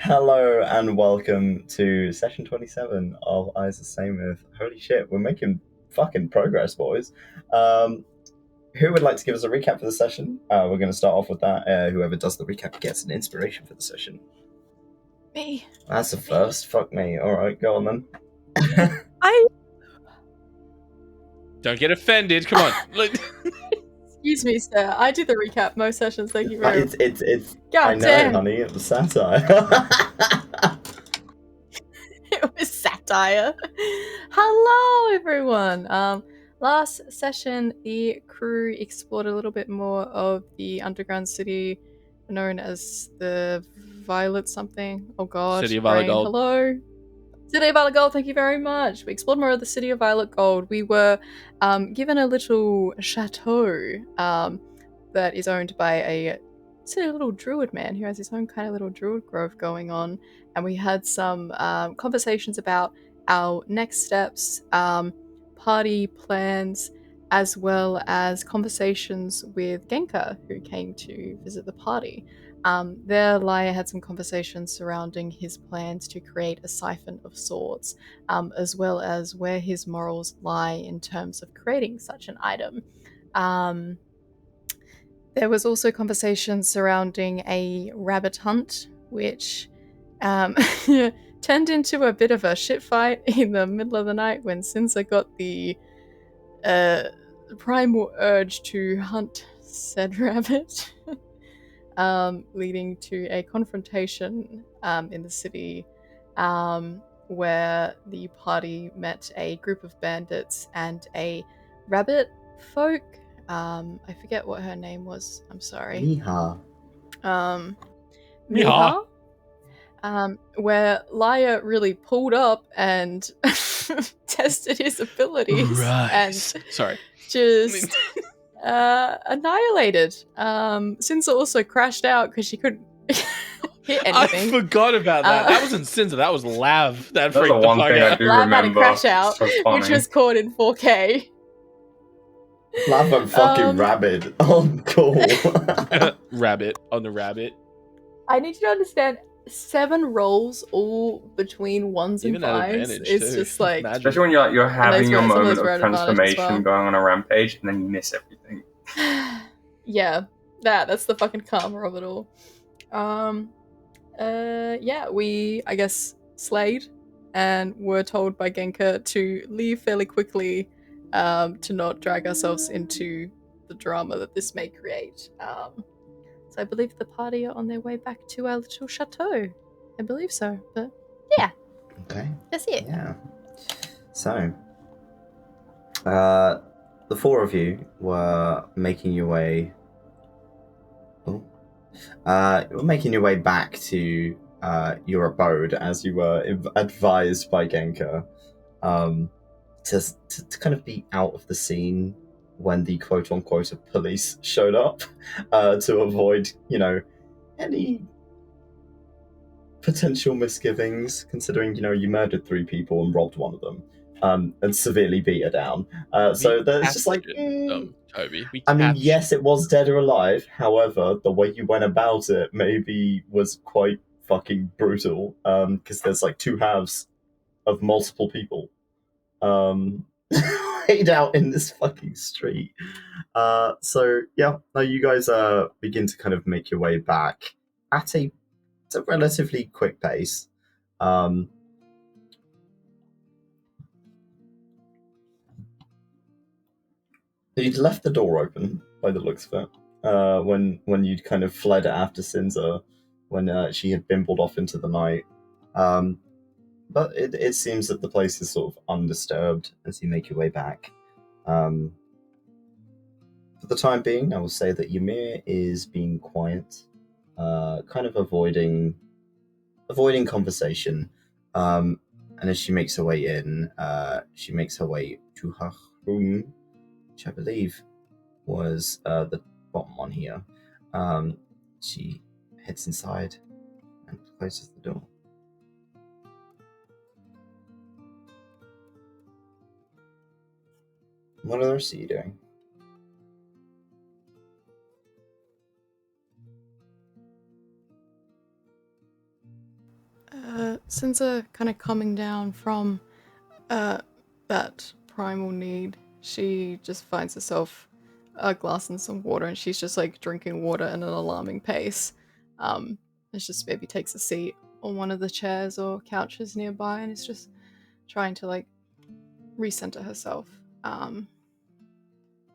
Hello and welcome to session 27 of Eyes of Saemyth. Holy shit, we're making fucking progress, boys. Who would like to give us a recap for the session? We're going to start off with that. Whoever does the recap gets an inspiration for the session. Me. That's the first. Fuck me. Alright, go on then. Don't get offended. Come on. Excuse me, sir. I do the recap most sessions. Thank you very much. It's God I know, damn. honey. It was satire. It was satire. Hello, everyone. Last session, the crew explored a little bit more of the underground city known as the Violet something. Oh god. City of Violet Gold. Hello. City of Violet Gold, thank you very much. We explored more of the City of Violet Gold. We were given a little chateau that is owned by a little druid man who has his own kind of little druid grove going on. And we had some conversations about our next steps, party plans, as well as conversations with Genka, who came to visit the party. There, Lyre had some conversations surrounding his plans to create a siphon of sorts, as well as where his morals lie in terms of creating such an item. There was also conversation surrounding a rabbit hunt, which turned into a bit of a shit fight in the middle of the night when Sinza got the primal urge to hunt said rabbit. Leading to a confrontation in the city where the party met a group of bandits and a rabbit folk. I forget what her name was. I'm sorry. Miha. Miha? Where Lyre really pulled up and tested his abilities and sorry. just annihilated. Sinza also crashed out because she couldn't hit anything. I forgot about that. That wasn't Sinza, that was Lav. That's the one thing I do Lav remember. had a crash out, So which was caught in 4K. Laugh and fucking rabbit. Oh, cool. Rabbit on the rabbit. I need you to understand, 7 rolls all between 1s Even and at 5s. advantage, It's too. just like... Imagine. Especially when you're having your some of moment those were of at advantage as transformation well. going on a rampage and then you miss everything. Yeah, that's the fucking karma of it all. Yeah, we, I guess, slayed and were told by Genka to leave fairly quickly to not drag ourselves into the drama that this may create. So I believe the party are on their way back to our little chateau. I believe so, but yeah. Okay. That's it. Yeah. So, the 4 of you were making your way. You were making your way back to your abode as you were advised by Genka to kind of be out of the scene when the quote-unquote police showed up to avoid, any potential misgivings, considering, you murdered 3 people and robbed one of them, and severely beat her down. So there's just like... Toby. Yes, it was dead or alive. However, the way you went about it maybe was quite fucking brutal, because there's like 2 halves of multiple people laid out in this fucking street. So yeah, now you guys begin to kind of make your way back at a relatively quick pace. You'd left the door open by the looks of it when you'd kind of fled after Sinza when she had bimbled off into the night. But it seems that the place is sort of undisturbed as you make your way back. For the time being, I will say that Ymir is being quiet, kind of avoiding conversation. And as she makes her way in, she makes her way to her room, which I believe was the bottom one here. She heads inside and closes the door. What are the rest of you doing? Sinza kind of coming down from that primal need, she just finds herself a glass and some water, and she's just like drinking water at an alarming pace. And she just maybe takes a seat on one of the chairs or couches nearby, and is just trying to like recenter herself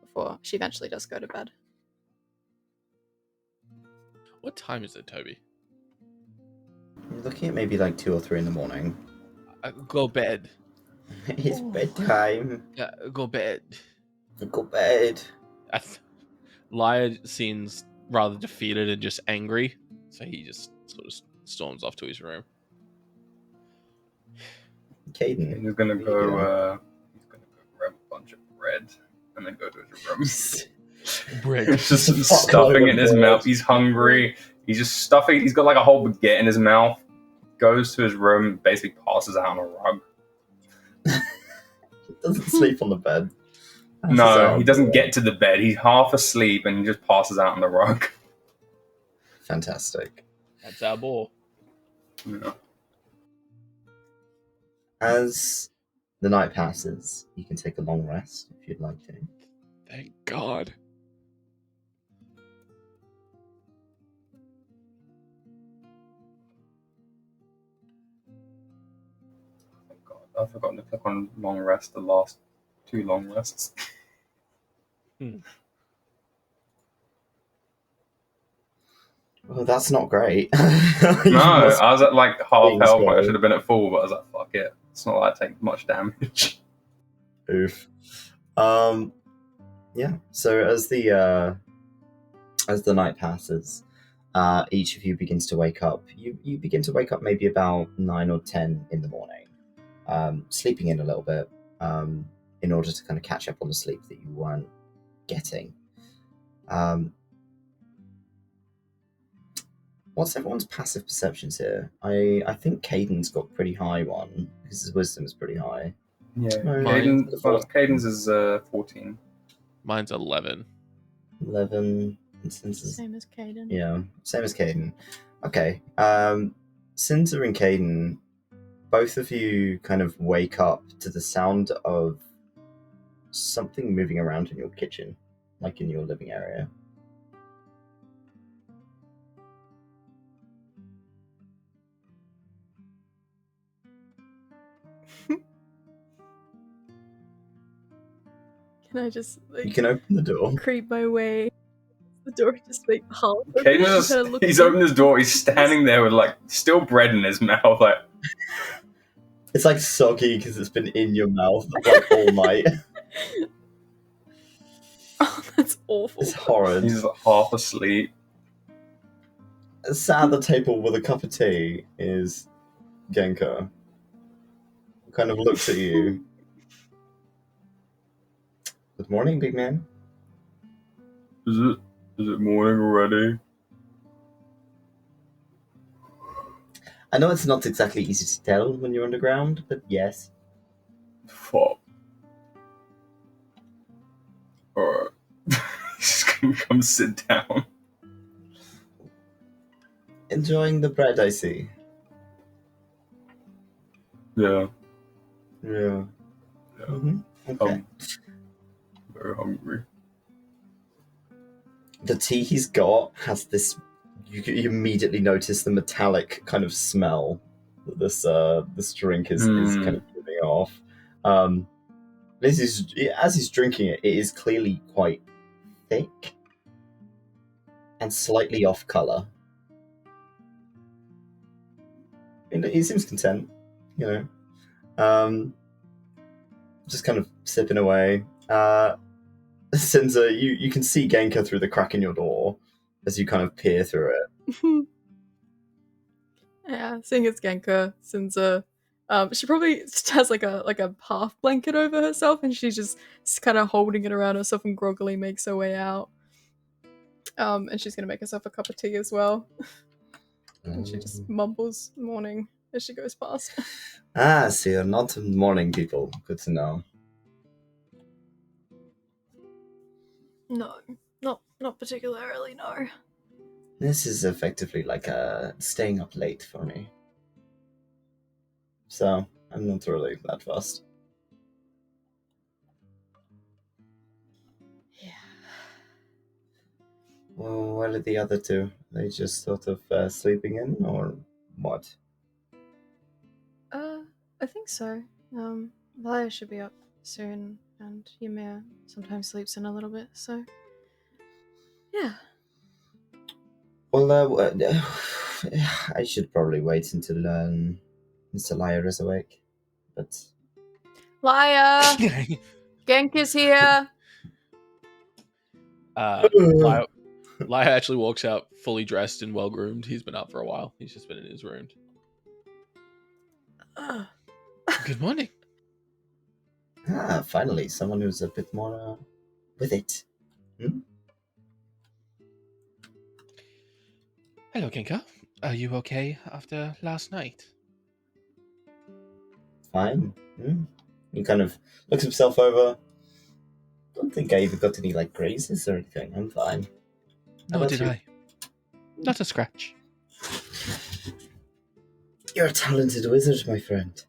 before she eventually does go to bed. What time is it, Toby? You're looking at maybe like 2 or 3 in the morning. Go bed. It's bedtime. Go bed. Go bed. Lyre seems rather defeated and just angry, so he just sort of storms off to his room. Kaiden. He's gonna go grab a bunch of bread and then go to his room. Bread. He's just stuffing it in his mouth. He's hungry. He's just stuffing. He's got like a whole baguette in his mouth. Goes to his room, basically passes out on a rug. He doesn't sleep on the bed. No, he doesn't get to the bed. He's half asleep and he just passes out on the rug. Fantastic. That's our ball. Yeah. As the night passes, you can take a long rest if you'd like to. Thank God. I've forgotten to click on long rest, the last 2 long rests. Well, that's not great. No, I was at like half health when I should have been at full, but I was like, fuck it. It's not like I take much damage. Oof. Yeah. So as the night passes, each of you begins to wake up. You begin to wake up maybe about 9 or 10 in the morning, sleeping in a little bit, in order to kind of catch up on the sleep that you weren't getting. What's everyone's passive perceptions here? I think Kaiden's got pretty high one because his wisdom is pretty high. Yeah, No, Kaiden's is 14. Mine's 11. 11. And Sinza's... Same as Kaiden. Yeah, same as Kaiden. Okay. Sinza and Kaiden, both of you kind of wake up to the sound of something moving around in your kitchen, like in your living area. Can I just like You can open the door. creep my way? The door just like half. He's opened his door. He's standing there with like still bread in his mouth. Like It's like soggy because it's been in your mouth like all night. Oh, that's awful. It's horrid. he's half asleep. Sat at the table with a cup of tea is Genka. Kind of looks at you. Good morning, big man. Is it morning already? I know it's not exactly easy to tell when you're underground, but yes. Fuck. Alright. Just gonna come sit down. Enjoying the bread, I see. Yeah. Yeah. Mm-hmm. Okay. Very hungry. The tea he's got has this. You immediately notice the metallic kind of smell that this drink is kind of giving off. As he's drinking it, it is clearly quite thick and slightly off color. And he seems content, you know. Just kind of sipping away. Sinza, you can see Genka through the crack in your door as you kind of peer through it. Yeah, seeing it's Genka, Sinza, she probably just has like a half blanket over herself, and she's just kind of holding it around herself and groggily makes her way out. And she's gonna make herself a cup of tea as well. And she just mumbles morning as she goes past. So you're not morning people. Good to know. No, not particularly, no. This is effectively like staying up late for me. so I'm not really that fussed. Yeah. Well, what are the other two? They just sort of sleeping in, or what? I think so. Lyre should be up soon, and Ymir sometimes sleeps in a little bit, so yeah. Well, I should probably wait until Mr. Lyre is awake, but Lyre! Genk is here! Lyre actually walks out fully dressed and well groomed. He's been up for a while. He's just been in his room. Good morning. Finally, someone who's a bit more with it. Hello, Genka. Are you okay after last night? Fine. He kind of looks himself over. Don't think I even got any like grazes or anything. I'm fine. How Nor about did you? I. Not a scratch. You're a talented wizard, my friend.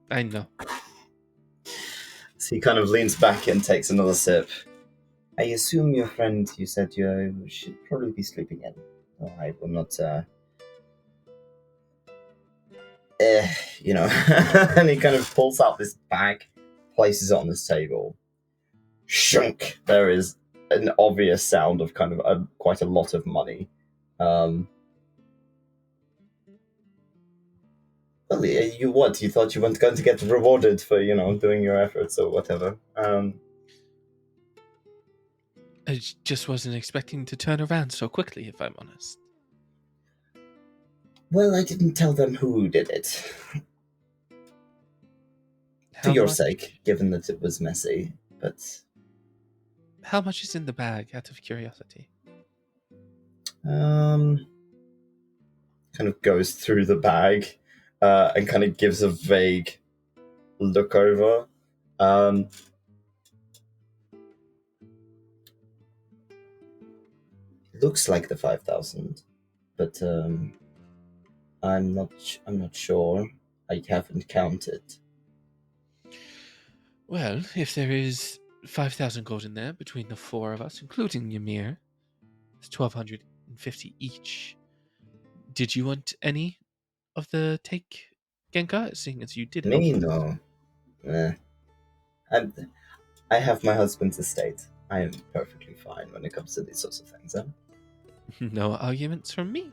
I know. So he kind of leans back and takes another sip. I assume your friend, you said you should probably be sleeping in. Oh, I will not, and he kind of pulls out this bag, places it on this table. Shunk! There is an obvious sound of kind of quite a lot of money. Well, you what? You thought you weren't going to get rewarded for, doing your efforts or whatever. I just wasn't expecting to turn around so quickly, if I'm honest. Well, I didn't tell them who did it. For your sake, given that it was messy, but... How much is in the bag, out of curiosity? Kind of goes through the bag, and kind of gives a vague look over. Looks like the 5,000, but I'm not sure. I haven't counted. Well, if there is 5,000 gold in there between the four of us, including Ymir, it's 1,250 each. Did you want any of the take, Genka, seeing as you did help? Me, no. I have my husband's estate. I am perfectly fine when it comes to these sorts of things. Huh? No arguments from me.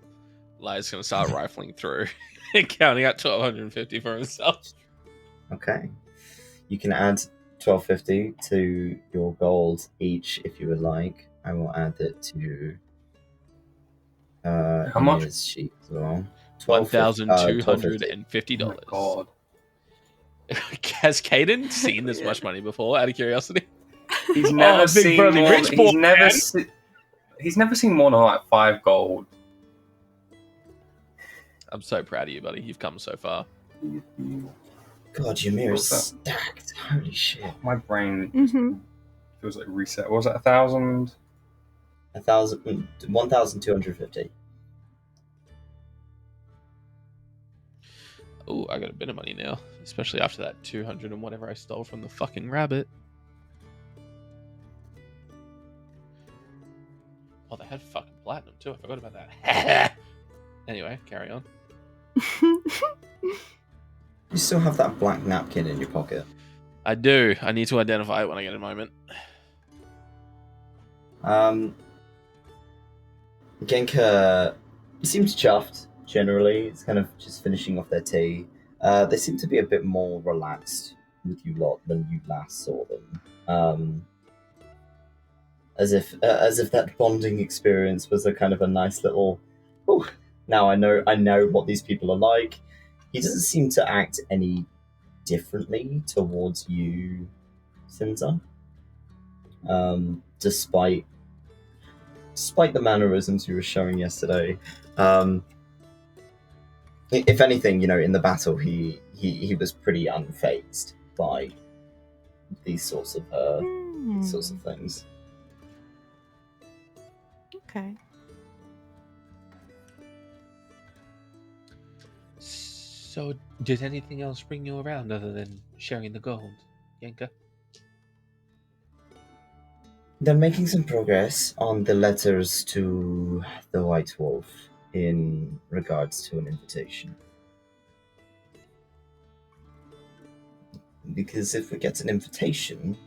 Lyre's going to start rifling through and counting out 1,250 for himself. Okay. You can add 1,250 to your gold each if you would like. I will add it to How much? Ymir's sheet as well. $1,250. Oh my god. Has Kaiden seen this much money before, out of curiosity? He's never big seen burly more, rich boy, he's never seen more than like 5 gold. I'm so proud of you, buddy. You've come so far. God, Ymir is What's that? stacked. Holy shit. My brain Mm-hmm. feels like reset. What was that, 1,000? 1,250. Oh, I got a bit of money now, especially after that 200 and whatever I stole from the fucking rabbit. Oh, they had fucking platinum too. I forgot about that. Anyway, carry on. You still have that black napkin in your pocket. I do. I need to identify it when I get a moment. Genka seems chuffed, generally. It's kind of just finishing off their tea. They seem to be a bit more relaxed with you lot than you last saw them. As if that bonding experience was a kind of a nice little, oh, now I know what these people are like. He doesn't seem to act any differently towards you, Sinza. Despite the mannerisms you were showing yesterday. If anything, in the battle he was pretty unfazed by these sorts of things. Okay. So, did anything else bring you around other than sharing the gold, Yenka? They're making some progress on the letters to the White Wolf in regards to an invitation. Because if we get an invitation,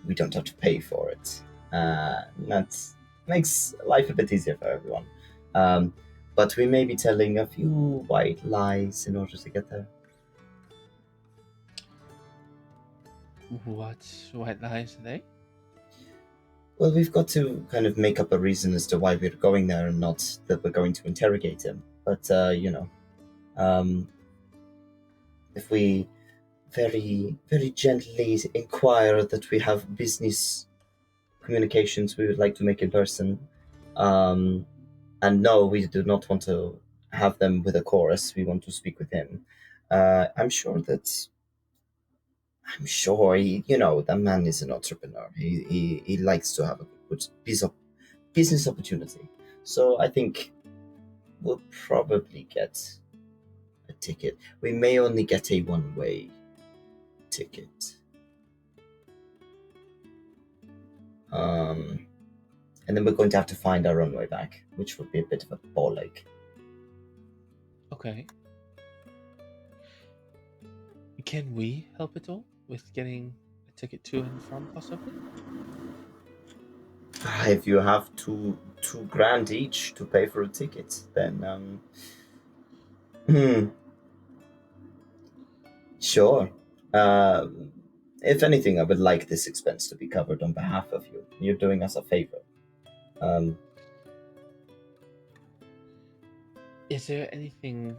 we don't have to pay for it. That makes life a bit easier for everyone. But we may be telling a few white lies in order to get there. What white lies are they? Well, we've got to kind of make up a reason as to why we're going there and not that we're going to interrogate him. But, if we very, very gently inquire that we have business communications we would like to make in person, and no, we do not want to have them with a chorus, we want to speak with him. I'm sure the man is an entrepreneur. He likes to have a good business opportunity. So I think we'll probably get a ticket. We may only get a one-way ticket. And then we're going to have to find our own way back, which would be a bit of a ball ache. Okay. Can we help at all with getting a ticket to and from, possibly? If you have two grand each to pay for a ticket, then sure. If anything, I would like this expense to be covered on behalf of you. You're doing us a favor. Is there anything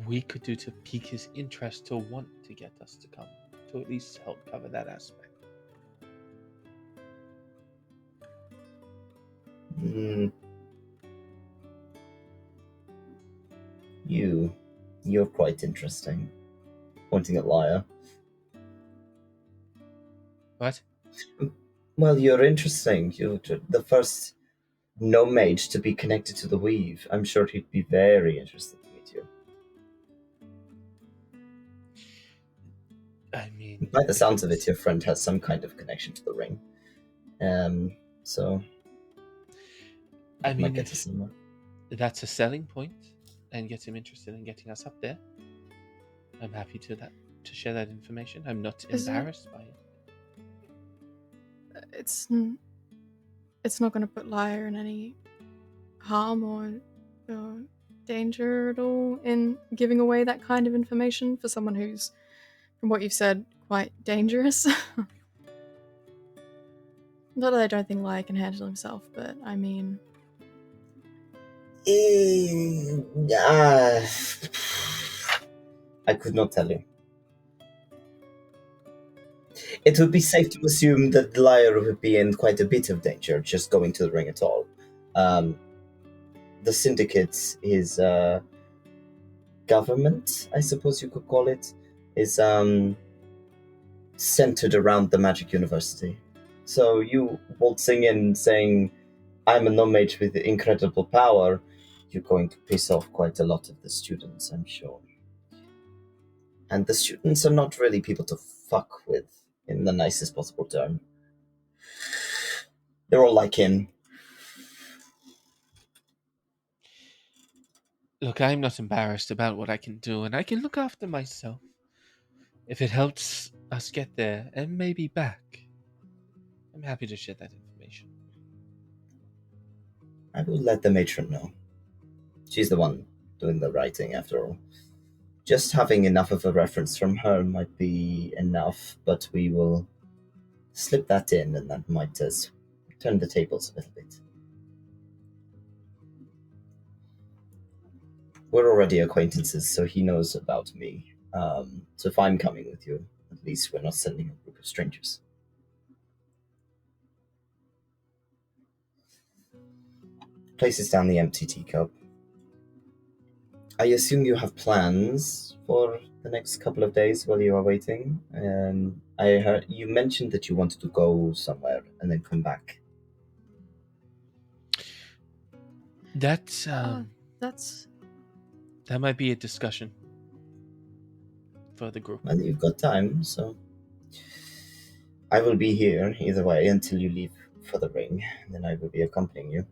we could do to pique his interest to want to get us to come, to at least help cover that aspect? You're quite interesting. Pointing at Lyre. What? Well, you're interesting. You're the first no mage to be connected to the weave. I'm sure he'd be very interested to meet you. I mean, by the sounds of it, your friend has some kind of connection to the ring. So I mean, might get to somewhere. That's a selling point and gets him interested in getting us up there. I'm happy to share that information. I'm not embarrassed by it. It's not going to put Lyre in any harm or danger at all in giving away that kind of information for someone who's, from what you've said, quite dangerous. Not that I don't think Lyre can handle himself, but I mean... I could not tell you. It would be safe to assume that Lyre would be in quite a bit of danger just going to the ring at all. The syndicate, his government, I suppose you could call it, is centered around the Magic University. So you waltzing in saying, I'm a no-mage with incredible power, you're going to piss off quite a lot of the students, I'm sure. And the students are not really people to fuck with, in the nicest possible term. They're all like him. Look, I'm not embarrassed about what I can do, and I can look after myself. If it helps us get there and maybe back, I'm happy to share that information. I will let the matron know. She's the one doing the writing, after all. Just having enough of a reference from her might be enough, but we will slip that in, and that might turn the tables a little bit. We're already acquaintances, so he knows about me. So if I'm coming with you, at least we're not sending a group of strangers. Places down the empty teacup. I assume you have plans for the next couple of days while you are waiting. I heard you mentioned that you wanted to go somewhere and then come back. That's That might be a discussion for the group. Well, you've got time, so I will be here either way until you leave for the ring. Then I will be accompanying you.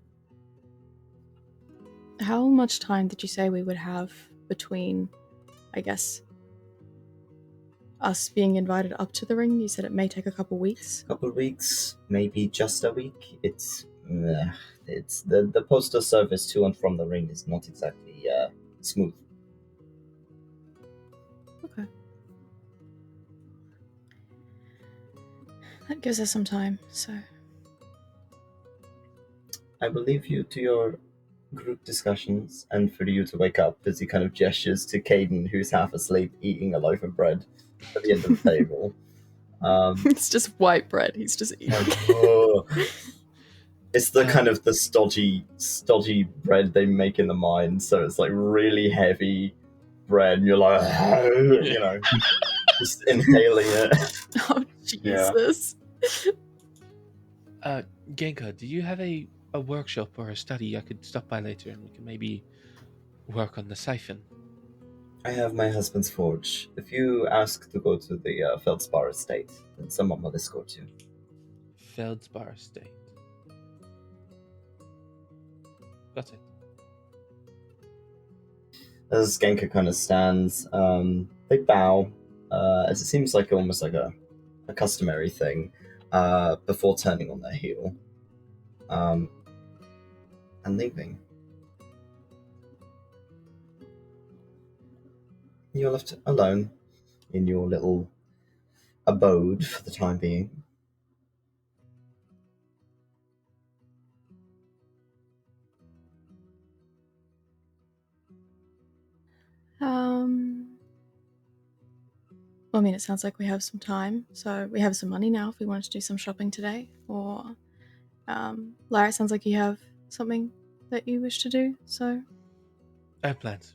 How much time did you say we would have between, I guess, us being invited up to the ring? You said it may take a couple weeks. Couple weeks, maybe just a week. It's the postal service to and from the ring is not exactly smooth. Okay. That gives us some time, so... I will leave you to your group discussions and for you to wake up as he kind of gestures to Kaiden, who's half asleep, eating a loaf of bread at the end of the table. It's just white bread. He's just eating. It's the kind of the stodgy bread they make in the mine, so it's like really heavy bread, and you're like, you know, just inhaling it. Oh, Jesus. Genka, do you have a workshop or a study I could stop by later and we can maybe work on the siphon? I have my husband's forge. If you ask to go to the Feldspar estate, then someone will escort you. Feldspar estate. Got it. As Genka kind of stands, they bow, as it seems like almost like a customary thing, before turning on their heel, and leaving. You're left alone in your little abode for the time being. Well, I mean, it sounds like we have some time, so we have some money now if we wanted to do some shopping today. Or, Lyra, it sounds like you have something that you wish to do, so... I have plans.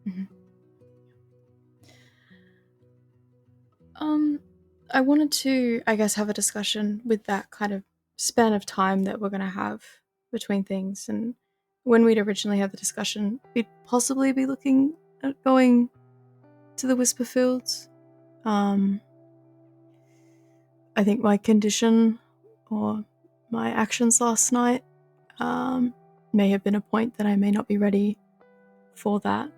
Mm-hmm. I wanted to, I guess, have a discussion with that kind of span of time that we're going to have between things. And when we'd originally had the discussion, we'd possibly be looking at going to the Whisper Fields. I think my condition or my actions last night may have been a point that I may not be ready for that.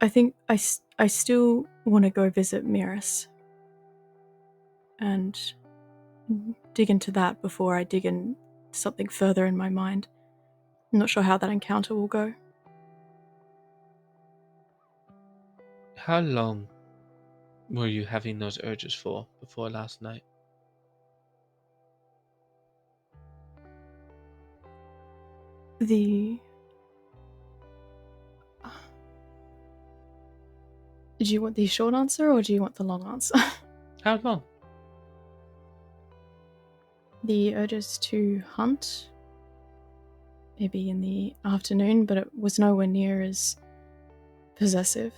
I think I still want to go visit Miris and dig into that before I dig in something further in my mind. I'm not sure how that encounter will go. How long were you having those urges for before last night? Do you want the short answer or do you want the long answer? How long? The urges to hunt, maybe in the afternoon, but it was nowhere near as possessive.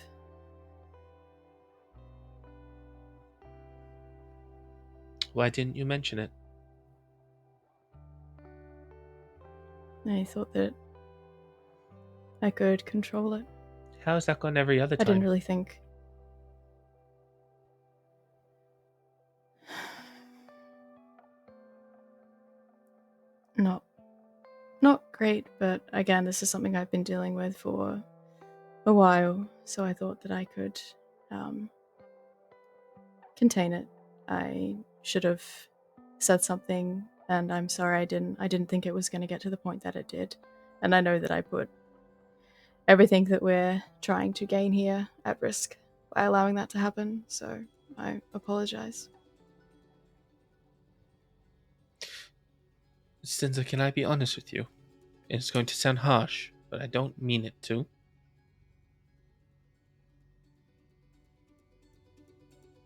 Why didn't you mention it? I thought that I could control it. How has that gone every other time? I didn't really think. Not great, but again, this is something I've been dealing with for a while, so I thought that I could contain it. I should have said something, and I'm sorry I didn't think it was going to get to the point that it did. And I know that I put everything that we're trying to gain here at risk by allowing that to happen, so I apologize. Sinza, can I be honest with you? It's going to sound harsh, but I don't mean it to.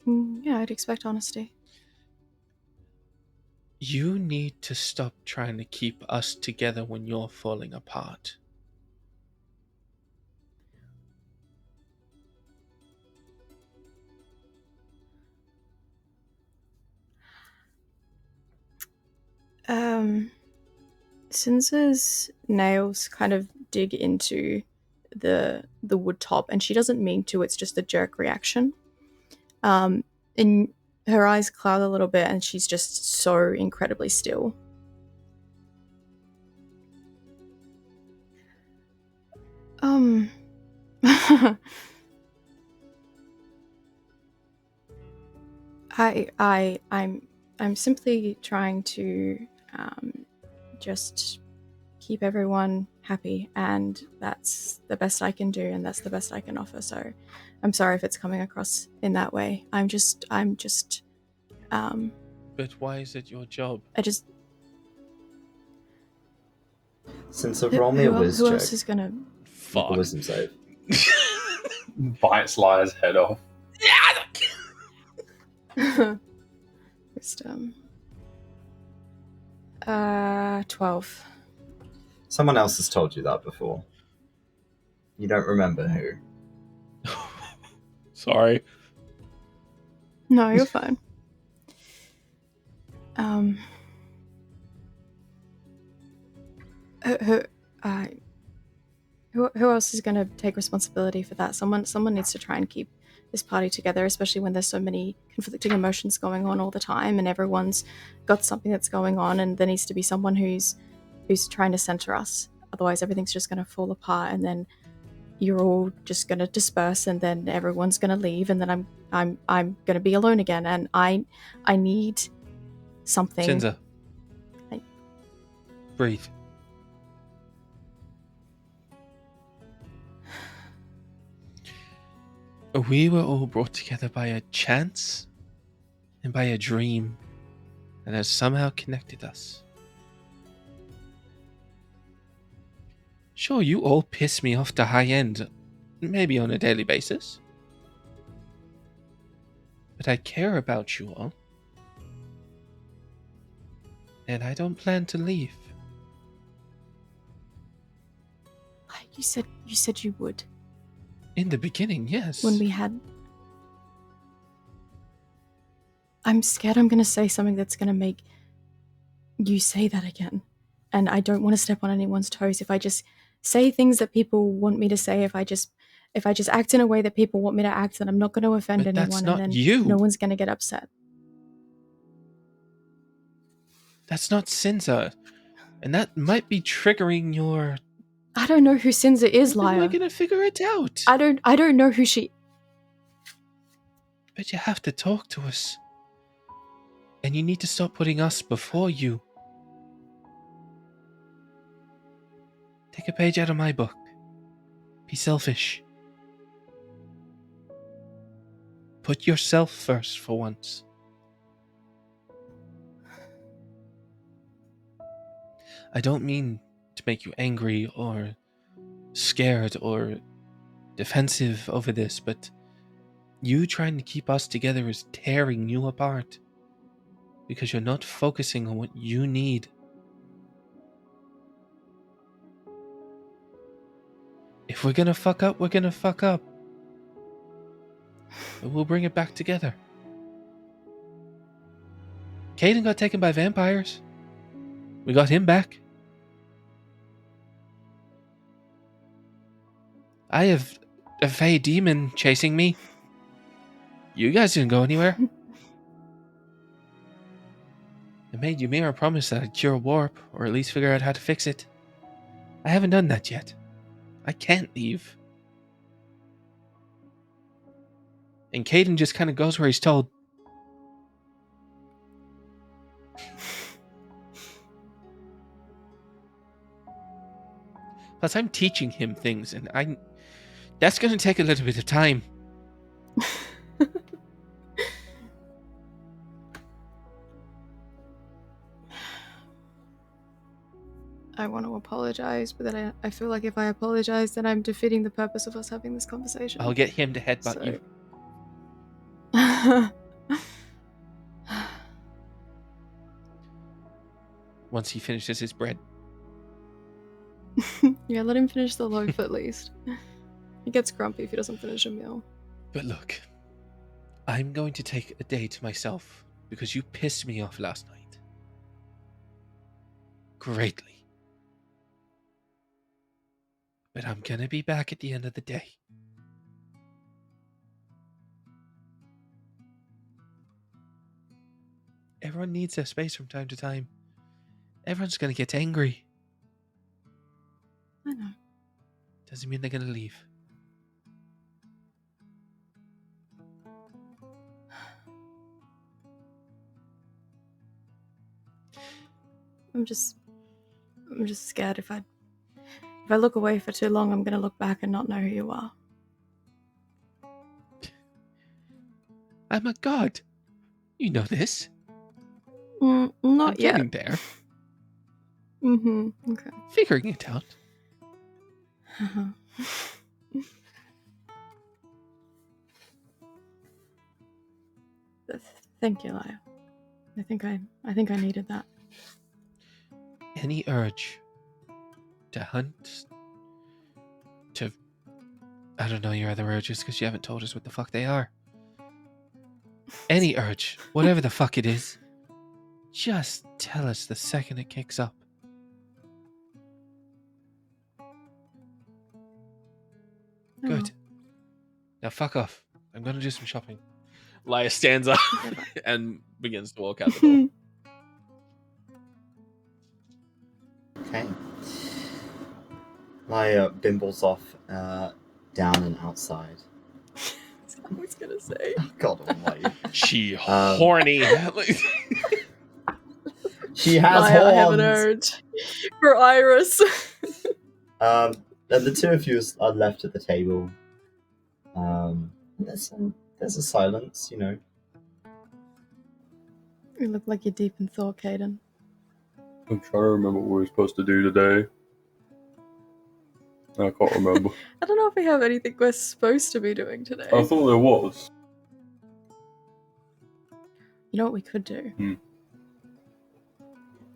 Yeah, I'd expect honesty. You need to stop trying to keep us together when you're falling apart. Sinza's nails kind of dig into the wood top, and she doesn't mean to. It's just a jerk reaction. And her eyes cloud a little bit, and she's just so incredibly still. I'm simply trying to just keep everyone happy, and that's the best I can do, and that's the best I can offer. So I'm sorry if it's coming across in that way. I'm just But why is it your job? Since roll me a whiz who check. else is gonna Fuck. A wisdom save. Bites Lyre's head off. wisdom? 12. Someone else has told you that before. You don't remember who. Sorry. No, you're fine. Who else is going to take responsibility for that? Someone needs to try and keep this party together, especially when there's so many conflicting emotions going on all the time, and everyone's got something that's going on, and there needs to be someone who's trying to center us. Otherwise, everything's just going to fall apart, and then you're all just going to disperse, and then everyone's going to leave, and then I'm going to be alone again, and I need something. Sinza. Breathe. We were all brought together by a chance and by a dream that has somehow connected us. Sure, you all piss me off to high end, maybe on a daily basis. But I care about you all. And I don't plan to leave. You said you would. In the beginning, yes. When we had... I'm scared I'm going to say something that's going to make you say that again. And I don't want to step on anyone's toes. If I just say things that people want me to say, if I just act in a way that people want me to act, then I'm not going to offend But anyone. that's not and then you. No one's going to get upset. That's not Sinza. And that might be triggering your... I don't know who Sinza is, Lyre. We're gonna figure it out. I don't know who she... But you have to talk to us. And you need to stop putting us before you. Take a page out of my book. Be selfish. Put yourself first for once. I don't mean to make you angry or scared or defensive over this, but you trying to keep us together is tearing you apart because you're not focusing on what you need. If we're gonna fuck up, we're gonna fuck up. But we'll bring it back together. Kaiden got taken by vampires. We got him back. I have a Fey demon chasing me. You guys didn't go anywhere. I made Ymir a promise that I'd cure a warp, or at least figure out how to fix it. I haven't done that yet. I can't leave. And Kaiden just kind of goes where he's told. Plus, I'm teaching him things, and that's going to take a little bit of time. I want to apologize, but then I feel like if I apologize, then I'm defeating the purpose of us having this conversation. I'll get him to headbutt you. Once he finishes his bread. Yeah, let him finish the loaf at least. He gets grumpy if he doesn't finish a meal. But look, I'm going to take a day to myself because you pissed me off last night. greatly. But I'm gonna be back at the end of the day. Everyone needs their space from time to time. Everyone's gonna get angry. I know. Doesn't mean they're gonna leave. I'm just scared if I look away for too long, I'm gonna look back and not know who you are. I'm a god. You know this. Not I'm yet. getting there. Okay. Figuring it out. Thank you, Lyre. I think I needed that. Any urge to hunt, to... I don't know your other urges because you haven't told us what the fuck they are. Any urge, whatever the fuck it is, just tell us the second it kicks up. Good. Now fuck off. I'm gonna do some shopping. Lyre stands up and begins to walk out the door. Okay. Lyre bimbles off down and outside. That's what I was gonna say. God almighty. She horny. She has Lyre, I have an horns! urge for Iris. And the two of you are left at the table. There's a silence, you know. You look like you're deep in thought, Kaiden. I'm trying to remember what we were supposed to do today. I can't remember. I don't know if we have anything we're supposed to be doing today. I thought there was. You know what we could do?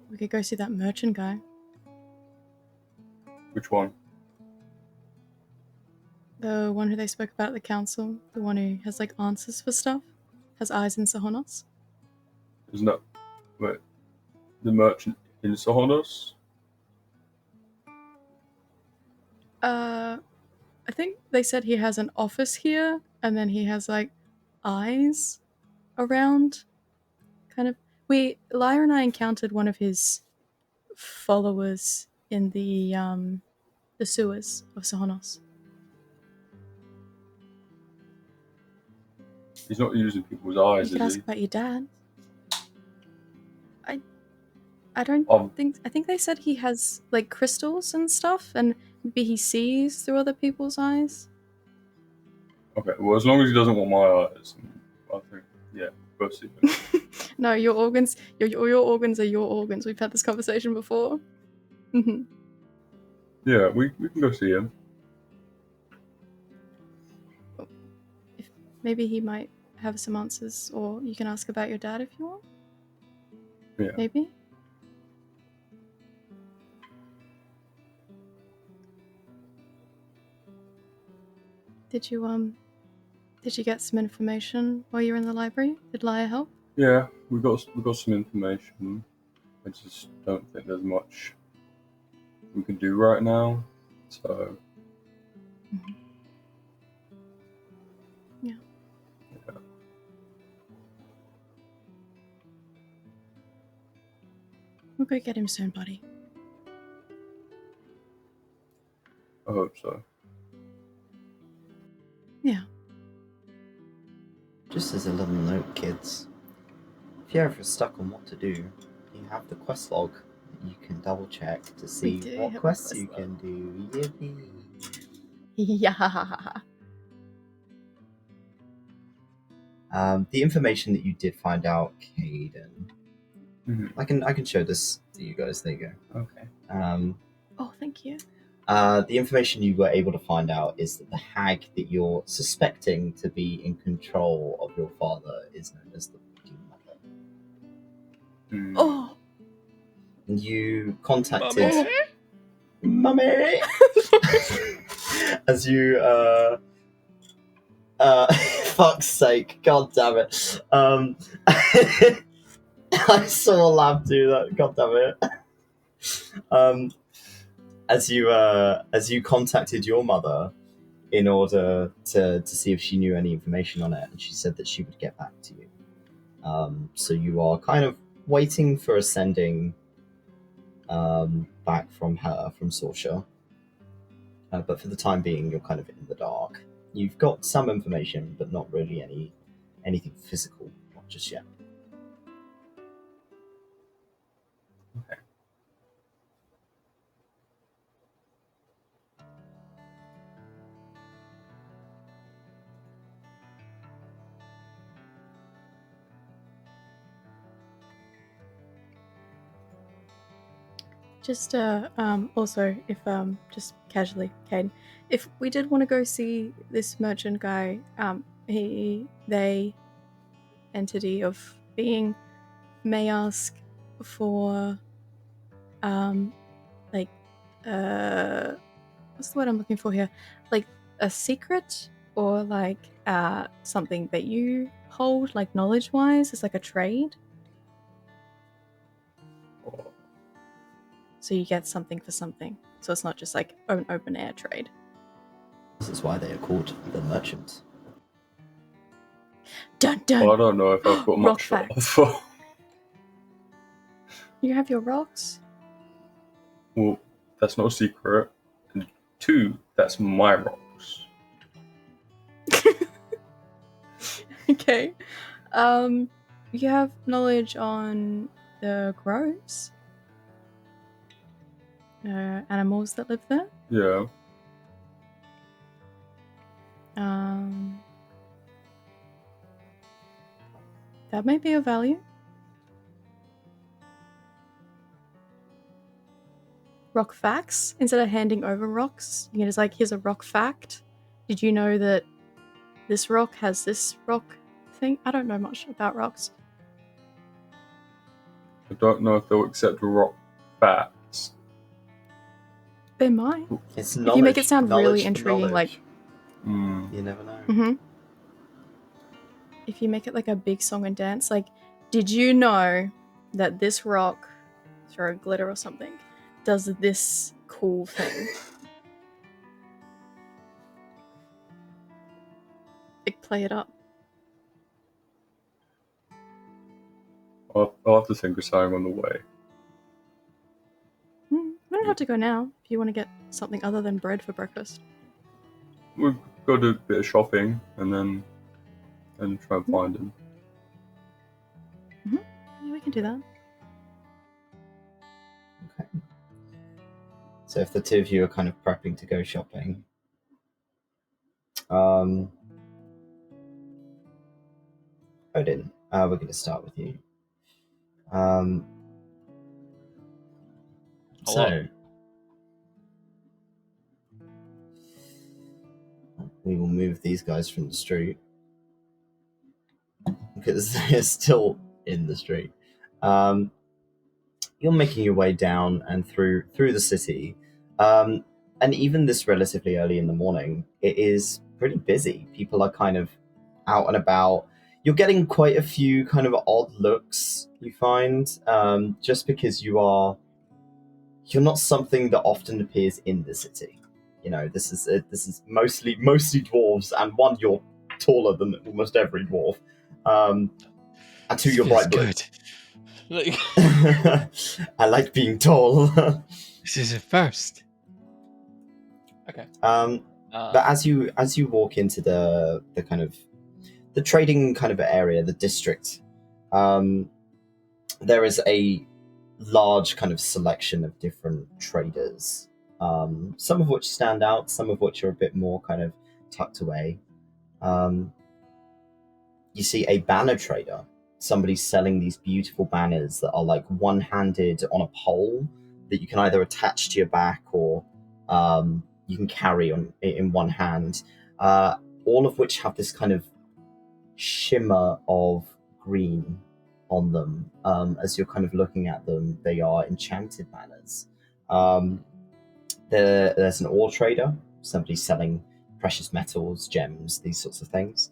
We could go see that merchant guy. Which one? The one who they spoke about at the council. The one who has like answers for stuff. Has eyes in 𝘏𝘏𝘏𝘏. Isn't that... Wait. The merchant in 𝘏𝘏𝘏𝘏? I think they said he has an office here, and then he has like eyes around. Kind of. Lyre and I encountered one of his followers in the sewers of 𝘏𝘏𝘏𝘏. He's not using people's eyes, You could is ask he? about your dad. I don't think. I think they said he has like crystals and stuff, and maybe he sees through other people's eyes. Okay, well, as long as he doesn't want my eyes, I think, yeah, go see him. No, your organs. Your organs are your organs. We've had this conversation before. Yeah, we can go see him. Maybe he might have some answers, or you can ask about your dad if you want. Yeah. Maybe. Did you get some information while you were in the library? Did Lyre help? Yeah, we got some information. I just don't think there's much we can do right now. So. Yeah. We'll go get him soon, buddy. I hope so. Yeah. Just as a little note, kids, if you're ever stuck on what to do, you have the quest log. You can double check to see what quests you can do. Yippee! Yeah. The information that you did find out, Kaiden. I can show this to you guys. There you go. Okay. Oh, thank you. The information you were able to find out is that the hag that you're suspecting to be in control of your father is known as the Mother. Oh. You contacted Mummy as you fuck's sake, god damn it. I saw a lab do that, god damn it. As you contacted your mother in order to see if she knew any information on it, and she said that she would get back to you. So you are kind of waiting for a sending back from her, from 𝘏𝘪. But for the time being, you're kind of in the dark. You've got some information, but not really anything physical, not just yet. Okay. Just also, if just casually, Kaiden, if we did want to go see this merchant guy, they entity of being may ask for like what's the word I'm looking for here? Like a secret, or like something that you hold, like knowledge wise, is like a trade. So you get something for something. So it's not just like an open air trade. This is why they are called the merchants. Dun dun! Well, I don't know if I've got much to Rock offer. You have your rocks? Well, that's no secret. And 2, that's my rocks. Okay. You have knowledge on the groves? Animals that live there? Yeah. That may be of value. Rock facts? Instead of handing over rocks, you can just like, here's a rock fact. Did you know that this rock has this rock thing? I don't know much about rocks. I don't know if they'll accept rock facts. They might. It's If you make it sound really knowledge for intriguing, knowledge. Mm. You never know. Mm-hmm. If you make it like a big song and dance, like, did you know that this rock, throw glitter or something, does this cool thing? Like, play it up. I'll have to think of something on the way. We don't have to go now if you want to get something other than bread for breakfast. We'll go do a bit of shopping and try and find him. Yeah, we can do that. Okay. So if the two of you are kind of prepping to go shopping, Odin, we're going to start with you. So we will move these guys from the street because they're still in the street. You're making your way down and through the city, and even this relatively early in the morning, it is pretty busy. People are kind of out and about. You're getting quite a few kind of odd looks, you find, just because you're not something that often appears in the city. You know, this is mostly dwarves, and one, you're taller than almost every dwarf, and 2, you're bright blue. Good. Like, I like being tall. this is a first. Okay. But as you walk into the kind of the trading kind of area, the district, there is a large kind of selection of different traders, some of which stand out, some of which are a bit more kind of tucked away. You see a banner trader, somebody selling these beautiful banners that are like one-handed on a pole that you can either attach to your back or you can carry in one hand, all of which have this kind of shimmer of green on them. As you're kind of looking at them, they are enchanted banners. There's an ore trader, somebody selling precious metals, gems, these sorts of things.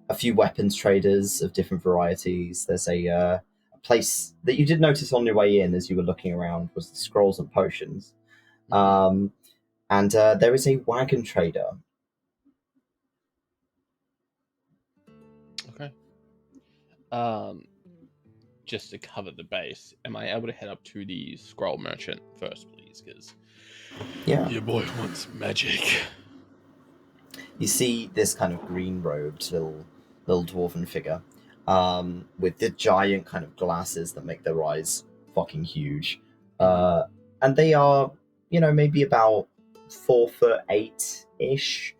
A few weapons traders of different varieties. There's a place that you did notice on your way in as you were looking around was the scrolls and potions. And there is a wagon trader. Okay. Just to cover the base, am I able to head up to the scroll merchant first, please? Because your boy wants magic. You see this kind of green-robed little dwarven figure with the giant kind of glasses that make their eyes fucking huge. And they are, maybe about 4'8"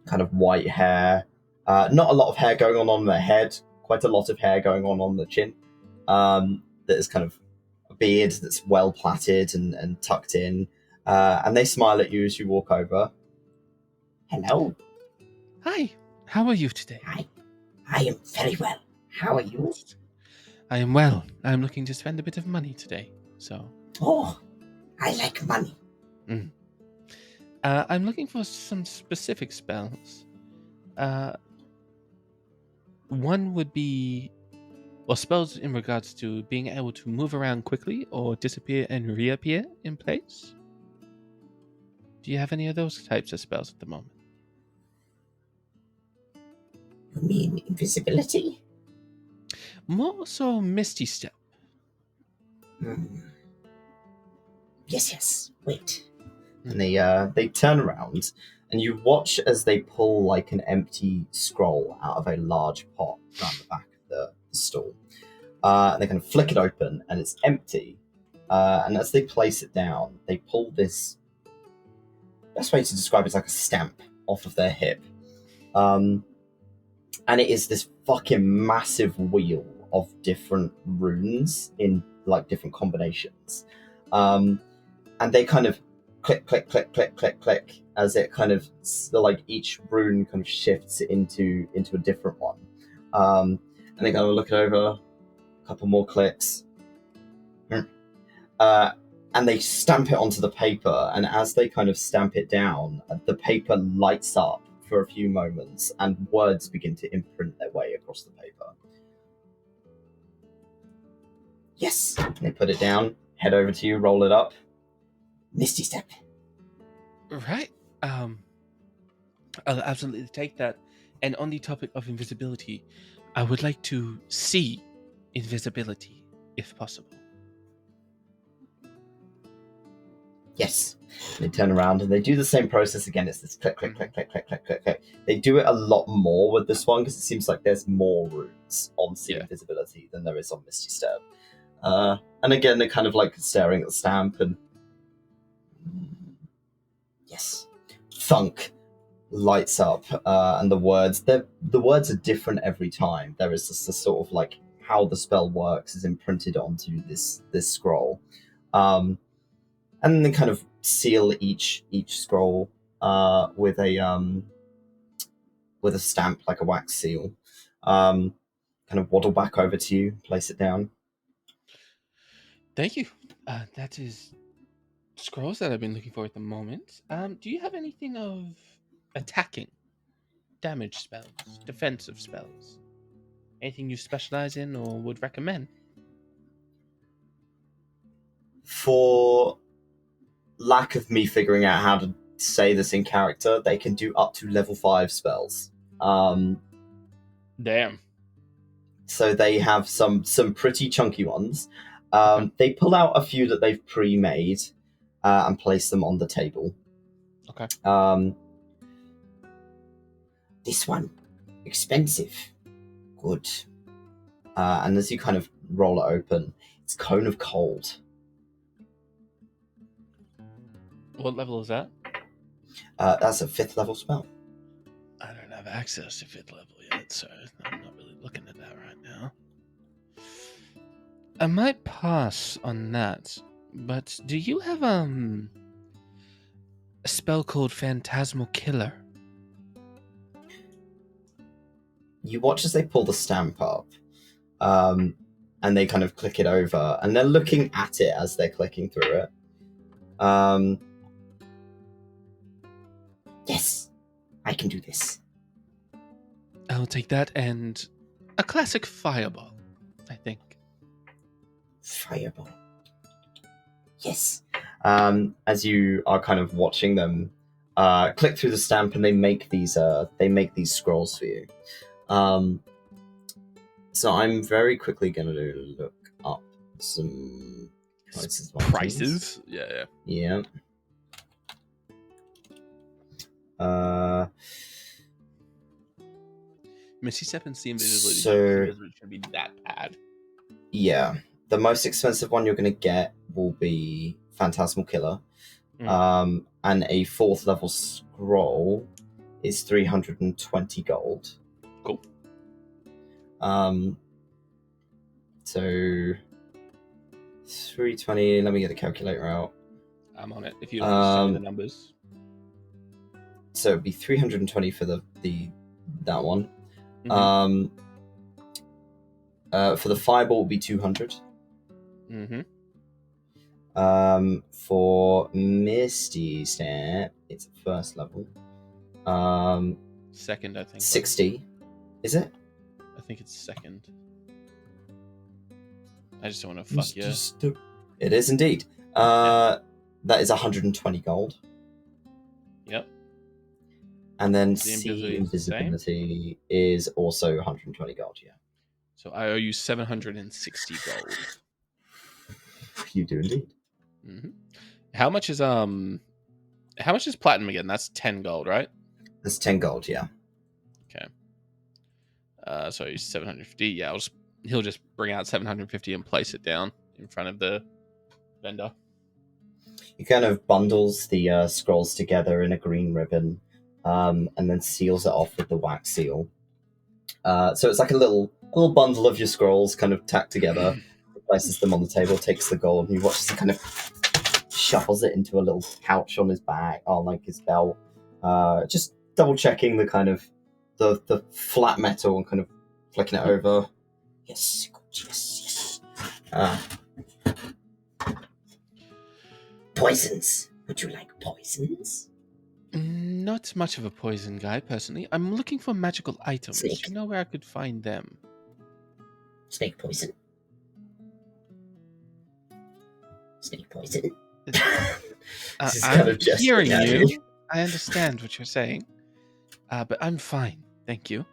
kind of white hair. Not a lot of hair going on their head, quite a lot of hair going on the chin. That is kind of a beard that's well plaited and tucked in. And they smile at you as you walk over. Hello. Hi. How are you today? I am very well. How are you? I am well. I'm looking to spend a bit of money today, so... Oh, I like money. I'm looking for some specific spells. One would be... Well, spells in regards to being able to move around quickly or disappear and reappear in place. Do you have any of those types of spells at the moment? You mean invisibility? More so Misty Step. Yes. Wait. And they turn around, and you watch as they pull like an empty scroll out of a large pot around the back of the stall. And they kind of flick it open, and it's empty. And as they place it down, they pull this. Best way to describe it is like a stamp off of their hip. And it is this fucking massive wheel of different runes in like different combinations. And they kind of click, click, click, click, click, click as it kind of like each rune kind of shifts into a different one. And they kind of look it over, a couple more clicks. And they stamp it onto the paper, and as they kind of stamp it down, the paper lights up for a few moments, and words begin to imprint their way across the paper. Yes. They put it down, head over to you, roll it up. Misty Step. Right. I'll absolutely take that. And on the topic of invisibility, I would like to see invisibility, if possible. Yes. They turn around and they do the same process again. It's this click, click, click, click, click, click, click, click. They do it a lot more with this one because it seems like there's more runes on See Invisibility than there is on Misty Step. And again, they're kind of like staring at the stamp and... Yes. Thunk lights up, and the words are different every time. There is just a sort of like how the spell works is imprinted onto this scroll. And then they kind of seal each scroll with a stamp, like a wax seal. Kind of waddle back over to you, place it down. Thank you. That is scrolls that I've been looking for at the moment. Do you have anything of attacking, damage spells, defensive spells? Anything you specialize in or would recommend? For lack of me figuring out how to say this in character, they can do up to level 5 spells. Damn. So they have some pretty chunky ones. They pull out a few that they've pre-made and place them on the table. Okay. This one. Expensive. Good. And as you kind of roll it open, it's Cone of Cold. What level is that? That's a 5th level spell. I don't have access to 5th level yet, so I'm not really looking at that right now. I might pass on that, but do you have a spell called Phantasmal Killer? You watch as they pull the stamp up, and they kind of click it over, and they're looking at it as they're clicking through it. Yes, I can do this. I'll take that and a classic fireball. I think. Fireball. Yes. As you are kind of watching them click through the stamp, and they make these scrolls for you. So I'm very quickly going to look up some prices. Prices? Yeah. Yeah. Misty Step and See Invisibility shouldn't be that bad. Yeah. The most expensive one you're going to get will be Phantasmal Killer. And a 4th level scroll is 320 gold. Cool. So 320, let me get the calculator out. I'm on it. If you don't understand the numbers. So it'd be 320 for that one. Mm-hmm. For the fireball would be 200. Mm-hmm. For Misty Step, it's 1st level. Second, I think. 60. Is it? I think it's second. I just don't want to fuck you. It is indeed. That is 120 gold. Yep. And then See Invisibility is also 120 gold, yeah. So I owe you 760 gold. You do indeed. Mm-hmm. How much is platinum again? That's 10 gold, right? That's 10 gold, yeah. Okay. So 750. Yeah, he'll just bring out 750 and place it down in front of the vendor. He kind of bundles the scrolls together in a green ribbon, and then seals it off with the wax seal. So it's like a little bundle of your scrolls kind of tacked together, places them on the table, takes the gold, and you watch as he kind of shuffles it into a little pouch on his back, on like his belt. Just double checking the kind of the flat metal and kind of flicking it over. Yes. Yes. Poisons. Would you like poisons? Not much of a poison guy, personally. I'm looking for magical items. Snake. Do you know where I could find them? Snake poison. Snake poison. This is I'm kind of gesturing hearing at you. I understand what you're saying. But I'm fine, thank you.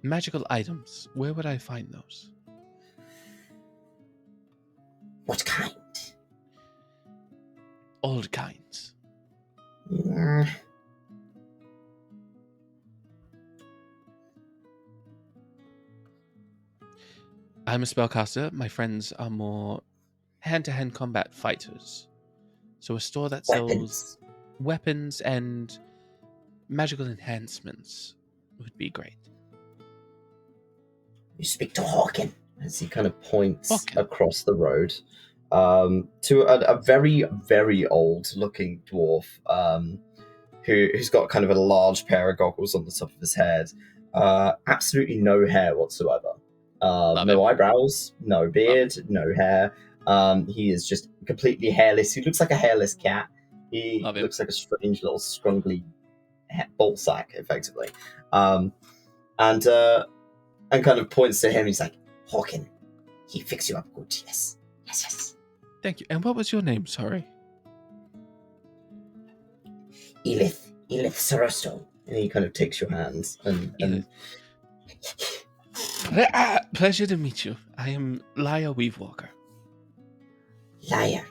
Magical items. Where would I find those? What kind? Old kinds. I'm a spellcaster. My friends are more hand-to-hand combat fighters. So a store that sells weapons and magical enhancements would be great. You speak to Hawken. As he kind of points Hawken. across the road to a very, very old-looking dwarf who's got kind of a large pair of goggles on the top of his head. Absolutely no hair whatsoever. No eyebrows, no beard, no hair. He is just completely hairless. He looks like a hairless cat. He looks like a strange little scrumbly ball sack, effectively. And kind of points to him. He's like, Hawken. He fix you up good. Yes. Yes. Thank you. And what was your name? Sorry. 𝘏𝘪𝘧𝘐𝘍𝘠. and he kind of takes your hands and Pleasure to meet you. I am Lyre Weavewalker. Lyre.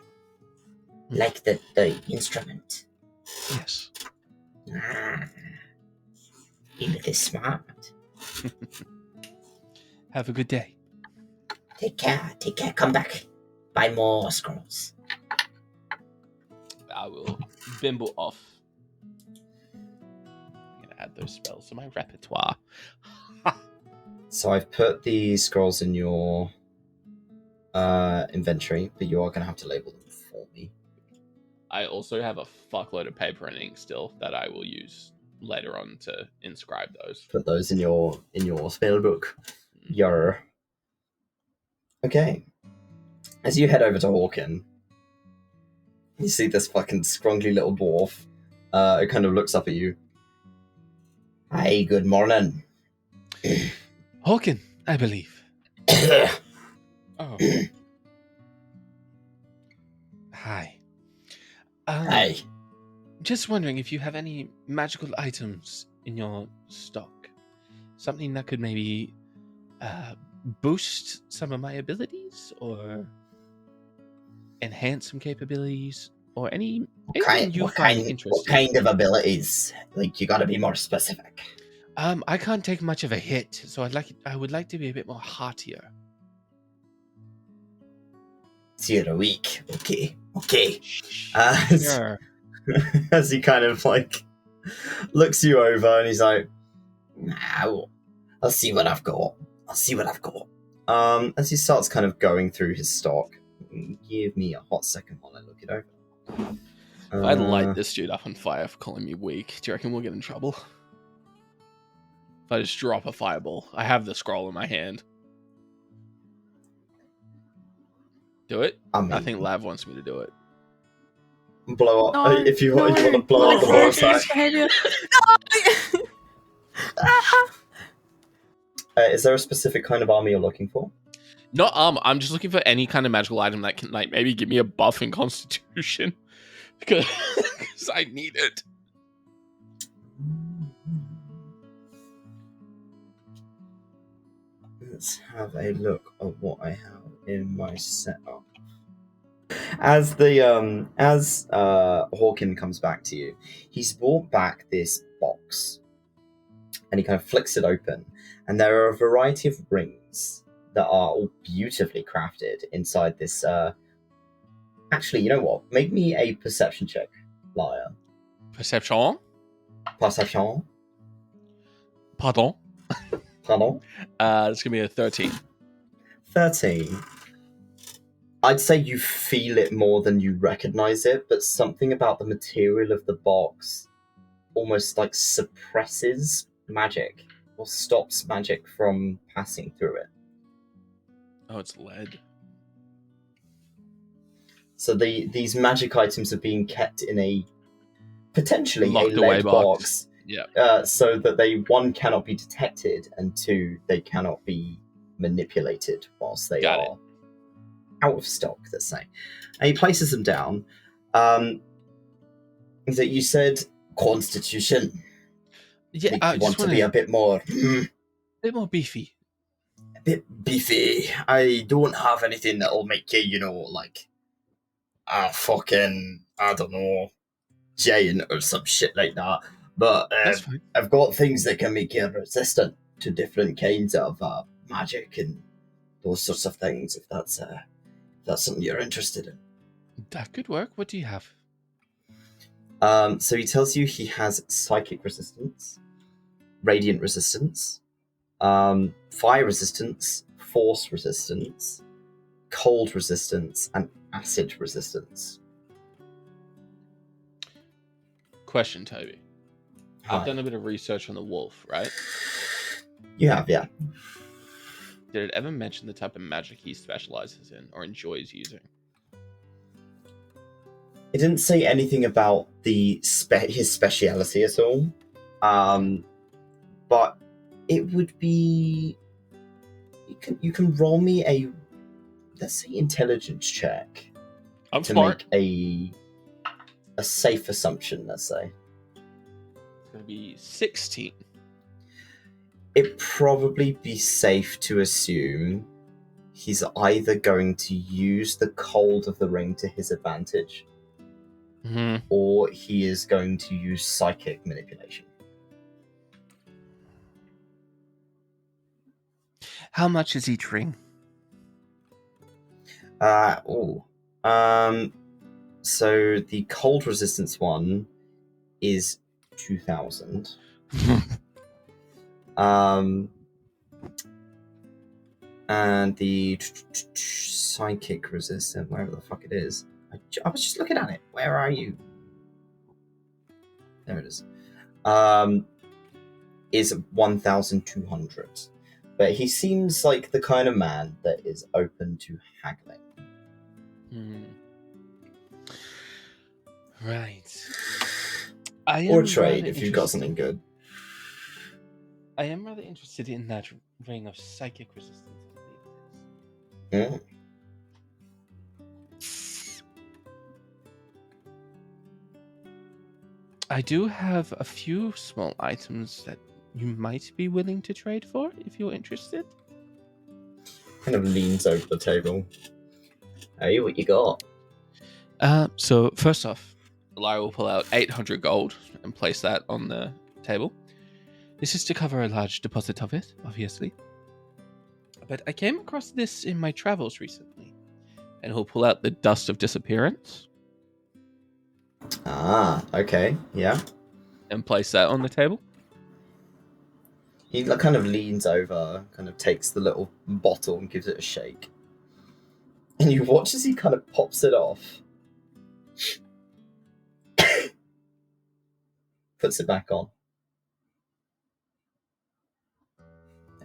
Like the instrument. Yes. Ylith is smart. Have a good day. Take care. Come back. Buy more scrolls. I will bimble off. I'm going to add those spells to my repertoire. So I've put the scrolls in your inventory, but you are going to have to label them for me. I also have a fuckload of paper and ink still that I will use later on to inscribe those. Put those in your spell book. Yer. Okay. As you head over to Hawken, you see this fucking scrungly little dwarf. It kind of looks up at you. Hi, good morning. Hawken, I believe. Oh. Hi. Hey, Just wondering if you have any magical items in your stock. Something that could maybe boost some of my abilities or enhance some capabilities or anything you find what interesting. kind of abilities? Like, you gotta be more specific. I can't take much of a hit, so I would like to be a bit more heartier. So you're weak. Okay. Sure. As he kind of like looks you over and he's like, Now, I'll see what I've got. as he starts kind of going through his stock. Give me a hot second while I look it over. If I light this dude up on fire for calling me weak, do you reckon we'll get in trouble? If I just drop a fireball, I have the scroll in my hand. Do it? I think Lav wants me to do it. Blow up. No, If you want to blow no, up the no, bonfire. behavior. Is there a specific kind of armor you're looking for? Not I'm just looking for any kind of magical item that can like maybe give me a buff in Constitution. Because I need it. Let's have a look at what I have in my setup. As Hawken comes back to you, he's brought back this box, and he kind of flicks it open, and there are a variety of rings that are all beautifully crafted inside this. Actually, you know what? Make me a perception check, Lyre. Perception? Perception. Pardon? Pardon. It's gonna be a 13. 13. I'd say you feel it more than you recognize it, but something about the material of the box almost like suppresses magic or stops magic from passing through it. Oh, it's lead. So these magic items are being kept in a potentially Locked a away lead box. Yeah. So that they, one, cannot be detected, and two, they cannot be manipulated whilst they Got are out of stock, let's say. And he places them down. That you said Constitution. Yeah, Make you want to be a bit more bit more beefy. a bit beefy. I don't have anything that'll make you, like a fucking, I don't know, giant or some shit like that. But That's fine. I've got things that can make you resistant to different kinds of magic and those sorts of things, if that's something you're interested in. That could work. What do you have? So he tells you he has psychic resistance, radiant resistance, fire resistance, force resistance, cold resistance, and acid resistance. Question, Toby. Hi. I've done a bit of research on the wolf, right? You have, yeah. Did it ever mention the type of magic he specializes in or enjoys using? It didn't say anything about his speciality at all, but it would be. You can roll me a, let's say, intelligence check I'm to smart. make a safe assumption. Let's say It's going to be 16. it'd probably be safe to assume he's either going to use the cold of the ring to his advantage, or he is going to use psychic manipulation. How much is each ring? So the cold resistance one is 2,000. And the psychic resistant, wherever the fuck it is. I was just looking at it. Where are you? There it is. Is 1,200. But he seems like the kind of man that is open to haggling. Right. Or trade if you've got something good. I am rather interested in that ring of psychic resistance, I believe it is. Mm. I do have a few small items that you might be willing to trade for, if you're interested. Kind of leans over the table. Hey, what you got? So first off, Lyra will pull out 800 gold and place that on the table. This is to cover a large deposit of it, obviously. But I came across this in my travels recently, and he'll pull out the Dust of Disappearance Ah, okay, yeah. and place that on the table. He kind of leans over, kind of takes the little bottle and gives it a shake. And you watch as he kind of pops it off. Puts it back on.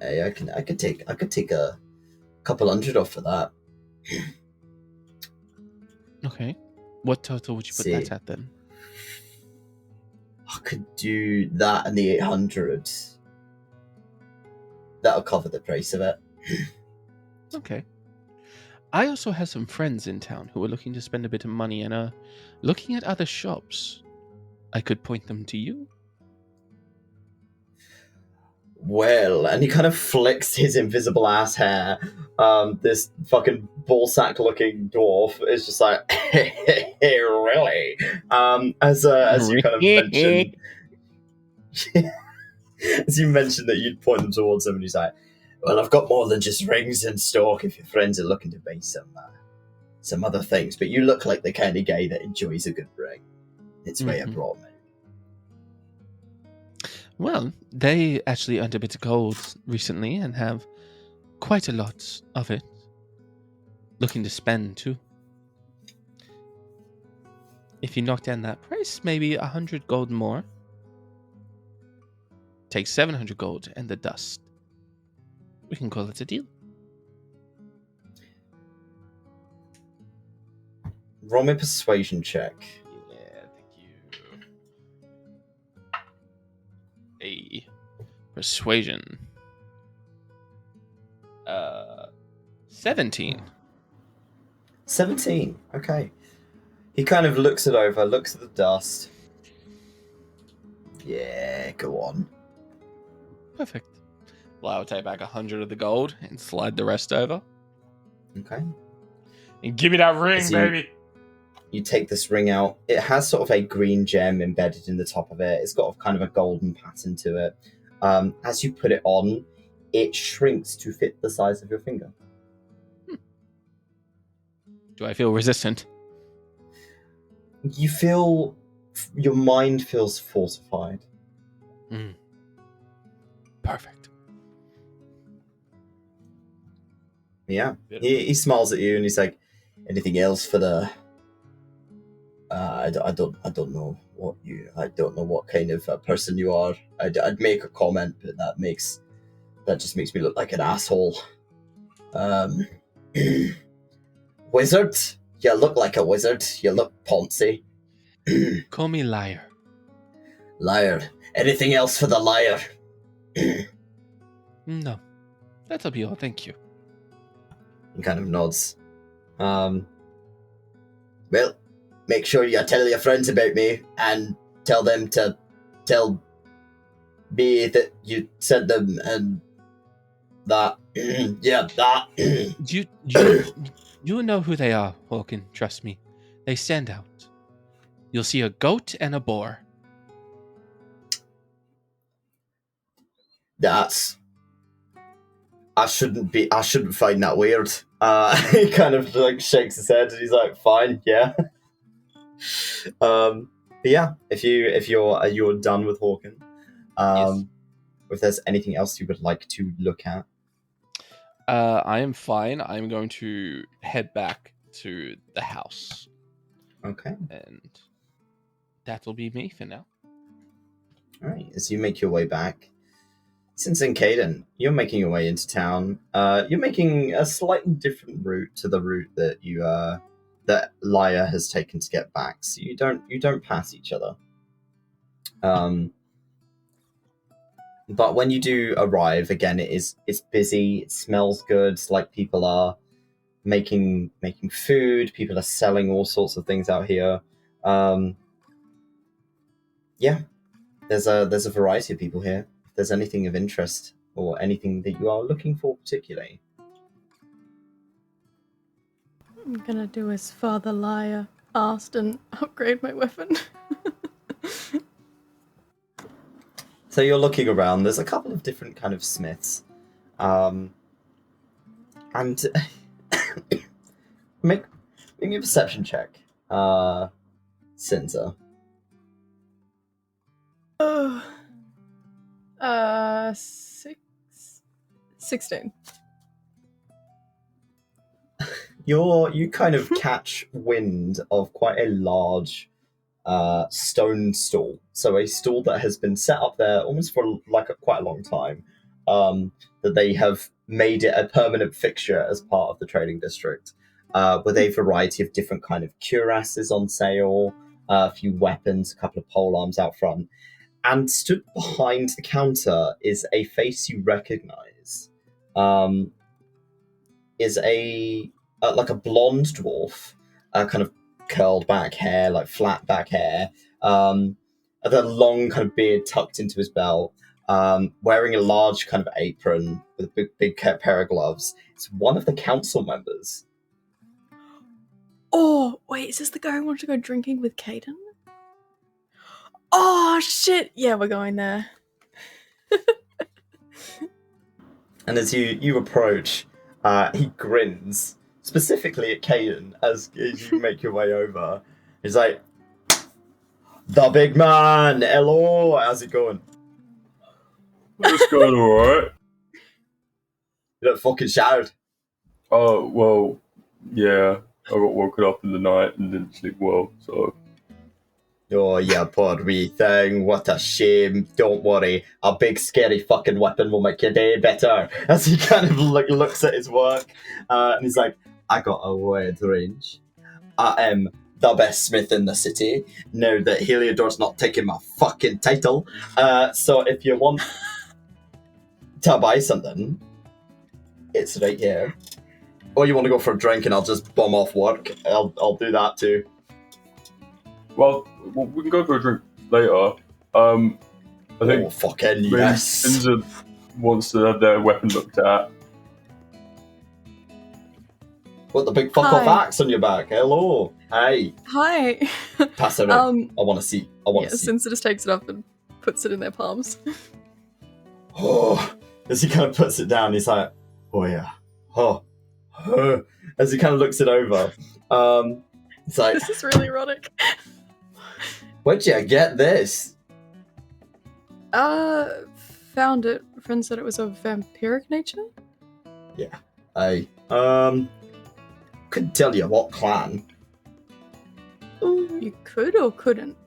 Hey, I could take a couple hundred off for that. Okay. What total would you put that at then? I could do that and the 800. That'll cover the price of it. Okay. I also have some friends in town who are looking to spend a bit of money and are looking at other shops. I could point them to you. Well, and he kind of flicks his invisible ass hair. This fucking ballsack looking dwarf is just like, really? As you kind of mentioned, as you mentioned that you'd point them towards him, and he's like, well, I've got more than just rings in stock if your friends are looking to buy some other things, but you look like the kind of guy that enjoys a good ring. It's why I brought me. Well, they actually earned a bit of gold recently and have quite a lot of it. Looking to spend too. If you knock down that price, maybe 100 gold more. Take 700 gold and the dust. We can call it a deal. Roll me a persuasion check. Yeah, thank you. Persuasion. 17. 17. Okay. He kind of looks it over, looks at the dust. Yeah, go on. Perfect. Well, I will take back 100 of the gold and slide the rest over. Okay. And give me that ring, As baby. You take this ring out. It has sort of a green gem embedded in the top of it. It's got kind of a golden pattern to it. As you put it on, it shrinks to fit the size of your finger. Do I feel resistant? You feel... Your mind feels fortified. Perfect. Yeah. He smiles at you and he's like, anything else for the... I don't know what kind of person you are. I'd make a comment, but that just makes me look like an asshole. Wizard? You look like a wizard. You look poncy. Call me Lyre. Lyre. Anything else for the Lyre? No. That'll be all, thank you. He kind of nods. Well, make sure you tell your friends about me and tell them to tell me that you sent them and that. Yeah, that. You know who they are, Hawken, trust me. They stand out. You'll see a goat and a boar. I shouldn't find that weird. He kind of like shakes his head and he's like, fine, yeah. But yeah, if you're done with Hawken, Yes. if there's anything else you would like to look at. I am fine. I'm going to head back to the house. Okay. And that'll be me for now. Alright, as you make your way back, Sinza and Kaiden, you're making your way into town. You're making a slightly different route to the route that that Lyre has taken to get back. So you don't pass each other. But when you do arrive, again, it's busy. It smells good. Like people are making food. People are selling all sorts of things out here. Yeah, there's a variety of people here. If there's anything of interest or anything that you are looking for particularly. I'm gonna do as Father Lyre asked and upgrade my weapon. So you're looking around. There's a couple of different kind of smiths, and make me a perception check, Sinza. 16. You kind of catch wind of quite a large stone stool. So a stool that has been set up there almost for quite a long time. That they have made it a permanent fixture as part of the trading district, with a variety of different kind of cuirasses on sale, a few weapons, a couple of polearms out front. And stood behind the counter is a face you recognize. Is a blonde dwarf, kind of curled back hair, like flat back hair, the long kind of beard tucked into his belt, wearing a large kind of apron with a big pair of gloves. It's one of the council members. Oh, wait, is this the guy who wanted to go drinking with Kaiden? Oh, shit! Yeah, we're going there. And as you approach, he grins, specifically at Kaiden, as you make your way over. He's like, "The big man, hello, how's it going?" It's going alright. You don't fucking shout. Oh, well, yeah. I got woken up in the night and didn't sleep well, so... Oh, yeah, poor wee thing. What a shame. Don't worry. A big, scary fucking weapon will make your day better. As he kind of looks at his work, and he's like, I got a wide range. I am the best smith in the city. Now that Heliodor's not taking my fucking title. So if you want to buy something, it's right here. Or you want to go for a drink and I'll just bum off work, I'll do that too. Well, we can go for a drink later. I think... Oh, fucking yes. Sinza wants to have their weapon looked at. What, the big fuck off axe on your back? Hello. Hey. Hi. Pass it in. I want to see. see. Sinza just takes it up and puts it in their palms. Oh, as he kind of puts it down, he's like, oh yeah. Oh. As he kind of looks it over. It's like, this is really erotic. Where'd you get this? Found it. A friend said it was of vampiric nature. Yeah. I couldn't tell you what clan. You could or couldn't?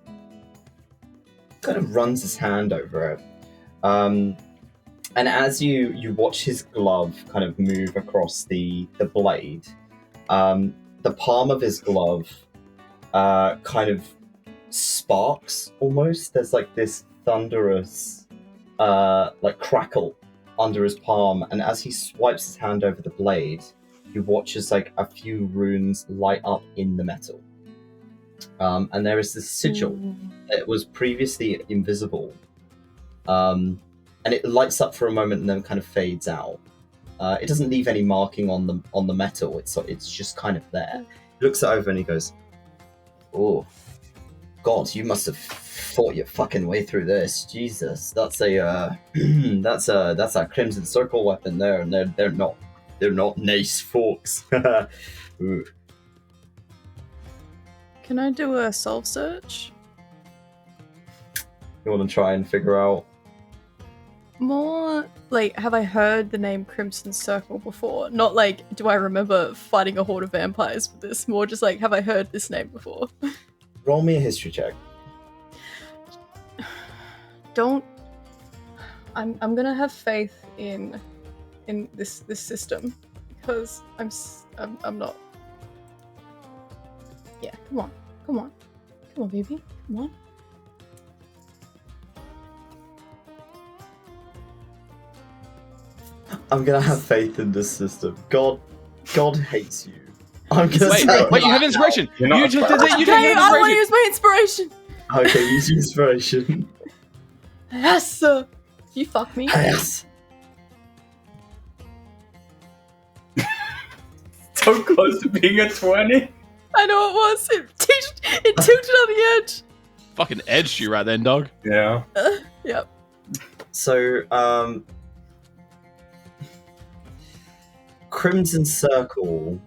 Kind of runs his hand over it. And as you watch his glove kind of move across the blade, the palm of his glove kind of sparks almost. There's like this thunderous crackle under his palm, and as he swipes his hand over the blade, he watches like a few runes light up in the metal. And there is this sigil that was previously invisible. And it lights up for a moment and then kind of fades out. It doesn't leave any marking on the metal. It's just kind of there. He looks it over and he goes, "Oh, God, you must have fought your fucking way through this. Jesus, that's a that's a Crimson Circle weapon there, and they're not nice folks." Ooh. Can I do a soul search? You want to try and figure out? More like, have I heard the name Crimson Circle before? Not like, do I remember fighting a horde of vampires with this? More just like, have I heard this name before? Roll me a history check. I'm gonna have faith in this system, because I'm not. Yeah, come on, baby, come on. I'm gonna have faith in this system. God hates you. I'm gonna Wait, say wait, you have that inspiration. You're not You a just fan. did it. You Okay, did I want to inspiration. use my inspiration. now. Okay, use inspiration. Yes, sir. You fuck me. Yes. So close to being a 20. I know it was. It tilted on the edge. Fucking edged you right then, dog. Yeah. Yep. So, Crimson Circle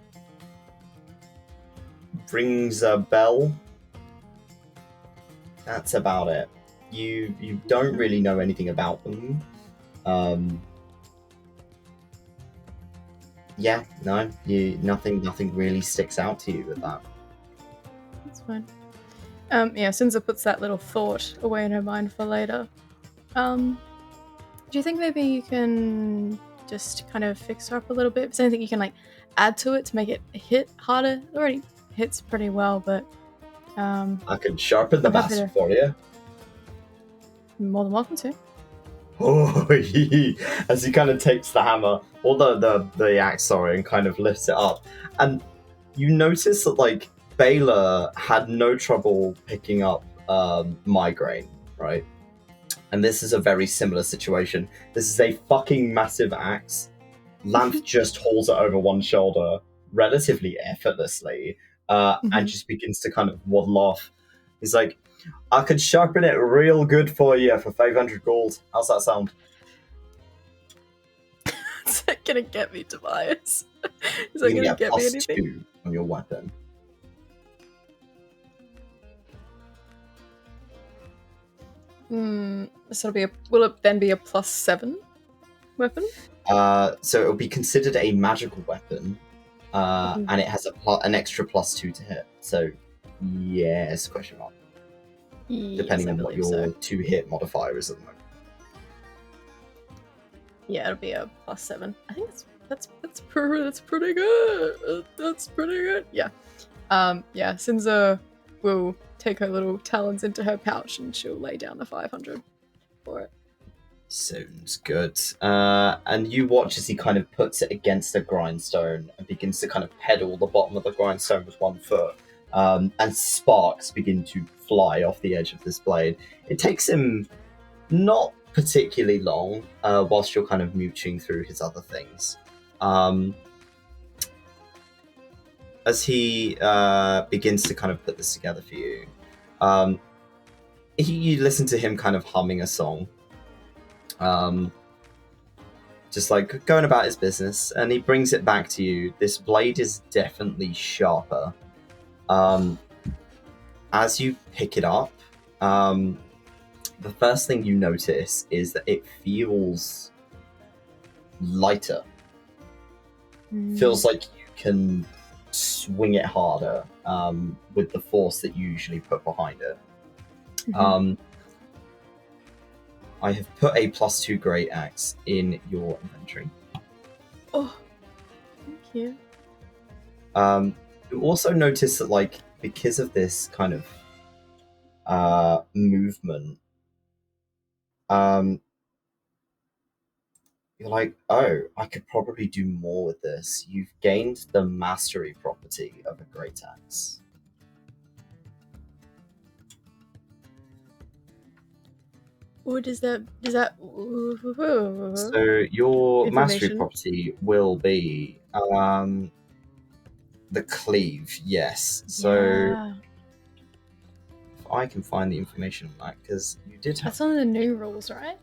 rings a bell. That's about it. You don't really know anything about them. Yeah, no, nothing really sticks out to you with that. That's fine. Yeah, Sinza puts that little thought away in her mind for later. Do you think maybe you can just kind of fix her up a little bit? Is there anything you can like add to it to make it hit harder? It already hits pretty well, but I can sharpen the I'm happy mask to- for you. more than welcome to. Oh, as he kind of takes the hammer or the axe, sorry, and kind of lifts it up, and you notice that like Baylor had no trouble picking up migraine, right? And this is a very similar situation. This is a fucking massive axe. Lanth just holds it over one shoulder relatively effortlessly, and just begins to kind of waddle off. He's like, I could sharpen it real good for you for 500 gold. How's that sound? Is that gonna get me, Tobias? Is You that can gonna get get me plus anything? 2 on your weapon. So will it then be a +7 weapon? So it'll be considered a magical weapon, and it has an extra +2 to hit. So yes, question mark. Depending Yes, I on what believe your so. 2-hit modifier is at the moment. Yeah, it'll be a +7. I think that's pretty good. That's pretty good. Yeah. Yeah. Sinza will take her little talons into her pouch and she'll lay down the 500 for it. Sounds good. And you watch as he kind of puts it against a grindstone and begins to kind of pedal the bottom of the grindstone with one foot. And sparks begin to fly off the edge of this blade. It takes him not particularly long, whilst you're kind of mooching through his other things. As he begins to kind of put this together for you, you listen to him kind of humming a song. Just like going about his business, and he brings it back to you. This blade is definitely sharper. As you pick it up, the first thing you notice is that it feels lighter. Feels like you can swing it harder with the force that you usually put behind it. I have put a +2 great axe in your inventory. Oh, thank you. You also notice that, like, because of this kind of movement, you're like, oh, I could probably do more with this. You've gained the mastery property of a great axe. What does that? So your mastery Information. property will be the cleave, yes. So Yeah. if I can find the information on that, because you did have... That's one of the new rules, right?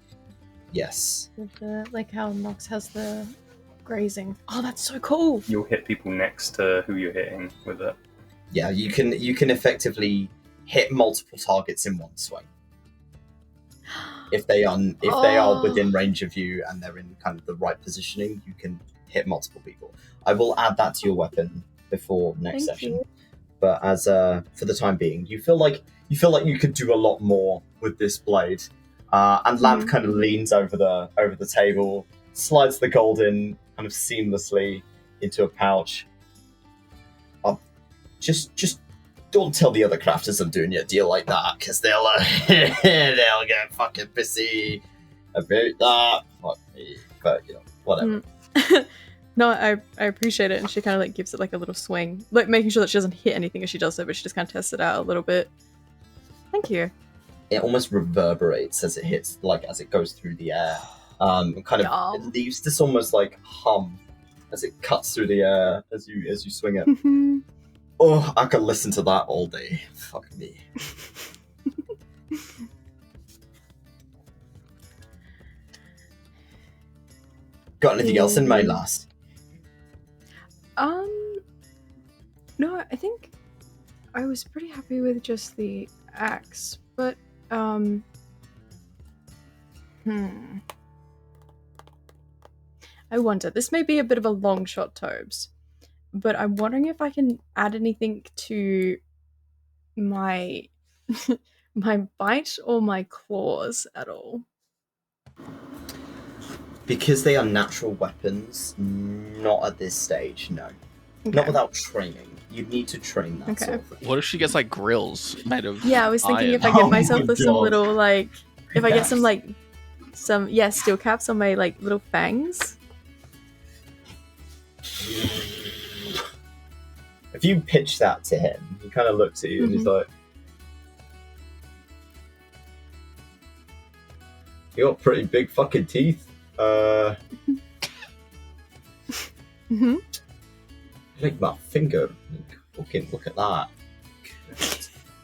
Yes. With the, like how Nox has the grazing. Oh, that's so cool. You'll hit people next to who you're hitting with it. Yeah, you can effectively hit multiple targets in one swing. If they are within range of you and they're in kind of the right positioning, you can hit multiple people. I will add that to your weapon before next Thank session. you. But as for the time being, you feel like you could do a lot more with this blade. And Lamp kind of leans over the table, slides the gold in kind of seamlessly into a pouch. Just don't tell the other crafters I'm doing your deal like that, because they'll get fucking pissy about that. But you know, whatever. No, I appreciate it, and she kind of like gives it like a little swing, like making sure that she doesn't hit anything as she does so, but she just kind of tests it out a little bit. Thank you. It almost reverberates as it hits, like as it goes through the air. Kind of it leaves this almost like hum as it cuts through the air as you swing it. Oh, I could listen to that all day. Fuck me. Got anything else in mind, lass? No, I think I was pretty happy with just the axe, but I wonder, this may be a bit of a long shot, Tobes, but I'm wondering if I can add anything to my my bite or my claws at all. Because they are natural weapons, not at this stage, no. Okay. Not without training. You need to train that sort of thing. What if she gets like grills made of Yeah, I was thinking iron? if I get Oh myself my with some God. little like, if I get some Yes. like, steel caps on my like little fangs. If you pitch that to him, he kind of looks at you and he's like, "You got pretty big fucking teeth. Like my finger. Fucking look at that.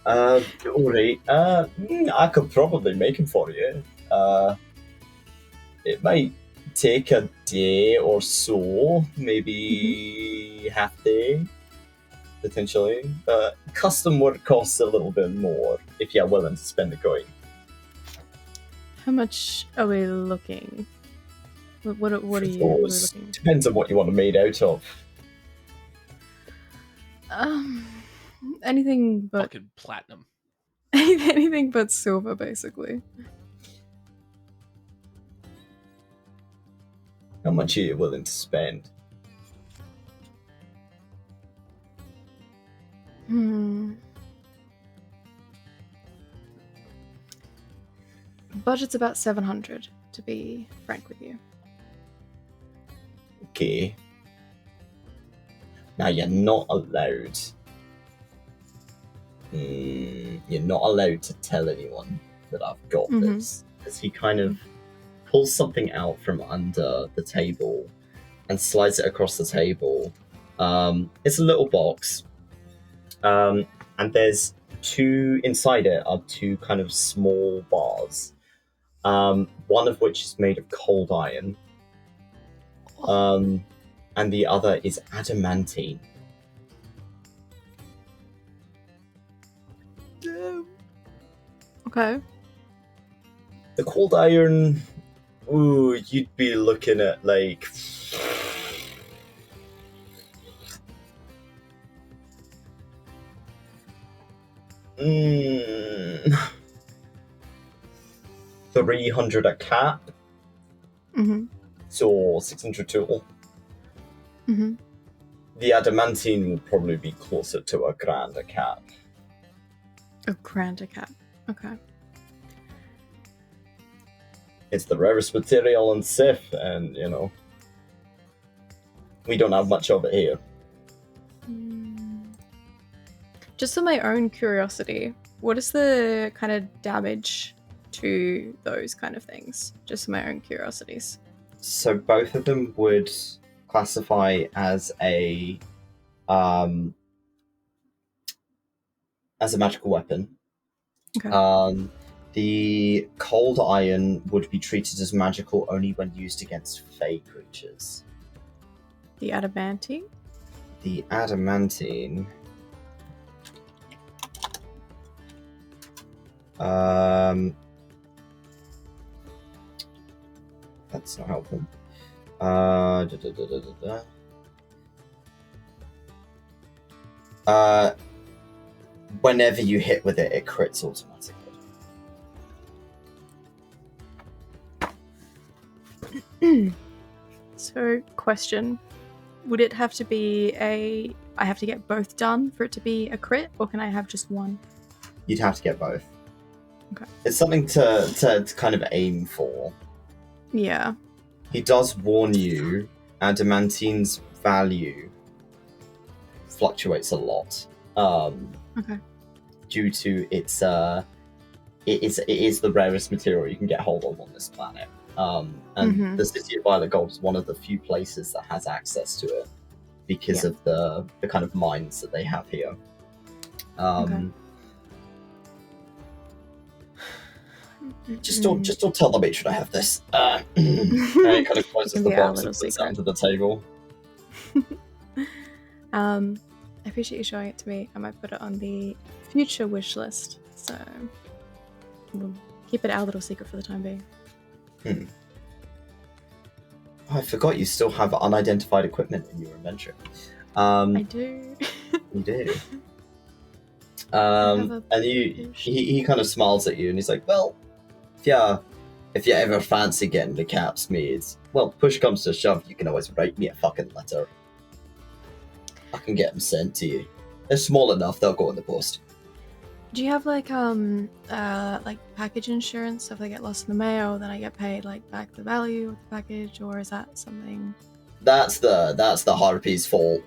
Alright. I could probably make him for you. It might take a day or so, maybe half day, potentially. But custom work costs a little bit more if you're willing to spend the coin. How much are we looking? What are you looking? Depends on what you want it made out of. Anything but Fucking platinum. anything but silver, basically. How much are you willing to spend? Budget's about 700, to be frank with you. Okay. Now you're not allowed. You're not allowed to tell anyone that I've got this, because he kind of pulls something out from under the table and slides it across the table. It's a little box, and there's inside it are two kind of small bars. One of which is made of cold iron, and the other is adamantine. Okay. The cold iron, ooh, you'd be looking at like 300 a cap. So 600 total. The adamantine will probably be closer to $1,000 a cap. $1,000 a cap. Okay. It's the rarest material in Sith, and you know, we don't have much of it here. Just for my own curiosity, what is the kind of damage to those kind of things? Just for my own curiosities. So both of them would classify as a magical weapon. Okay. The cold iron would be treated as magical only when used against fey creatures. The adamantine? The adamantine. That's not helpful. Whenever you hit with it, it crits automatically. So, question. Would it have to be I have to get both done for it to be a crit, or can I have just one? You'd have to get both. Okay. It's something to kind of aim for. Yeah. he does warn you, adamantine's value fluctuates a lot. Okay. Due to its it is the rarest material you can get hold of on this planet. And the City of Violet Gold is one of the few places that has access to it because of the kind of mines that they have here. Just don't tell the matron I have this. And he kind of closes the box and puts it onto the table. I appreciate you showing it to me. I might put it on the future wish list. So we'll keep it our little secret for the time being. Oh, I forgot you still have unidentified equipment in your inventory. I do. You do. And he kind of smiles at you and he's like, well, if you ever fancy getting the caps made, well, push comes to shove, you can always write me a fucking letter. I can get them sent to you. They're small enough, they'll go in the post. Do you have like package insurance? So if they get lost in the mail, then I get paid like back the value of the package, or is that something? That's the harpy's fault.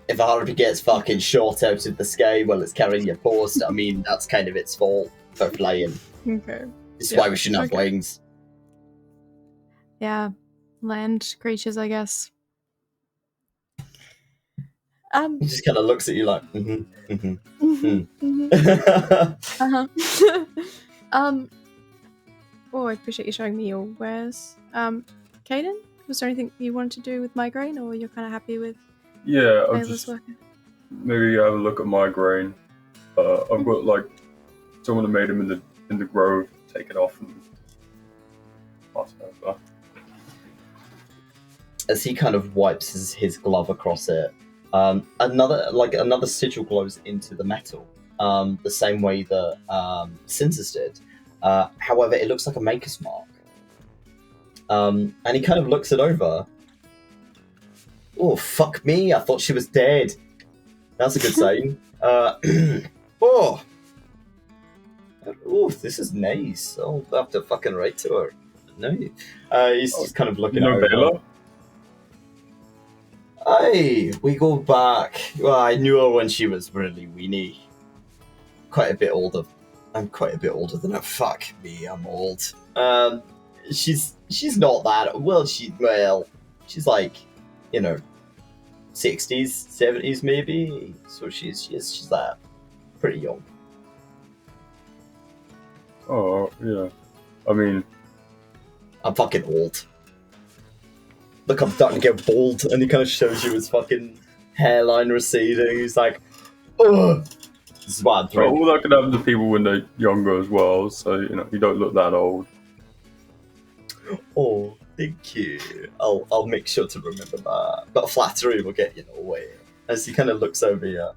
If a harpy gets fucking shot out of the sky while it's carrying your post, I mean, that's kind of its fault for flying. Okay. This is why we shouldn't have wings. Yeah, land creatures, I guess. He just kind of looks at you like, Oh, I appreciate you showing me your wares. Kaiden, was there anything you wanted to do with migraine, or you're kind of happy with? Yeah, I'll just maybe have a look at migraine. I've got like someone who made him in the grove. Take it off and pass it over. As he kind of wipes his glove across it, another sigil glows into the metal, the same way that Sinza's did. However, it looks like a maker's mark. And he kind of looks it over. Oh, fuck me, I thought she was dead. That's a good sign. Oh, this is nice. I'll have to fucking write to her. No, he's just kind of looking over. Bela? Aye, we go back. Well, I knew her when she was really weenie. Quite a bit older. I'm quite a bit older than her. Fuck me, I'm old. She's not that. Well, she's like, 60s, 70s maybe. So she's that pretty young. Oh yeah, I mean, I'm fucking old. Look, I'm starting to get bald, and he kind of shows you his fucking hairline receding. He's like, ugh. This is what I'm throwing. All that can happen to people when they're younger as well, so you don't look that old. Oh, thank you. I'll make sure to remember that. But flattery will get you nowhere. As he kind of looks over your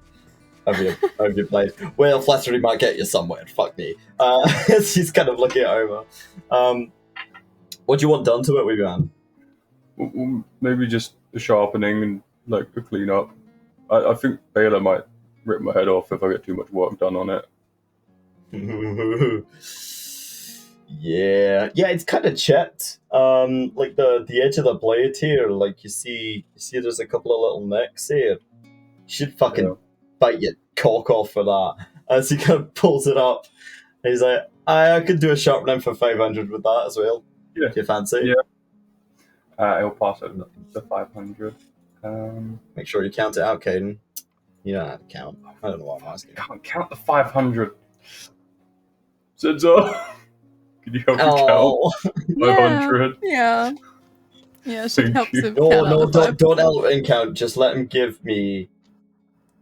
plate. Well, flattery might get you somewhere. Fuck me. As he's kind of looking it over. What do you want done to it, Weeban? Maybe just the sharpening and like the cleanup. I think Bela might rip my head off if I get too much work done on it. Yeah, it's kind of chipped. Like the edge of the blade here, like you see there's a couple of little nicks here. You should fucking bite your cock off for that. As he kind of pulls it up, and he's like, I could do a sharpening for 500 with that as well. Yeah. If you fancy. Yeah. I'll pass it to 500. Make sure you count it out, Kaiden. You don't have to count. I don't know what I'm asking. I can't count the 500. Sinza, can you help me count 500? Yeah, she helps him No, count. don't help him count. Just let him give me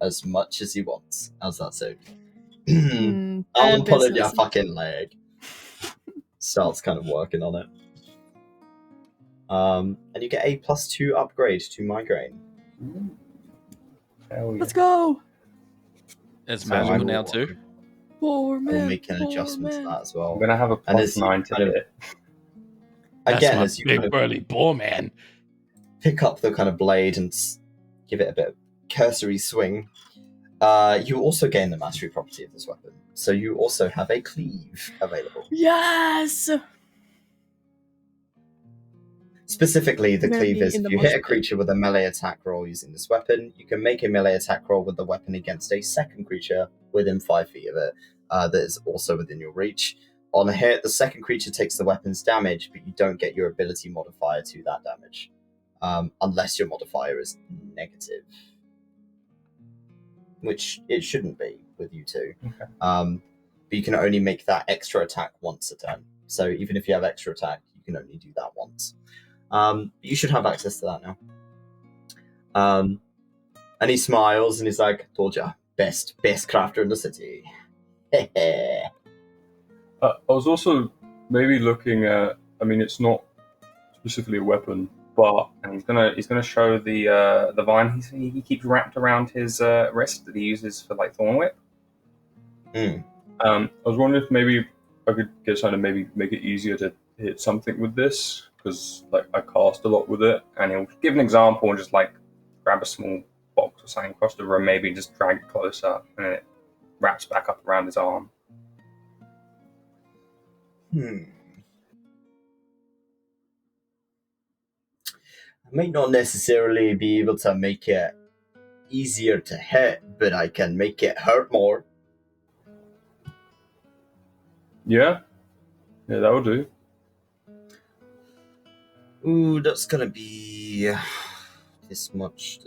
as much as he wants. How's that sound? I'll put it in your fucking leg. Starts kind of working on it. And you get a +2 upgrade to migraine. Hell yeah. Let's go. It's magical now too. We'll make an adjustment to that as well. I'm gonna have a +9 to hit. Again, That's as you big kind of burly boar man. pick up the kind of blade and give it a bit of cursory swing, you also gain the mastery property of this weapon. So you also have a cleave available. Yes. Specifically, the I'm gonna be cleavers. in If the you mosh hit a pit. creature with a melee attack roll using this weapon, you can make a melee attack roll with the weapon against a second creature within 5 feet of it that is also within your reach. On a hit, the second creature takes the weapon's damage, but you don't get your ability modifier to that damage, unless your modifier is negative, which it shouldn't be with you two. Okay. But you can only make that extra attack once a turn. So even if you have extra attack, you can only do that once. You should have access to that now. And he smiles and he's like, "Told ya, best crafter in the city." I was also maybe looking at. I mean, it's not specifically a weapon, but and he's gonna show the vine he keeps wrapped around his wrist that he uses for like thorn whip. I was wondering if maybe I could get something to maybe make it easier to hit something with this, because like I cast a lot with it, and he'll give an example and just like grab a small box or something across the room, maybe just drag it closer, and then it wraps back up around his arm. I may not necessarily be able to make it easier to hit, but I can make it hurt more. Yeah, that will do. Ooh, that's gonna be this much.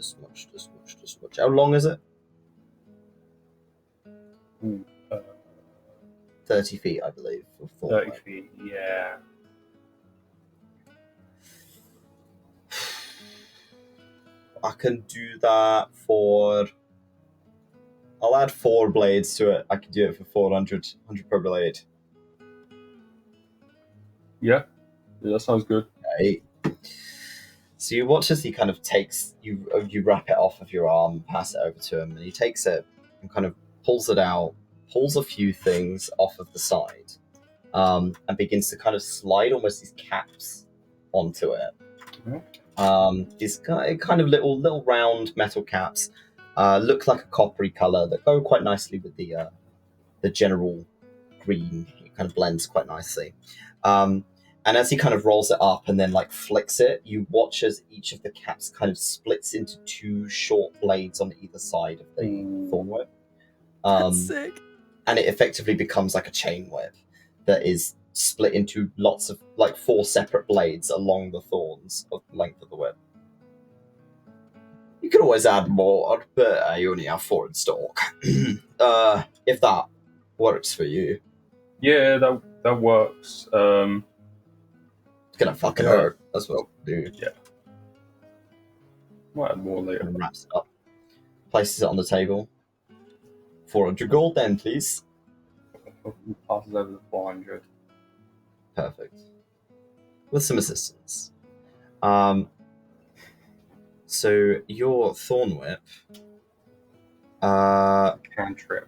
How long is it? 30 feet, I believe. 30 feet, yeah. I can do that for... I'll add 4 blades to it. I can do it for 400 per blade. Yeah, that sounds good. Right. So you watch as he kind of takes... You wrap it off of your arm, pass it over to him, and he takes it and kind of pulls it out, pulls a few things off of the side, and begins to kind of slide almost these caps onto it. These kind of little round metal caps look like a coppery color that go quite nicely with the general green. It kind of blends quite nicely. And as he kind of rolls it up and then like flicks it, you watch as each of the caps kind of splits into 2 short blades on either side of the thorn whip. That's sick. And it effectively becomes like a chain whip that is split into lots of like 4 separate blades along the thorns of the length of the whip. You can always add more, but I only have 4 in stock. If that works for you. Yeah, that works. It's gonna fucking hurt. That's what I'll do. Yeah. Might add more later. And wraps it up. Places it on the table. 400 gold then, please. Passes over the 400. Perfect. With some assistance. So your thorn whip Cantrip.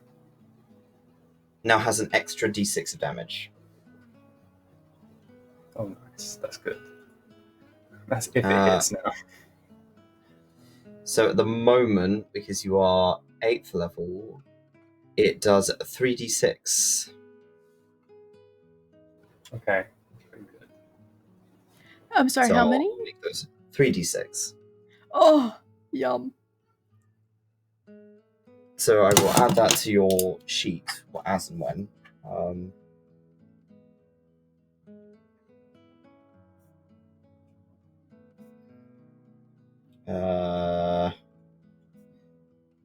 now has an extra d6 of damage. Oh, nice. That's good. That's if it hits now. So at the moment, because you are 8th level, it does 3d6. Okay. Pretty good. I'm sorry, So how I'll many? make those 3d6. Oh, yum. So I will add that to your sheet, as and when.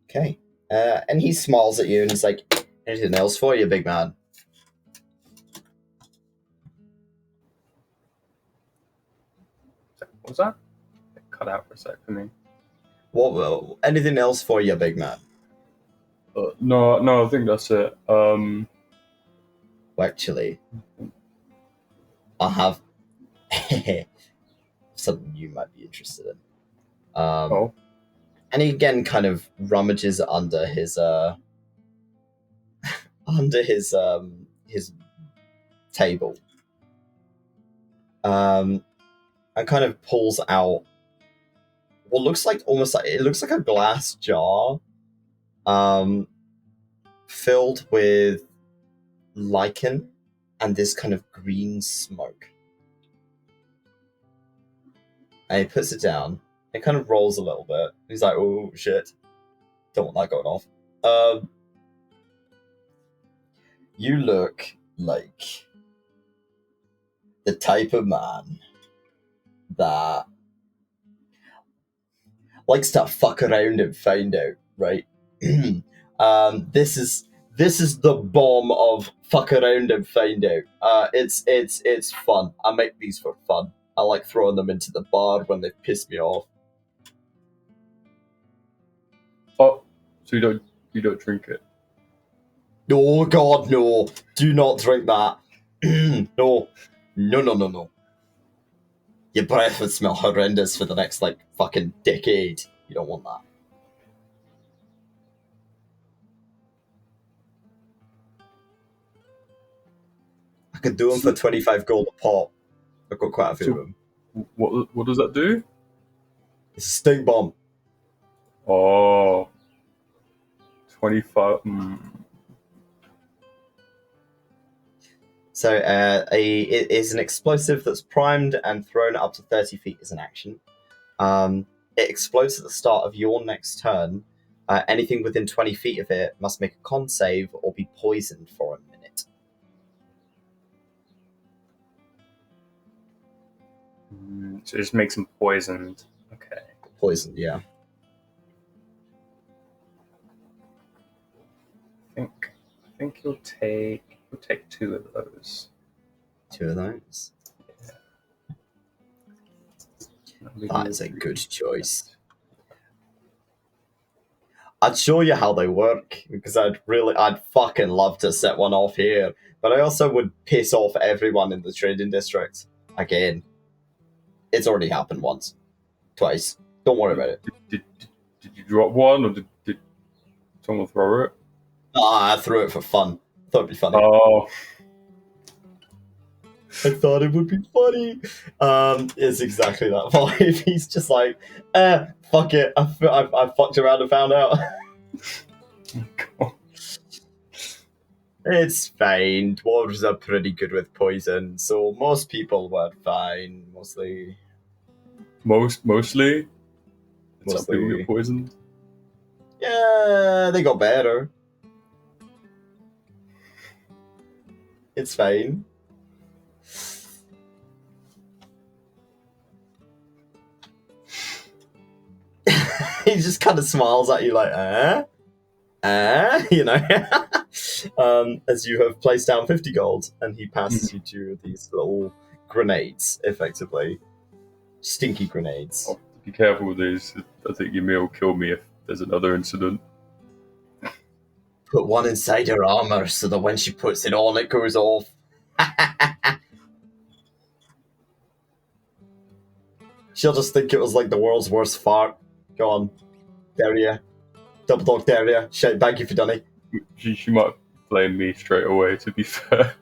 Okay. And he smiles at you and he's like, "Anything else for you, big man?" What was that? It cut out for a sec for me. What? Anything else for you, big man? No, I think that's it. Well, actually, I have something you might be interested in. And he again kind of rummages under his his table, and kind of pulls out what looks like a glass jar, filled with lichen and this kind of green smoke. And he puts it down. It kind of rolls a little bit. He's like, oh, shit. Don't want that going off. You look like the type of man that likes to fuck around and find out, right? This is the bomb of fuck around and find out. It's fun. I make these for fun. I like throwing them into the bar when they piss me off. Oh, so you don't drink it? No, God, no! Do not drink that. No. Your breath would smell horrendous for the next, like, fucking decade. You don't want that. I could do them for 25 gold a pop. I've got quite a few of them. What does that do? It's a stink bomb. Oh. 25... So it is an explosive that's primed and thrown up to 30 feet as an action. It explodes at the start of your next turn. Anything within 20 feet of it must make a con save or be poisoned for a minute. So it just makes him poisoned. Okay. Poisoned, yeah. I think you'll take 2 of those. 2 of those. That is a good choice. I'd show you how they work, because I'd fucking love to set one off here, but I also would piss off everyone in the trading district. Again. It's already happened once. Twice. Don't worry about it. Did you drop one, or did someone throw it? I threw it for fun. Thought it'd be funny. Oh. I thought it would be funny. It's exactly that vibe. He's just like, fuck it. I fucked around and found out. Oh, God. It's fine. Dwarves are pretty good with poison, so most people were fine. Mostly. Mostly? Some Mostly. people get poisoned? Yeah, they got better. It's fine. He just kind of smiles at you like, you know, as you have placed down 50 gold, and he passes you 2 of these little grenades, effectively. Stinky grenades. Oh, be careful with these. I think Ymir will kill me if there's another incident. Put one inside her armor so that when she puts it on, it goes off. She'll just think it was like the world's worst fart. Go on. There you. Double dog there you. Shout thank you for Dunny. She might blame me straight away, to be fair.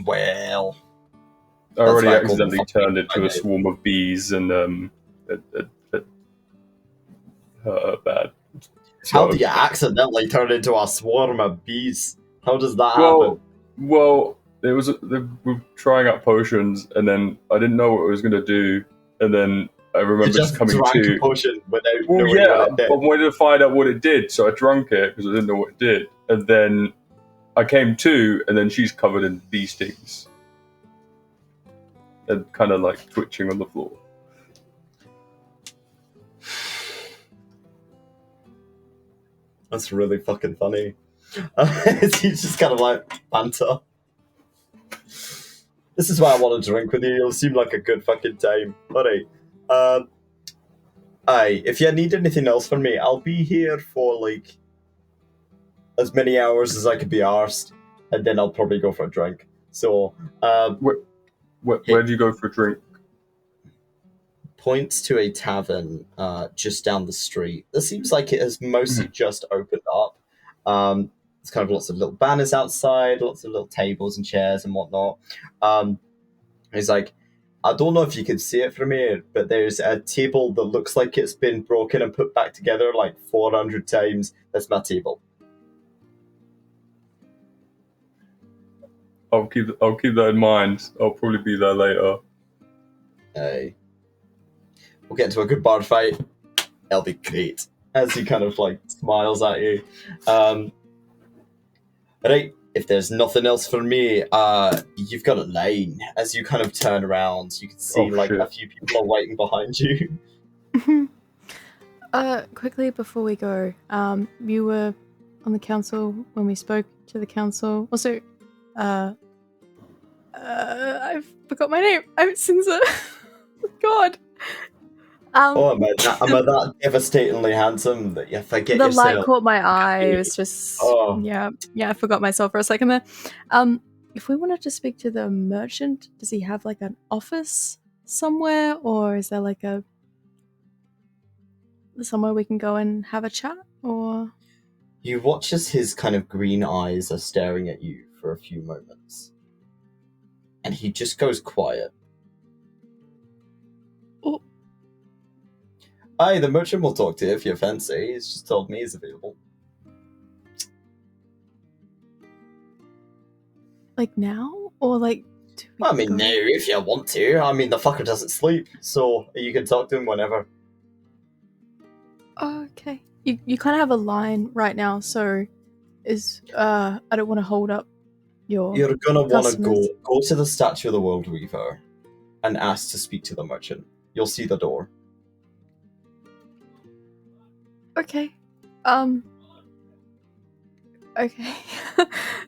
Well. I already why I call accidentally them turned into a fucking swarm of bees, and it hurt bad. How do you accidentally turn into a swarm of bees? How does that happen? Well, it was we were trying out potions, and then I didn't know what it was going to do, and then I remember You just coming drank to. a potion without Well, knowing yeah, what it did. I wanted to find out what it did, so I drank it because I didn't know what it did, and then I came to, and then she's covered in bee stings, and kind of like twitching on the floor. That's really fucking funny. He's just kind of like banter. This is why I want to drink with you. You'll seem like a good fucking time. Alright. Aye, if you need anything else from me, I'll be here for like as many hours as I could be arsed, and then I'll probably go for a drink. So, Where do you go for a drink? points to a tavern just down the street. It seems like it has mostly just opened up. There's kind of lots of little banners outside, lots of little tables and chairs and whatnot. He's like, I don't know if you can see it from here, but there's a table that looks like it's been broken and put back together like 400 times. That's my table. I'll keep that in mind. I'll probably be there later. Hey. We'll get into a good bar fight. It'll be great. As he kind of like smiles at you. Right, if there's nothing else for me, you've got a line. As you kind of turn around, you can see shit. a few people are waiting behind you. Quickly before we go, you were on the council when we spoke to the council. Also, I forgot my name. I'm Sinza. God. Am I that devastatingly handsome that you forget the yourself? light caught my eye. It was just yeah, I forgot myself for a second there. If we wanted to speak to the merchant, does he have like an office somewhere, or is there like a somewhere we can go and have a chat? Or you watch as his kind of green eyes are staring at you for a few moments, and he just goes quiet. Oh. Aye, the merchant will talk to you if you fancy. He's just told me he's available. Like now? Or like... I mean, no, if you want to. I mean, the fucker doesn't sleep, so you can talk to him whenever. Oh, okay. You kind of have a line right now, so is I don't want to hold up your You're gonna want to customers. go to the statue of the Ŵyl and ask to speak to the merchant. You'll see the door. Okay. Okay.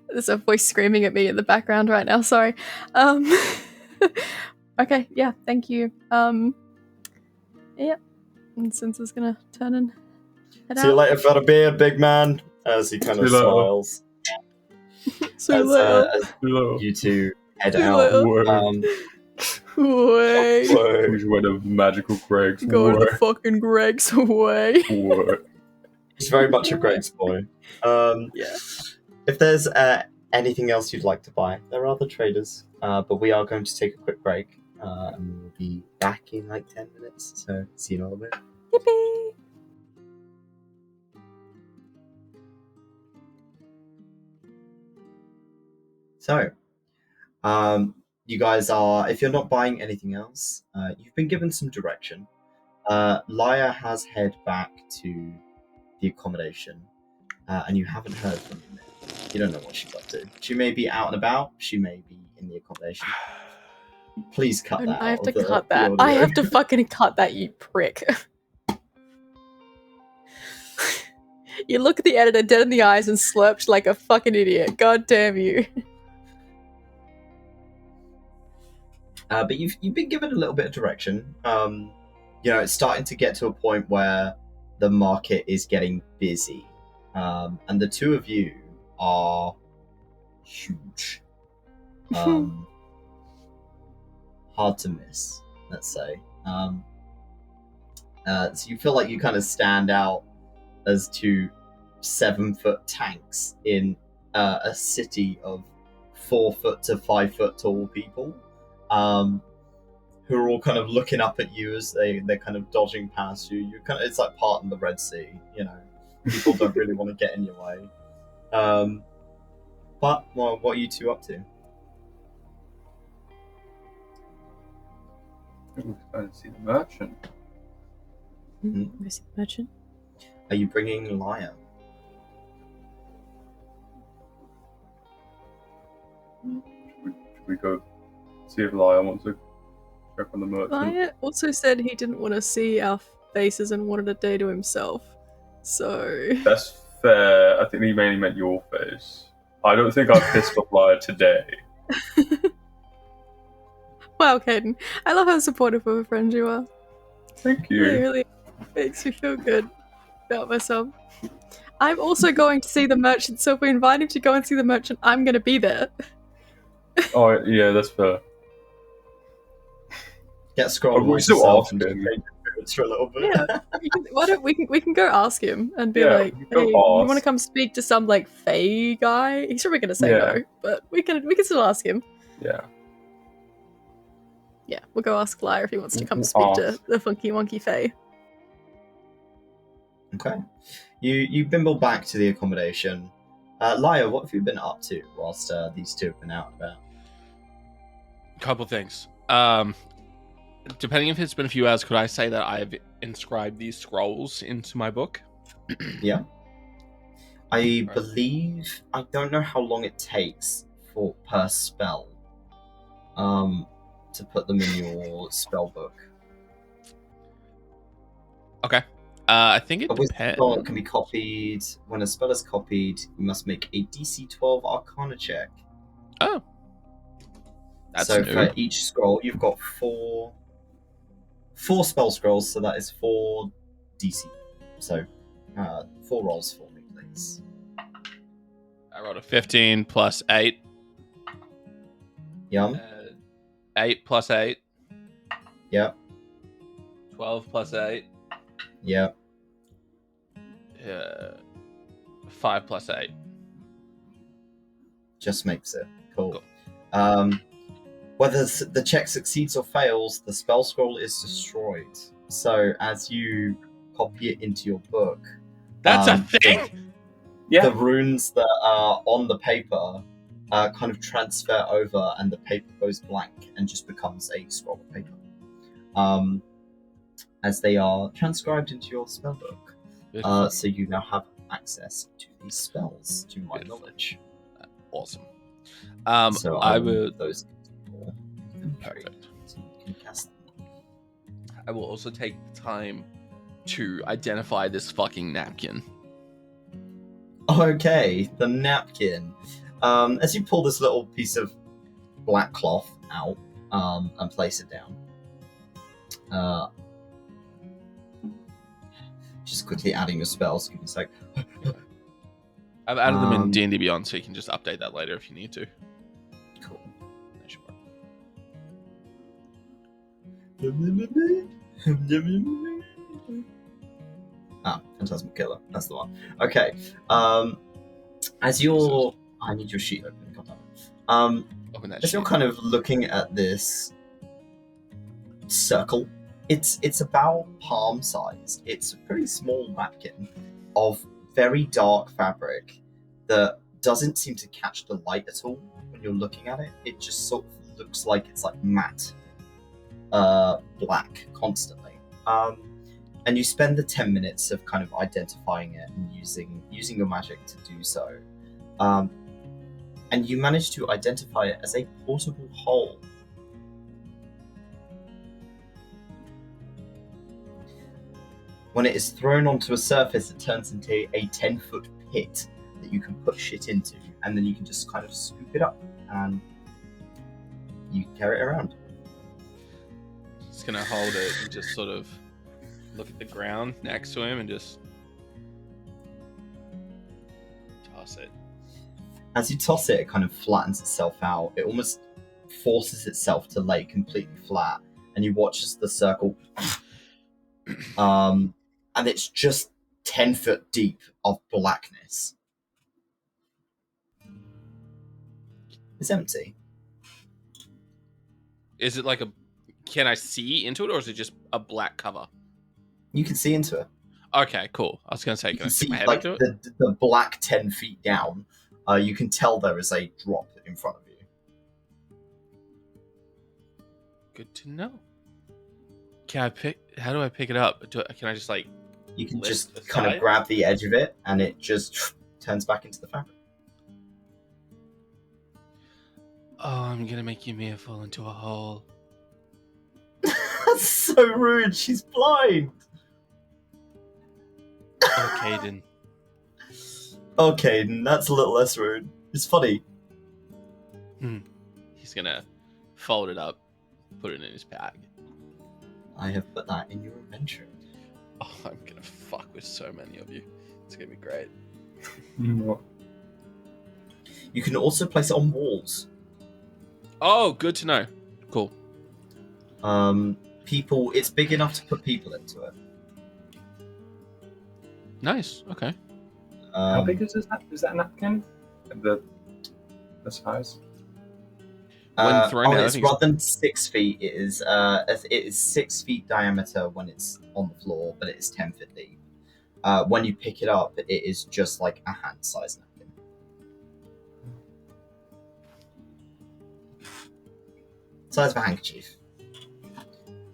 There's a voice screaming at me in the background right now, sorry. Okay, yeah, thank you. Yeah. And Sinza's gonna turn and head out. See you later for a beer, big man. As he kind of See you later. smiles. See you later. As you two head See you out. later. Way. Who's one of magical Greg's? Go to the fucking Greg's way. He's very much a Greg's boy. Yeah. If there's anything else you'd like to buy, there are other traders. But we are going to take a quick break. And we'll be back in like 10 minutes. So see you in a little bit. Yippee! So, you guys are, if you're not buying anything else, you've been given some direction. Lyre has head back to the accommodation, and you haven't heard from Ymir. You don't know what she's up to. She may be out and about, she may be in the accommodation. Please cut that I have out to of the cut that. audio. I have to fucking cut that, you prick. You look at the editor dead in the eyes and slurped like a fucking idiot. God damn you. But you've been given a little bit of direction. It's starting to get to a point where the market is getting busy. And the two of you are huge. Hard to miss, let's say. So you feel like you kind of stand out as two 7-foot tanks in a city of 4-foot to 5-foot tall people, who are all kind of looking up at you as they're kind of dodging past you. It's like part in the Red Sea, you know. People don't really want to get in your way. But what are you two up to? We're going to see the merchant. Go see the merchant. Are you bringing Lyre? Should we go see if Lyre wants to check on the merchant? Lyre also said he didn't want to see our faces and wanted a day to himself. So... That's fair. I think he mainly meant your face. I don't think I pissed off Lyre today. Wow, Kaiden. I love how supportive of a friend you are. Thank you. It really makes me feel good about myself. I'm also going to see the merchant, so if we invite him to go and see the merchant, I'm going to be there. Oh, yeah, that's fair. Get scrolled. We still ask him. For a little bit. Yeah, why don't we can go ask him and be Yeah, like, we can hey, go you ask. want to come speak to some like Fae guy? He's probably gonna say Yeah. no, but we can still ask him. Yeah. Yeah, we'll go ask Lyre if he wants to come We'll speak to ask. the funky wonky Fae. Okay. You bimble back to the accommodation. Lyre, what have you been up to whilst these two have been out and about? Couple things. Depending if it's been a few hours, could I say that I've inscribed these scrolls into my book? Yeah. I Right. believe, I don't know how long it takes per spell to put them in your spell book. Okay. I think it A wisdom depends. spell can be copied. When a spell is copied, you must make a DC 12 Arcana check. Oh. That's so new. for each scroll, you've got four spell scrolls, so that is 4 DC. So 4 rolls for me, please. I rolled a 15 plus 8. Yum. 8 plus 8. Yep. 12 plus 8. Yep. 5 plus 8. Just makes it. Cool. Whether the check succeeds or fails, the spell scroll is destroyed. So as you copy it into your book, That's a thing! the runes that are on the paper kind of transfer over, and the paper goes blank and just becomes a scroll of paper. As they are transcribed into your spell book. So you now have access to these spells, to my knowledge. Awesome. So I will. those Perfect. so you can cast them. I will also take the time to identify this fucking napkin. Okay, the napkin. As you pull this little piece of black cloth out and place it down, just quickly adding your spells. Give me a sec. I've added them in D&D Beyond, so you can just update that later if you need to. Cool. That should work. Phantasmal Killer. That's the one. Okay. As you're, I need your sheet open. Open that As you're shit. kind of looking at this circle, it's about palm size. It's a pretty small napkin of very dark fabric that doesn't seem to catch the light at all when you're looking at it. It just sort of looks like it's like matte black constantly. And you spend the 10 minutes of kind of identifying it and using your magic to do so. And you manage to identify it as a portable hole. When it is thrown onto a surface, it turns into a 10-foot pit that you can put shit into, and then you can just kind of scoop it up and you carry it around. Just gonna hold it and just sort of look at the ground next to him and just toss it. As you toss it, it kind of flattens itself out. It almost forces itself to lay completely flat, and you watch as the circle, and it's just 10 foot deep of blackness. It's empty. Is it like a... Can I see into it, or is it just a black cover? You can see into it. Okay, cool. I was gonna say, You can I can stick see my head like into it? the black 10 feet down. You can tell there is a drop in front of you. Good to know. Can I pick... How do I pick it up? Can I just like... You can lift just the kind of side? grab the edge of it, and it just turns back into the fabric. Oh, I'm gonna make Ymir fall into a hole. That's so rude. She's blind. Oh, Kaiden. Okay, that's a little less rude. It's funny. He's gonna fold it up, put it in his bag. I have put that in your adventure. Oh, I'm gonna fuck with so many of you. It's gonna be great. You can also place it on walls. Oh, good to know. Cool. It's big enough to put people into it. Nice. Okay. How big is that napkin? The size? When thrown out, I it's think it's- rather than 6 feet. It is 6 feet diameter when it's on the floor, but it is 10 feet deep. When you pick it up, it is just like a hand-sized napkin. size of a handkerchief.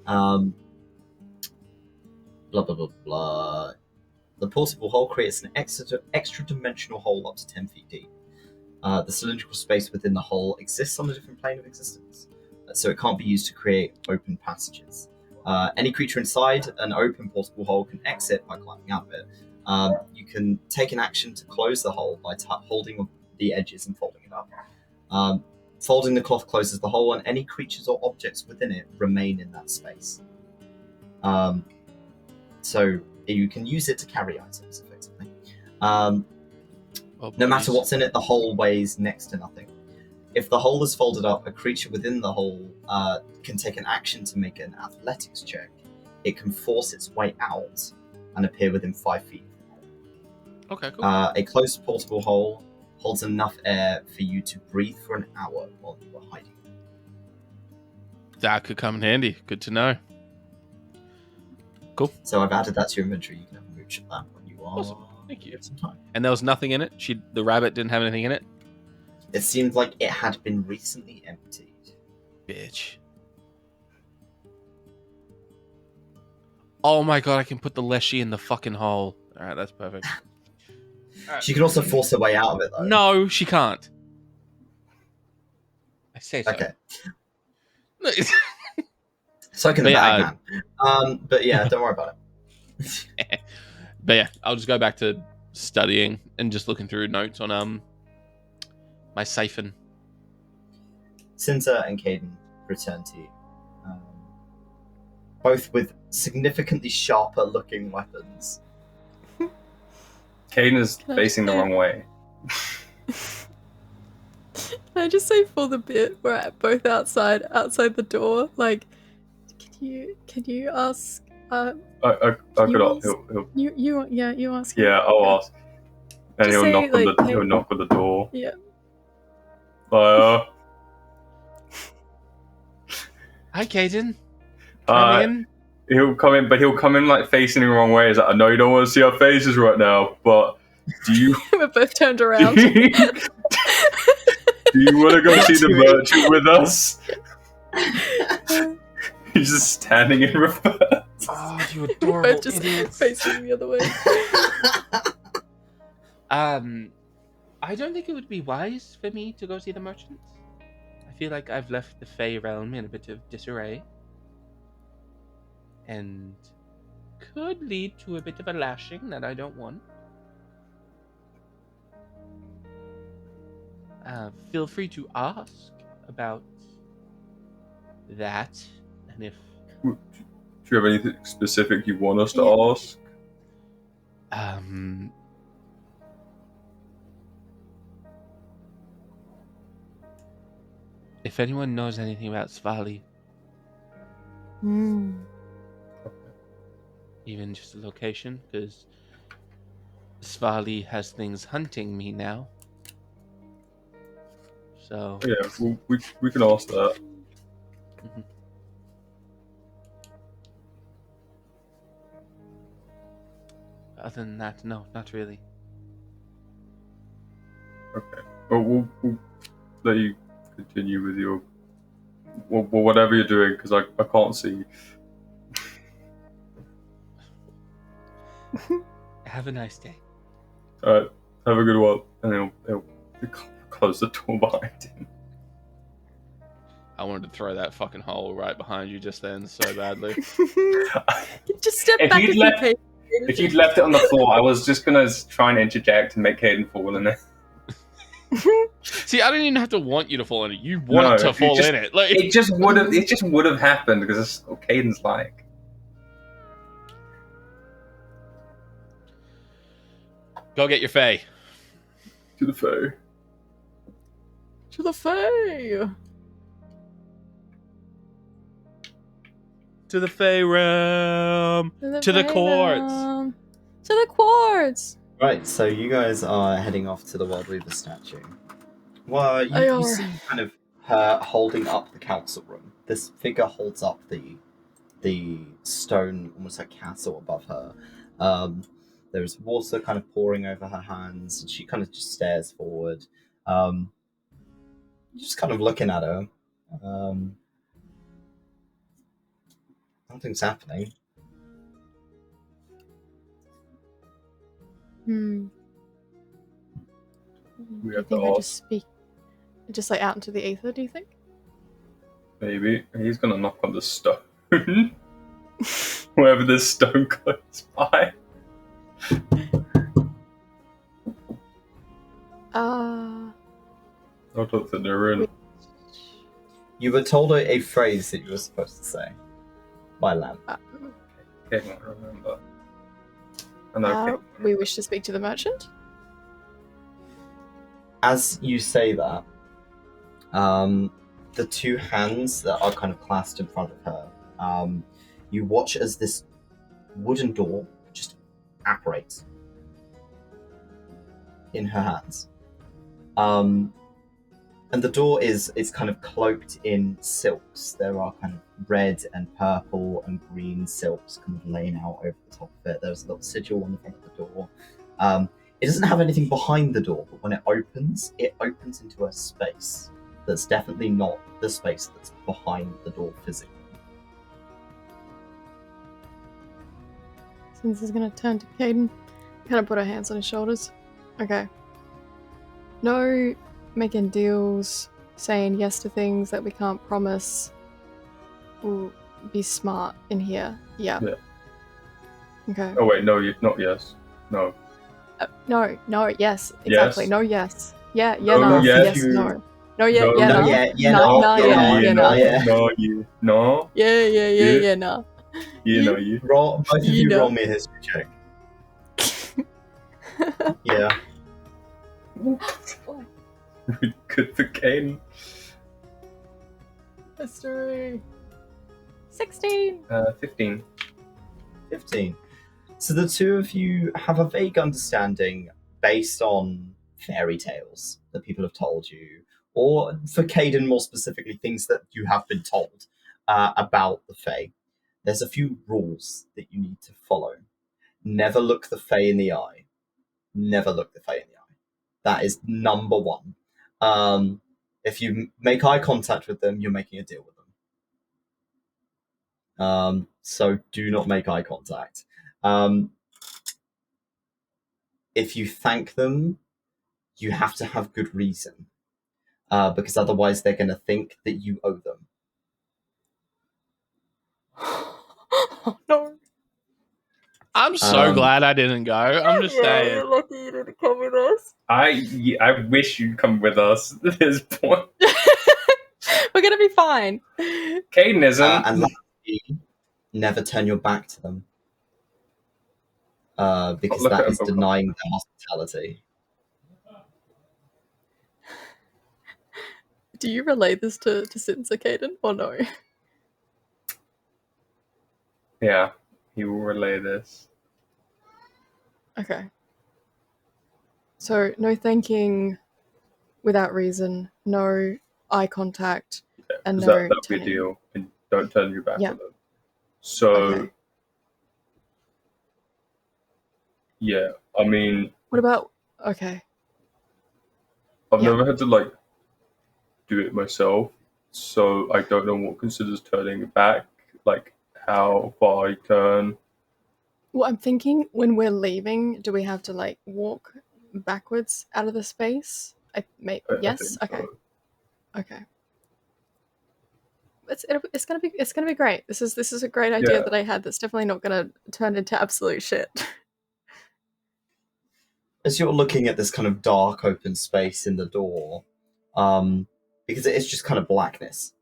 Blah blah blah blah. The portable hole creates an extra dimensional hole up to 10 feet deep. The cylindrical space within the hole exists on a different plane of existence, so it can't be used to create open passages. Any creature inside an open portable hole can exit by climbing out of it. You can take an action to close the hole by holding the edges and folding it up. Folding the cloth closes the hole, and any creatures or objects within it remain in that space. So you can use it to carry items, effectively. No matter what's in it, the hole weighs next to nothing. If the hole is folded up, a creature within the hole can take an action to make an athletics check. It can force its way out and appear within 5 feet. Okay, cool. A closed portable hole holds enough air for you to breathe for an hour while you are hiding. That could come in handy. Good to know. Cool. So I've added that to your inventory. You can have a mooch at that when you are. Awesome. Thank you. Have some time. And there was nothing in it? The rabbit didn't have anything in it? It seemed like it had been recently emptied. Bitch. Oh my god, I can put the 𝘏𝘪𝘨 in the fucking hole. Alright, that's perfect. She can also force her way out of it, though. No, she can't. I say so. Okay. So can the bag man. But yeah, don't worry about it. But yeah, I'll just go back to studying and just looking through notes on my siphon. Sinza and Kaiden return to you. Both with significantly sharper looking weapons. Kaiden is facing the wrong way. Can I just say for the bit we're both outside the door, like, can you ask? I could ask. You ask. Yeah, I'll ask. And Just he'll say, he'll knock on the door. Yeah. Hi, Kaiden. Come in. He'll come in, but he'll come in like facing the wrong way. He's like, I know you don't want to see our faces right now, but do you? We're both turned around. Do you want to go see the merchant with us? He's just standing in reverse. Oh, you We're adorable both just idiots. facing the other way. I don't think it would be wise for me to go see the merchant. I feel like I've left the Fey realm in a bit of disarray. And could lead to a bit of a lashing that I don't want. Feel free to ask about that, and if... Do you have anything specific you want us to ask? If anyone knows anything about 𝘏𝘪𝘨, even just a location, because 𝘏𝘏𝘨 has things hunting me now. So Yeah, we can ask that. Mhm. Other than that, no, not really. Okay. Well, we'll let you continue with your whatever you're doing, because I can't see. Have a nice day. Alright, have a good one. And he'll close the door behind him. I wanted to throw that fucking hole right behind you just then so badly. Just step back a few paces. If you'd left it on the floor, I was just gonna try and interject and make Kaiden fall in it. See, I didn't even have to want you to fall in it. You want it to fall in it. Like It just would have happened because it's what Kaiden's like. Go get your Fae. To the foe. To the Fae. To the Fae realm. To the courts. To the courts. Right, so you guys are heading off to the Wild Weaver statue. Well, you see kind of her holding up the council room. This figure holds up the stone, almost like castle above her. There's water kind of pouring over her hands, and she kind of just stares forward. Just kind of looking at her. Nothing's happening. Hmm. We Do you have to think I ask. just speak, just like out into the ether? Do you think? Maybe he's gonna knock on the stone. Wherever this stone goes by. I don't think they're in. You were told a phrase that you were supposed to say by Lamb. Can't remember. I know. We wish to speak to the merchant. As you say that, the two hands that are kind of clasped in front of her, you watch as this wooden door just apparates in her hands. And the door is kind of cloaked in silks. There are kind of red and purple and green silks kind of laying out over the top of it. There's a little sigil on the front of the door. It doesn't have anything behind the door, but when it opens into a space that's definitely not the space that's behind the door physically. Sinza's gonna turn to Kaiden, kind of put her hands on his shoulders. Okay. No making deals, saying yes to things that we can't promise. We'll be smart in here. Yeah. Okay. Oh wait, no, not yes. No. No, yes, exactly. Yes. No, yes. Yeah, No, no, yes. yes, no. No, yeah, No, yeah, no, no. yeah, yeah, no, no, no, yeah, yeah, no, no. yeah. No, you. No. Yeah, Yeah. no. You know you. Both of You you know. roll me a history check. Yeah. Good for Kaiden. History. 16. 15. 15. So the two of you have a vague understanding based on fairy tales that people have told you, or for Kaiden more specifically, things that you have been told about the Fae. There's a few rules that you need to follow. Never look the Fae in the eye. Never look the Fae in the eye. That is number one. If you make eye contact with them, you're making a deal with them. So do not make eye contact. If you thank them, you have to have good reason, because otherwise they're going to think that you owe them. Oh, no. I'm so glad I didn't go. I'm just saying. You're lucky you didn't come with us. I wish you'd come with us at this point. We're gonna be fine. Kaiden isn't. And lastly, never turn your back to them, because Look that at is them. denying their hospitality. Do you relay this to Sinza, Kaiden, or no? Yeah, he will relay this. Okay. So, no thanking without reason, no eye contact, and no That'll be a turning. deal. And don't turn your back Yeah. on them. So, Okay. yeah, I mean, What about... Okay. I've Yeah. never had to, do it myself, so I don't know what considers turning it back, how far I turn. Well, I'm thinking when we're leaving, do we have to, walk backwards out of the space? Yes? I think Okay. so. Okay. It's gonna be great. This is a great idea Yeah. that I had. That's definitely not gonna turn into absolute shit. As you're looking at this kind of dark open space in the door, because it's just kind of blackness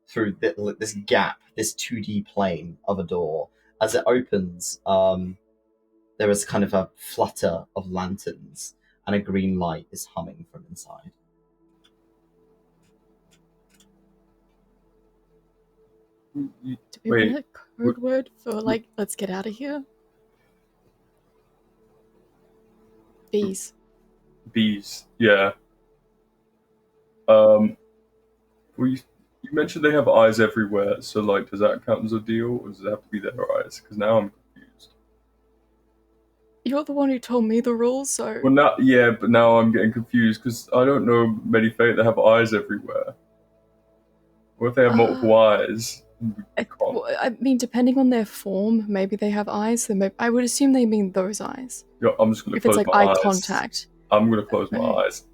through this gap, this 2D plane of a door. As it opens, there is kind of a flutter of lanterns, and a green light is humming from inside. Do we Wait, want a code word for let's get out of here? Bees. Bees, yeah. You mentioned they have eyes everywhere, so does that count as a deal, or does it have to be their eyes? Because now I'm confused. You're the one who told me the rules, so... Well, but now I'm getting confused because I don't know many Fate that have eyes everywhere. What if they have multiple eyes? I mean, depending on their form, maybe they have eyes. So I would assume they mean those eyes. Yeah, I'm just gonna If it's close like my eye eyes. contact. I'm gonna close my Okay. eyes.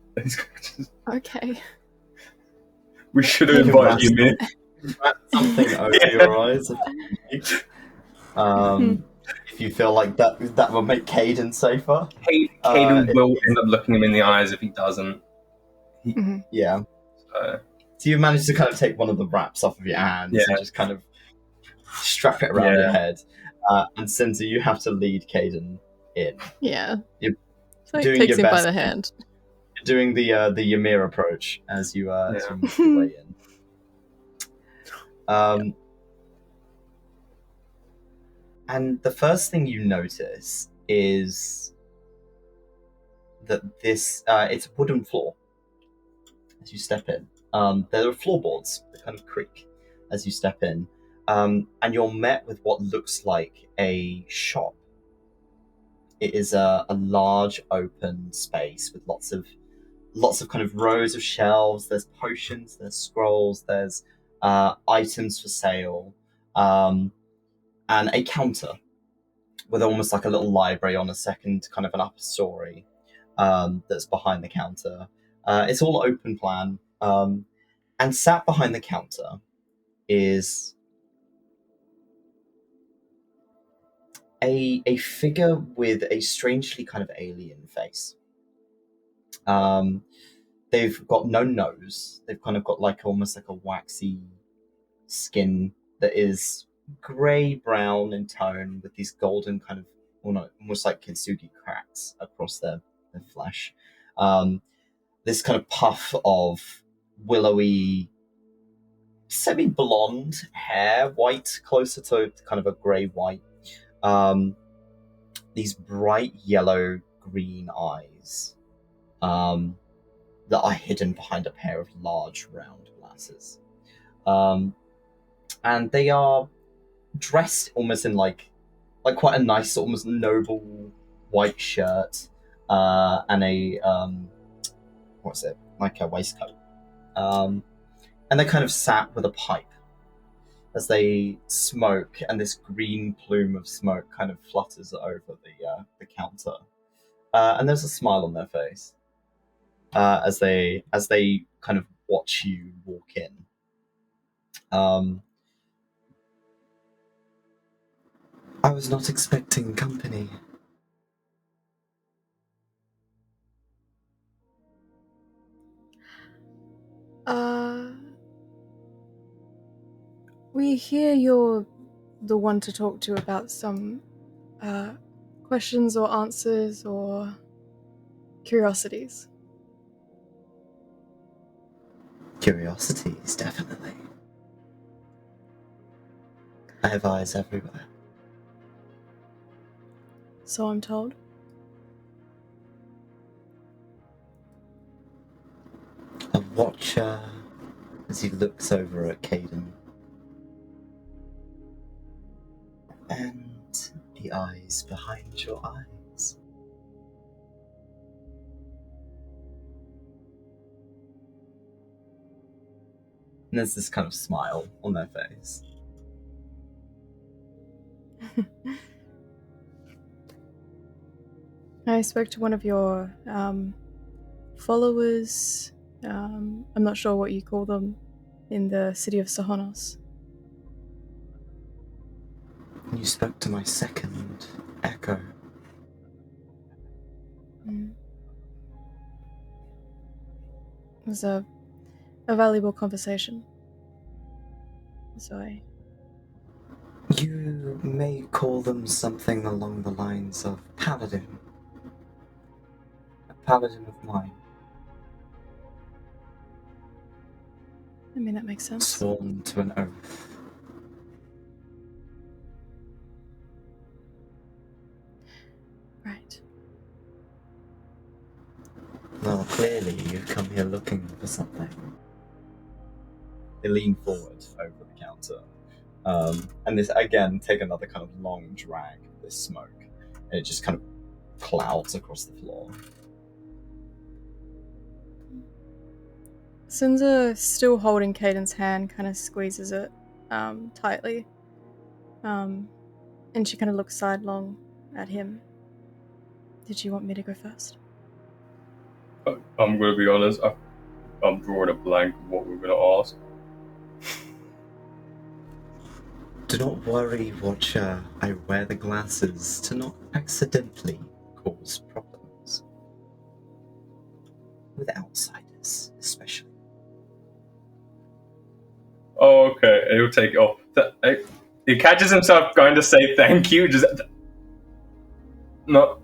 Okay. We should have You invited can you in. wrap something over Yeah. your eyes. If you feel like that will make Kaiden safer. Kaiden will end up looking him in the eyes if he doesn't. Yeah. So you manage to kind of take one of the wraps off of your hands and just kind of strap it around your head. And Sinza, you have to lead Kaiden in. Yeah. You're So he doing takes your him by best. the hand. You're doing the Ymir approach as you make your way in. And the first thing you notice is that this it's a wooden floor as you step in. There are floorboards that kind of creak as you step in, and you're met with what looks like a shop. It is a large open space with lots of kind of rows of shelves. There's potions, there's scrolls, there's items for sale, and a counter with almost like a little library on a second kind of an upper story that's behind the counter. It's all open plan, and sat behind the counter is a figure with a strangely kind of alien face. They've got no nose. They've kind of got like almost like a waxy skin that is grey-brown in tone with these golden kind of, almost like kintsugi cracks across their flesh. This kind of puff of willowy, semi-blonde hair, white, closer to kind of a grey-white. These bright yellow-green eyes that are hidden behind a pair of large, round glasses. And they are dressed almost in like quite a nice, almost noble white shirt and a like a waistcoat. And they kind of sat with a pipe as they smoke, and this green plume of smoke kind of flutters over the counter. And there's a smile on their face as they kind of watch you walk in. I was not expecting company. We hear you're the one to talk to about some questions or answers or curiosities. Curiosities, definitely. I have eyes everywhere. So I'm told. A watcher as he looks over at Kaiden. And the eyes behind your eyes. And there's this kind of smile on their face. I spoke to one of your followers. I'm not sure what you call them in the city of Sahonos. You spoke to my second echo. It was a valuable conversation. So You may call them something along the lines of paladin. A paladin of mine. I mean, that makes sense. Sworn to an oath. Right. Well, clearly you've come here looking for something. They lean forward over the counter. And this, again, take another kind of long drag of this smoke. And it just kind of clouds across the floor. Sinza, still holding Kaiden's hand, kind of squeezes it tightly. And she kind of looks sidelong at him. Did you want me to go first? I'm going to be honest, I'm drawing a blank of what we're going to ask. Do not worry, Watcher. I wear the glasses to not accidentally cause problems. With outsiders, especially. Oh, okay. And he'll take it off. He catches himself going to say thank you. Just no.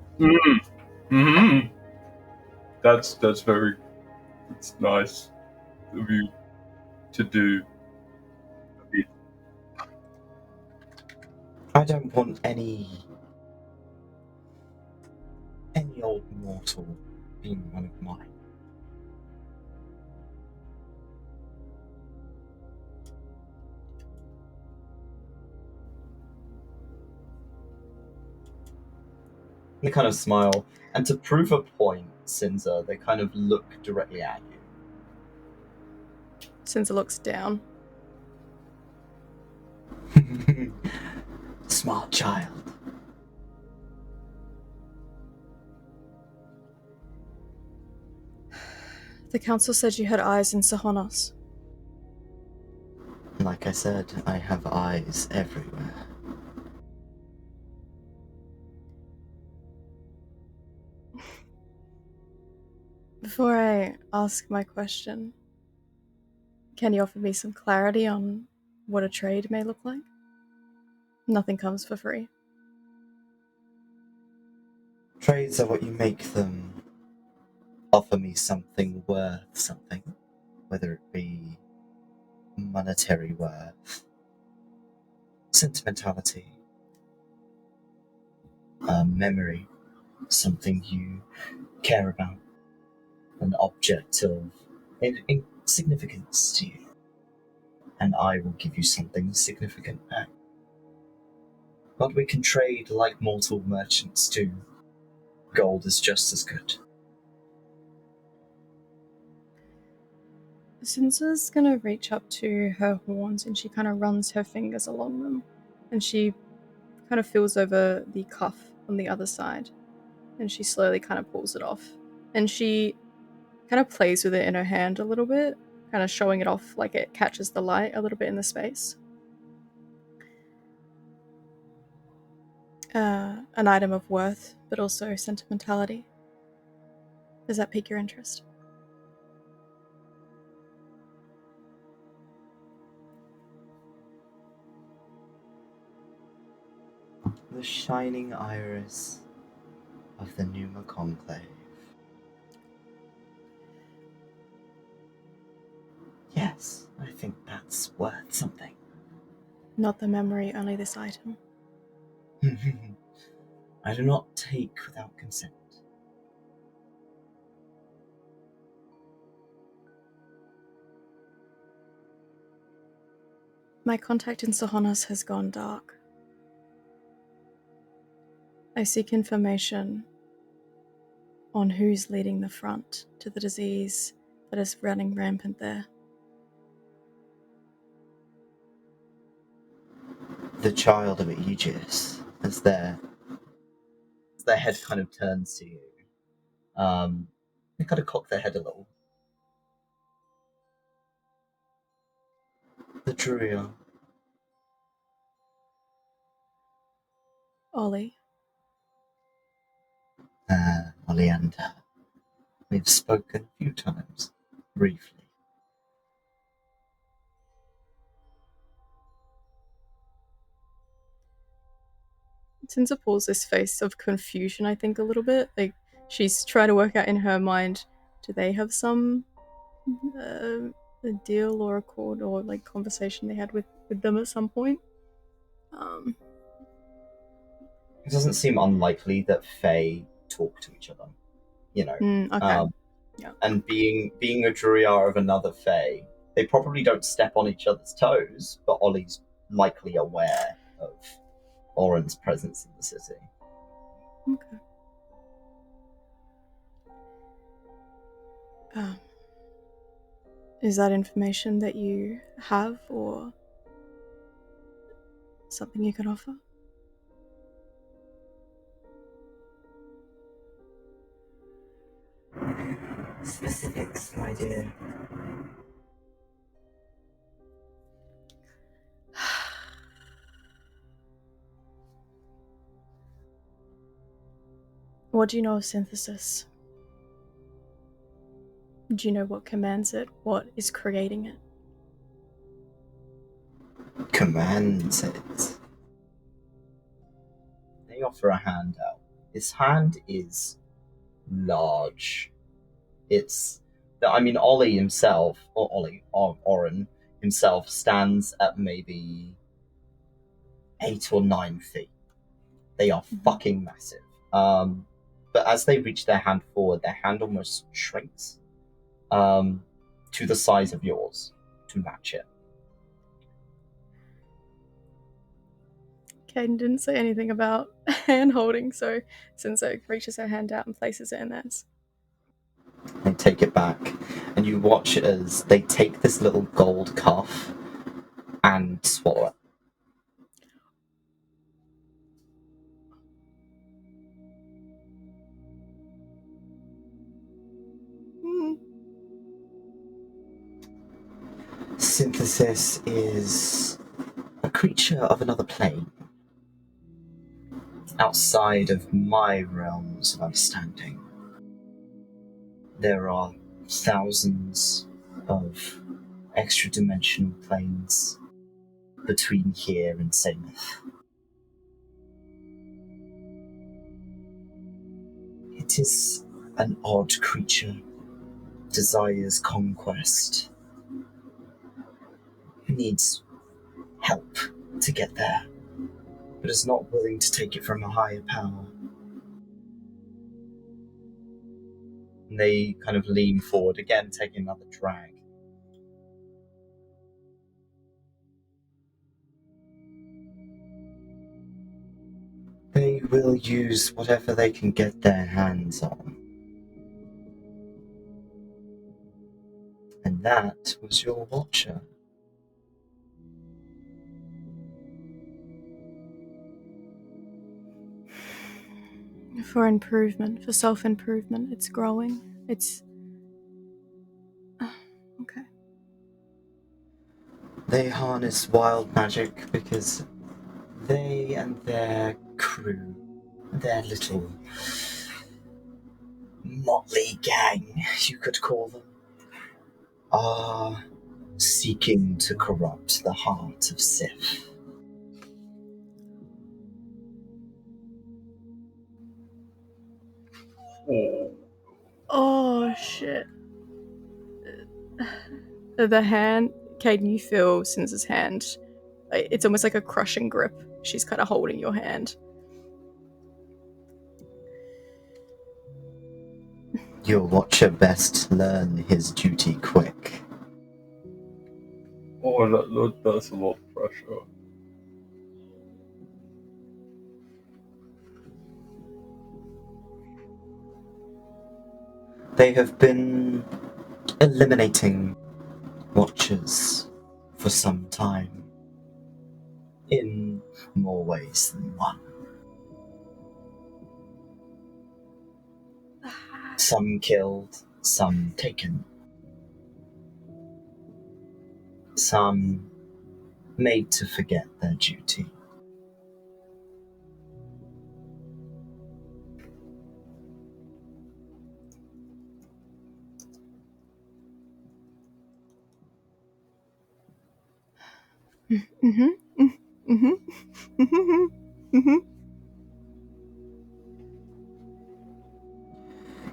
That's very. It's nice of you to do. I don't want any old mortal being one of mine. They kind of smile, and to prove a point, Sinza, they kind of look directly at you. Sinza looks down. Smart child. The council said you had eyes in Sahonos. Like I said, I have eyes everywhere. Before I ask my question, can you offer me some clarity on what a trade may look like? Nothing comes for free. Trades are what you make them. Offer me something worth something, whether it be monetary worth, sentimentality, memory, something you care about, an object of significance to you, and I will give you something significant back. But we can trade like mortal merchants do. Gold is just as good. Sinza's gonna reach up to her horns and she kind of runs her fingers along them. And she kind of feels over the cuff on the other side. And she slowly kind of pulls it off. And she kind of plays with it in her hand a little bit, kind of showing it off like it catches the light a little bit in the space. An item of worth, but also sentimentality. Does that pique your interest? The shining iris of the 𝘞𝘭𝘭𝘮. Yes, I think that's worth something. Not the memory, only this item. I do not take without consent. My contact in Sahonos has gone dark. I seek information on who's leading the front to the disease that is running rampant there. The child of Aegis, as their head kind of turns to you. They kind of cock their head a little. The Druia. Ollie. Oleander. We've spoken a few times, briefly. Sinza pulls this face of confusion, I think, a little bit. Like, she's trying to work out in her mind, do they have some a deal or accord or like conversation they had with them at some point? It doesn't seem unlikely that Fae talk to each other, you know. Okay. Yeah. And being a Druia of another Fae, they probably don't step on each other's toes, but Ollie's likely aware of Oren's presence in the city. Okay. Is that information that you have, or Something you can offer? Specifics, my dear. What do you know of synthesis? Do you know what commands it? What is creating it? Commands it. They offer a hand out. His hand is large. Ollie himself, Oren himself, stands at maybe 8 or 9 feet. They are fucking massive. But as they reach their hand forward, their hand almost shrinks to the size of yours to match it. Kaiden didn't say anything about hand holding, so Sinza reaches her hand out and places it in theirs. They take it back, and you watch as they take this little gold cuff and swallow it. Synthesis is a creature of another plane, outside of my realms of understanding. There are thousands of extra-dimensional planes between here and Saemyth. It is an odd creature, desires conquest, needs help to get there, but is not willing to take it from a higher power. And they kind of lean forward, again taking another drag. They will use whatever they can get their hands on. And that was your watcher. For improvement, for self-improvement, it's growing. It's... okay. They harness wild magic because they and their crew, their little motley gang, you could call them, are seeking to corrupt the heart of Sith. Oh, shit. The hand... Kaiden, you feel Sinza's hand. It's almost like a crushing grip. She's kind of holding your hand. Your watcher best learn his duty quick. Oh, that's a lot of pressure. They have been eliminating watchers for some time, in more ways than one. Some killed, some taken. Some made to forget their duty.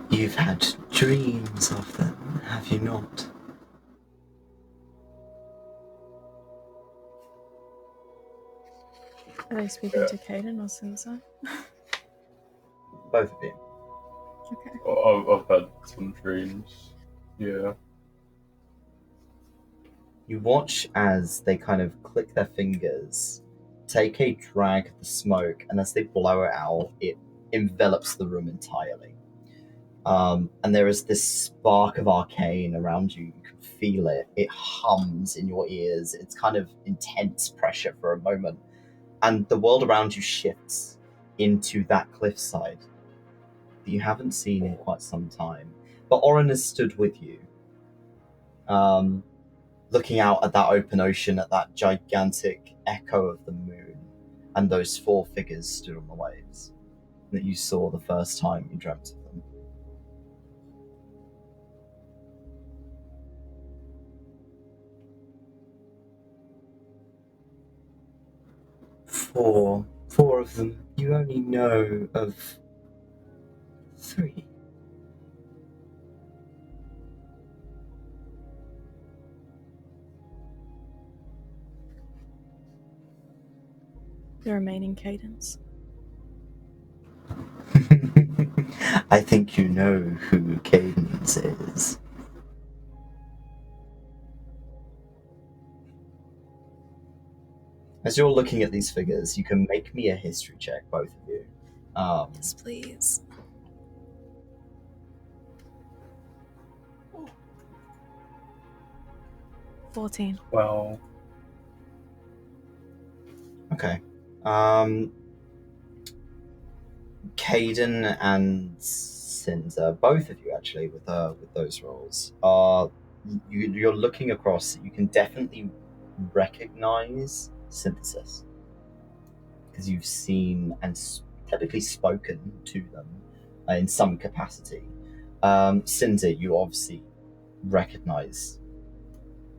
You've had dreams of them, have you not? Are they speaking to Kaiden or Sinza? Both of you. Okay. I've had some dreams. Yeah. You watch as they kind of click their fingers, take a drag of the smoke, and as they blow it out, it envelops the room entirely. And there is this spark of arcane around you. You can feel it. It hums in your ears. It's kind of intense pressure for a moment. and the world around you shifts into that cliffside that you haven't seen in quite some time. But Oren has stood with you, looking out at that open ocean, at that gigantic echo of the moon, and those 4 figures stood on the waves that you saw the first time you dreamt of them. Four of them. You only know of 3. The remaining Cadence. I think you know who Cadence is. As you're looking at these figures, you can make me a history check, both of you. Yes, please. Oh. 14. Well, Okay. Kaiden and Sinza, both of you actually, with those roles, are you're looking across. You can definitely recognize synthesis because you've seen and technically spoken to them in some capacity. Sinza, you obviously recognize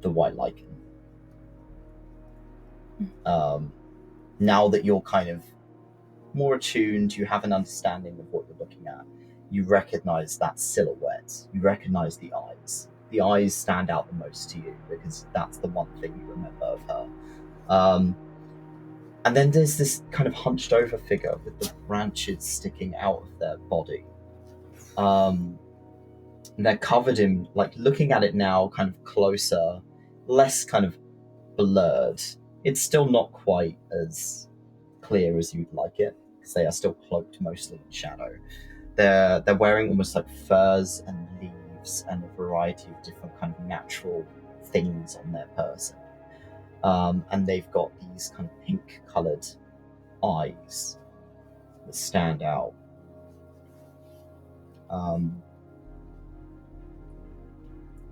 the white lichen. Now that you're kind of more attuned, you have an understanding of what you're looking at, you recognize that silhouette, you recognize the eyes. The eyes stand out the most to you because that's the one thing you remember of her. And then there's this kind of hunched over figure with the branches sticking out of their body. And they're covered in, like, looking at it now kind of closer, less kind of blurred. It's still not quite as clear as you'd like it, because they are still cloaked mostly in shadow. They're wearing almost like furs and leaves and a variety of different kind of natural things on their person. And they've got these kind of pink-coloured eyes that stand out.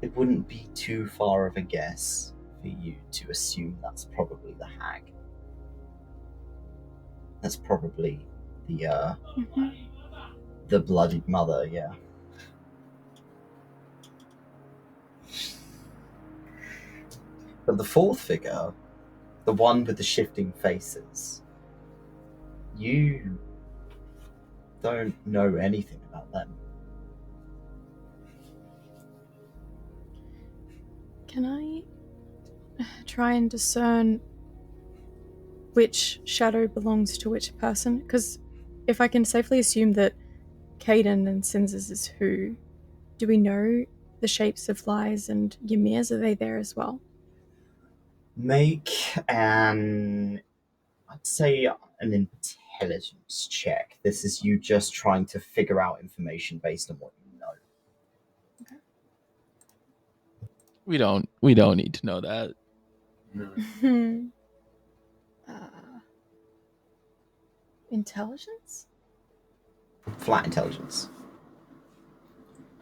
It wouldn't be too far of a guess for you to assume that's probably the hag. That's probably the bloodied mother, yeah. But the 4th figure, the one with the shifting faces, you don't know anything about them. Can I try and discern which shadow belongs to which person? Because if I can safely assume that Kaiden and Sinza's is who, do we know the shapes of Lyre's and Ymir's? Are they there as well? Make I'd say an intelligence check. This is you just trying to figure out information based on what you know. We don't need to know that. Intelligence? Flat intelligence.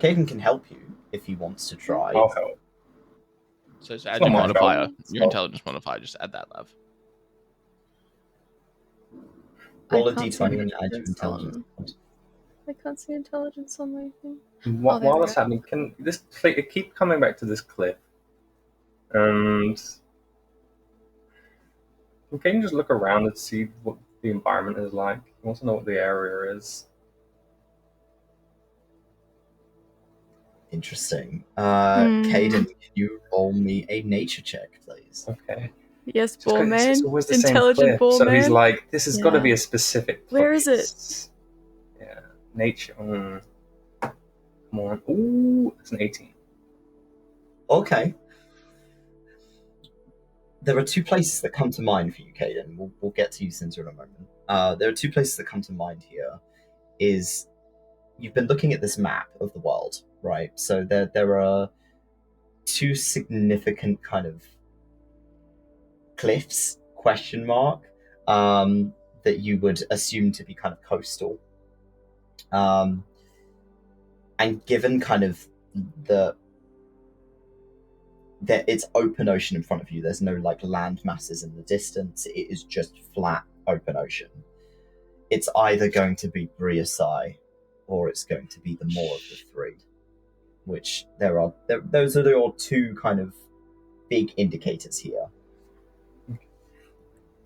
Kaiden can help you if he wants to try. I'll help. So just add Not your much modifier, help. your intelligence modifier. Just add that, love. Roll a I can't see d20 and add your intelligence intelligence. I can't see intelligence on my thing. While there we that's go. happening, can this it keep coming back to this cliff? And can you just look around and see what the environment is like? I want to know what the area is. Interesting. Kaiden, can you roll me a nature check, please? Okay. Yes, Just 'cause ball man. it's always the same Intelligent cliff, ball so man. he's like, this has got to be Yeah. a specific place. Where is it? Yeah, nature. Come on. Ooh, it's an 18. Okay. There are 2 places that come to mind for you, Kaiden. We'll get to you, Sinza, in a moment. There are 2 places that come to mind here. Is you've been looking at this map of the world, right? So there are 2 significant kind of cliffs, question mark, that you would assume to be kind of coastal. And given kind of that it's open ocean in front of you, there's no like land masses in the distance, it is just flat open ocean. It's either going to be 𝘏𝘪𝘨 or it's going to be the more of the three, which those are your two kind of big indicators here. It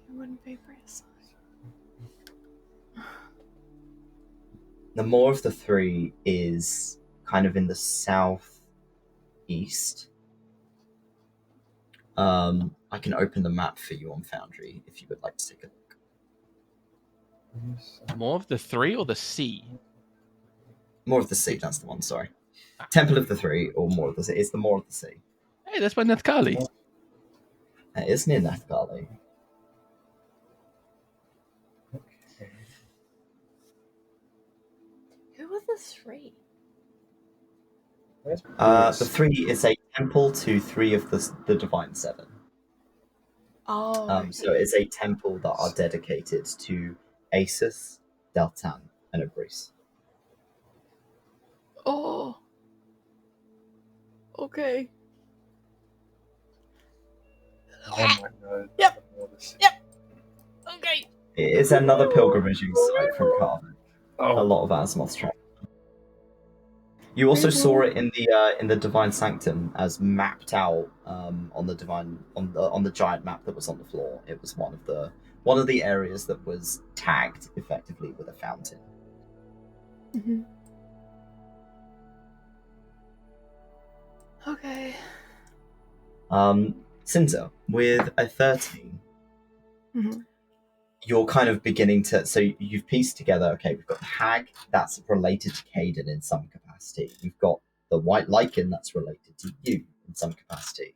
wouldn't be 𝘏𝘪𝘨. The more of the three is kind of in the southeast. I can open the map for you on Foundry if you would like to take a look. More of the three or the sea? More of the sea, that's the one, sorry. Temple of the Three or More of the Sea. It's the More of the Sea. Hey, that's by 𝘞𝘰𝘮𝘭𝘥. It is near 𝘞𝘰𝘮𝘭𝘥. Who are the three? The three is a temple to three of the Divine Seven. Oh. So it's a temple that are dedicated to Asus, Deltan, and Ibris. Oh. Okay. Oh my god. Yep. Okay. It is another pilgrimaging site from Carvin. A Oh, lot of Azimuth's track. You also saw it in the Divine Sanctum as mapped out on the giant map that was on the floor. It was one of the areas that was tagged effectively with a fountain. Mm-hmm. Okay. Sinza, with a 13, Mm-hmm. you're kind of beginning to, so you've pieced together, okay, we've got the hag that's related to Kaiden in some capacity. We've got the white lichen that's related to you in some capacity.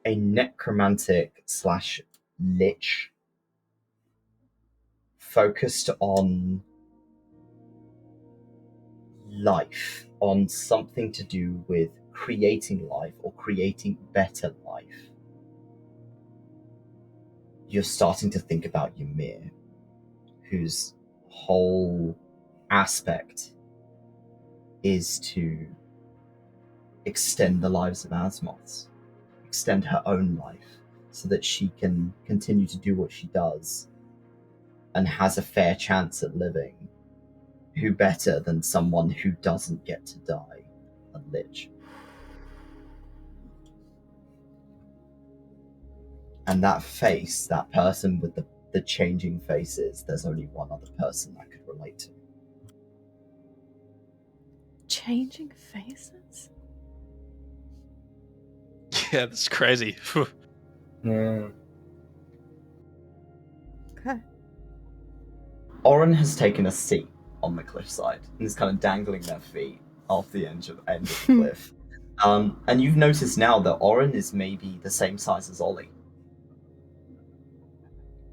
A necromantic / lich focused on life, on something to do with creating life or creating better life. You're starting to think about Ymir, whose whole aspect is to extend the lives of Azimuths, extend her own life, so that she can continue to do what she does and has a fair chance at living. Who better than someone who doesn't get to die, a lich? And that face, that person with the changing faces, there's only one other person I could relate to. Changing faces? Yeah, that's crazy. yeah. Okay. Oren has taken a seat on the cliffside and is kind of dangling their feet off the end of the cliff. And you've noticed now that Oren is maybe the same size as Ollie.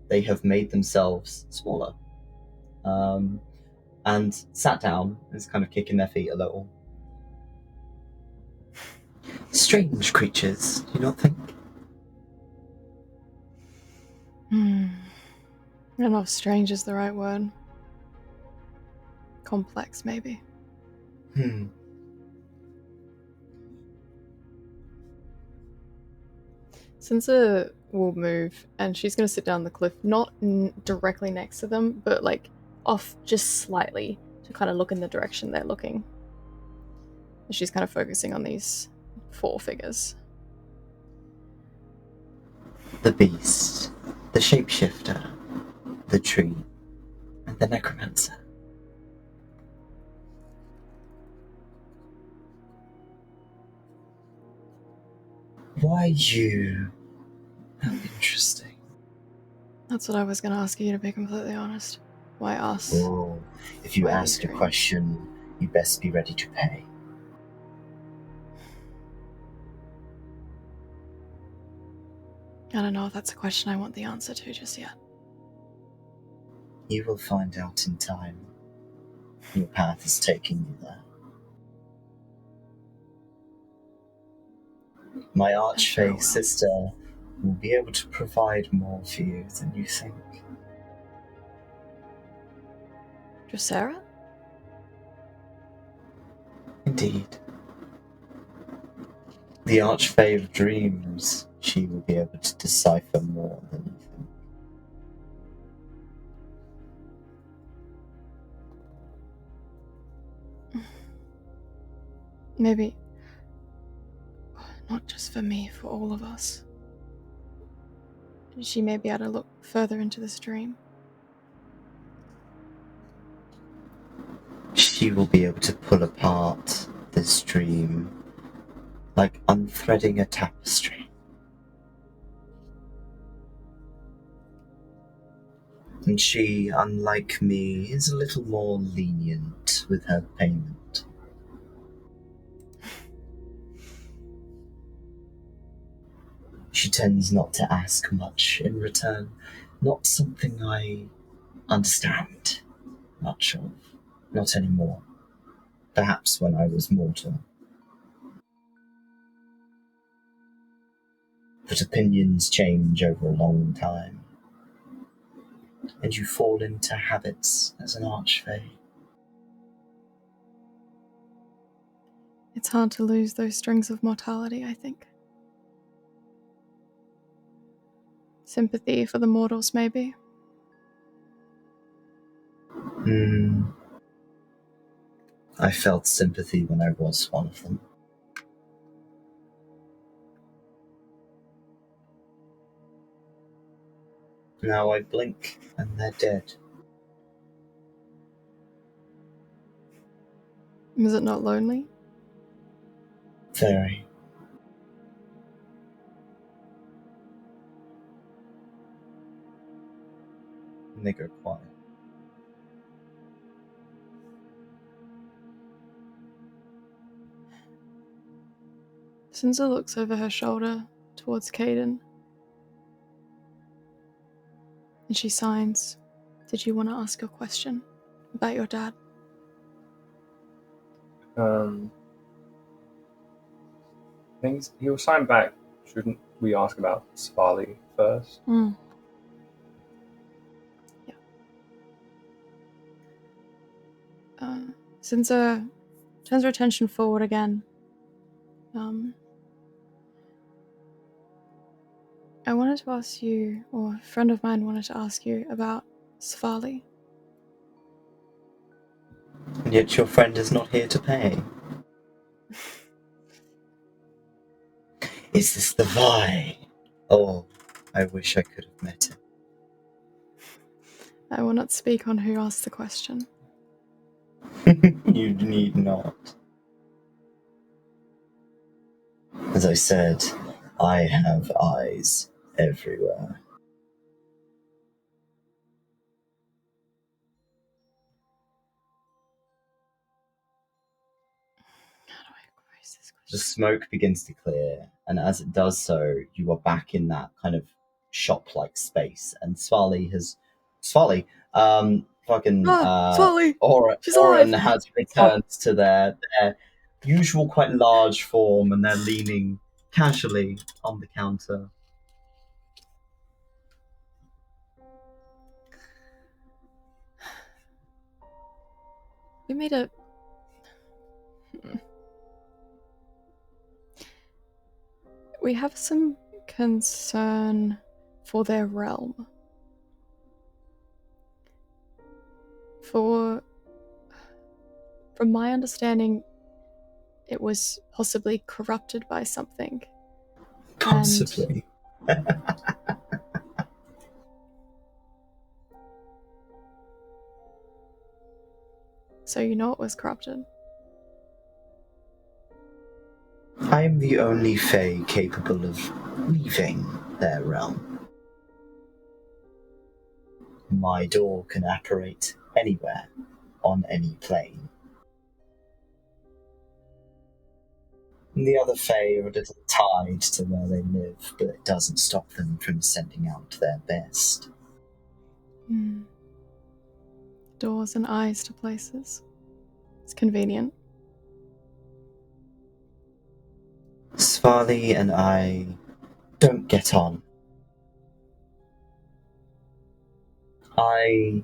They have made themselves smaller. And sat down and is kind of kicking their feet a little. Strange creatures, do you not think? I don't know if strange is the right word. Complex, maybe. Sinza will move, and she's going to sit down the cliff, not directly next to them, but like off just slightly to kind of look in the direction they're looking. And she's kind of focusing on these 4 figures. The beast, the shapeshifter, the tree, and the necromancer. Why you? How interesting. That's what I was going to ask you, to be completely honest. Why us? Oh, if you Why ask a three? question, you best be ready to pay. I don't know if that's a question I want the answer to just yet. You will find out in time. Your path is taking you there. My archfey sister will be able to provide more for you than you think. 𝘏𝘪𝘨? Indeed. The Archfey of Dreams, she will be able to decipher more than you think. Maybe not just for me, for all of us. She may be able to look further into this dream. She will be able to pull apart this dream like unthreading a tapestry. And she, unlike me, is a little more lenient with her payment. She tends not to ask much in return, not something I understand much of, not anymore. Perhaps when I was mortal. But opinions change over a long time, and you fall into habits as an Archfey. It's hard to lose those strings of mortality, I think. Sympathy for the mortals, maybe. I felt sympathy when I was one of them. Now I blink and they're dead. Is it not lonely? Very. And they go quiet. Sinza looks over her shoulder towards Kaiden. And she signs. Did you want to ask a question about your dad? Things he'll sign back. Shouldn't we ask about 𝘏𝘏 first? Yeah. Sinza turns her attention forward again. I wanted to ask you, or a friend of mine wanted to ask you about 𝘏𝘏. And yet your friend is not here to pay. Is this the Vi? Oh, I wish I could have met him. I will not speak on who asked the question. You need not. As I said, I have eyes everywhere. How do I phrase this The question? smoke begins to clear, and as it does so, you are back in that kind of shop-like space, and 𝘏𝘏, 𝘏𝘏! She's Oren alive! has returned to their usual quite large form, and they're leaning casually on the counter. We made a... We have some concern for their realm. From my understanding, it was possibly corrupted by something. Possibly. So you know it was corrupted. I am the only Fae capable of leaving their realm. My door can apparate anywhere, on any plane. And the other Fae are a little tied to where they live, but it doesn't stop them from sending out their best. Doors and eyes to places. It's convenient. 𝘏𝘏 and I don't get on I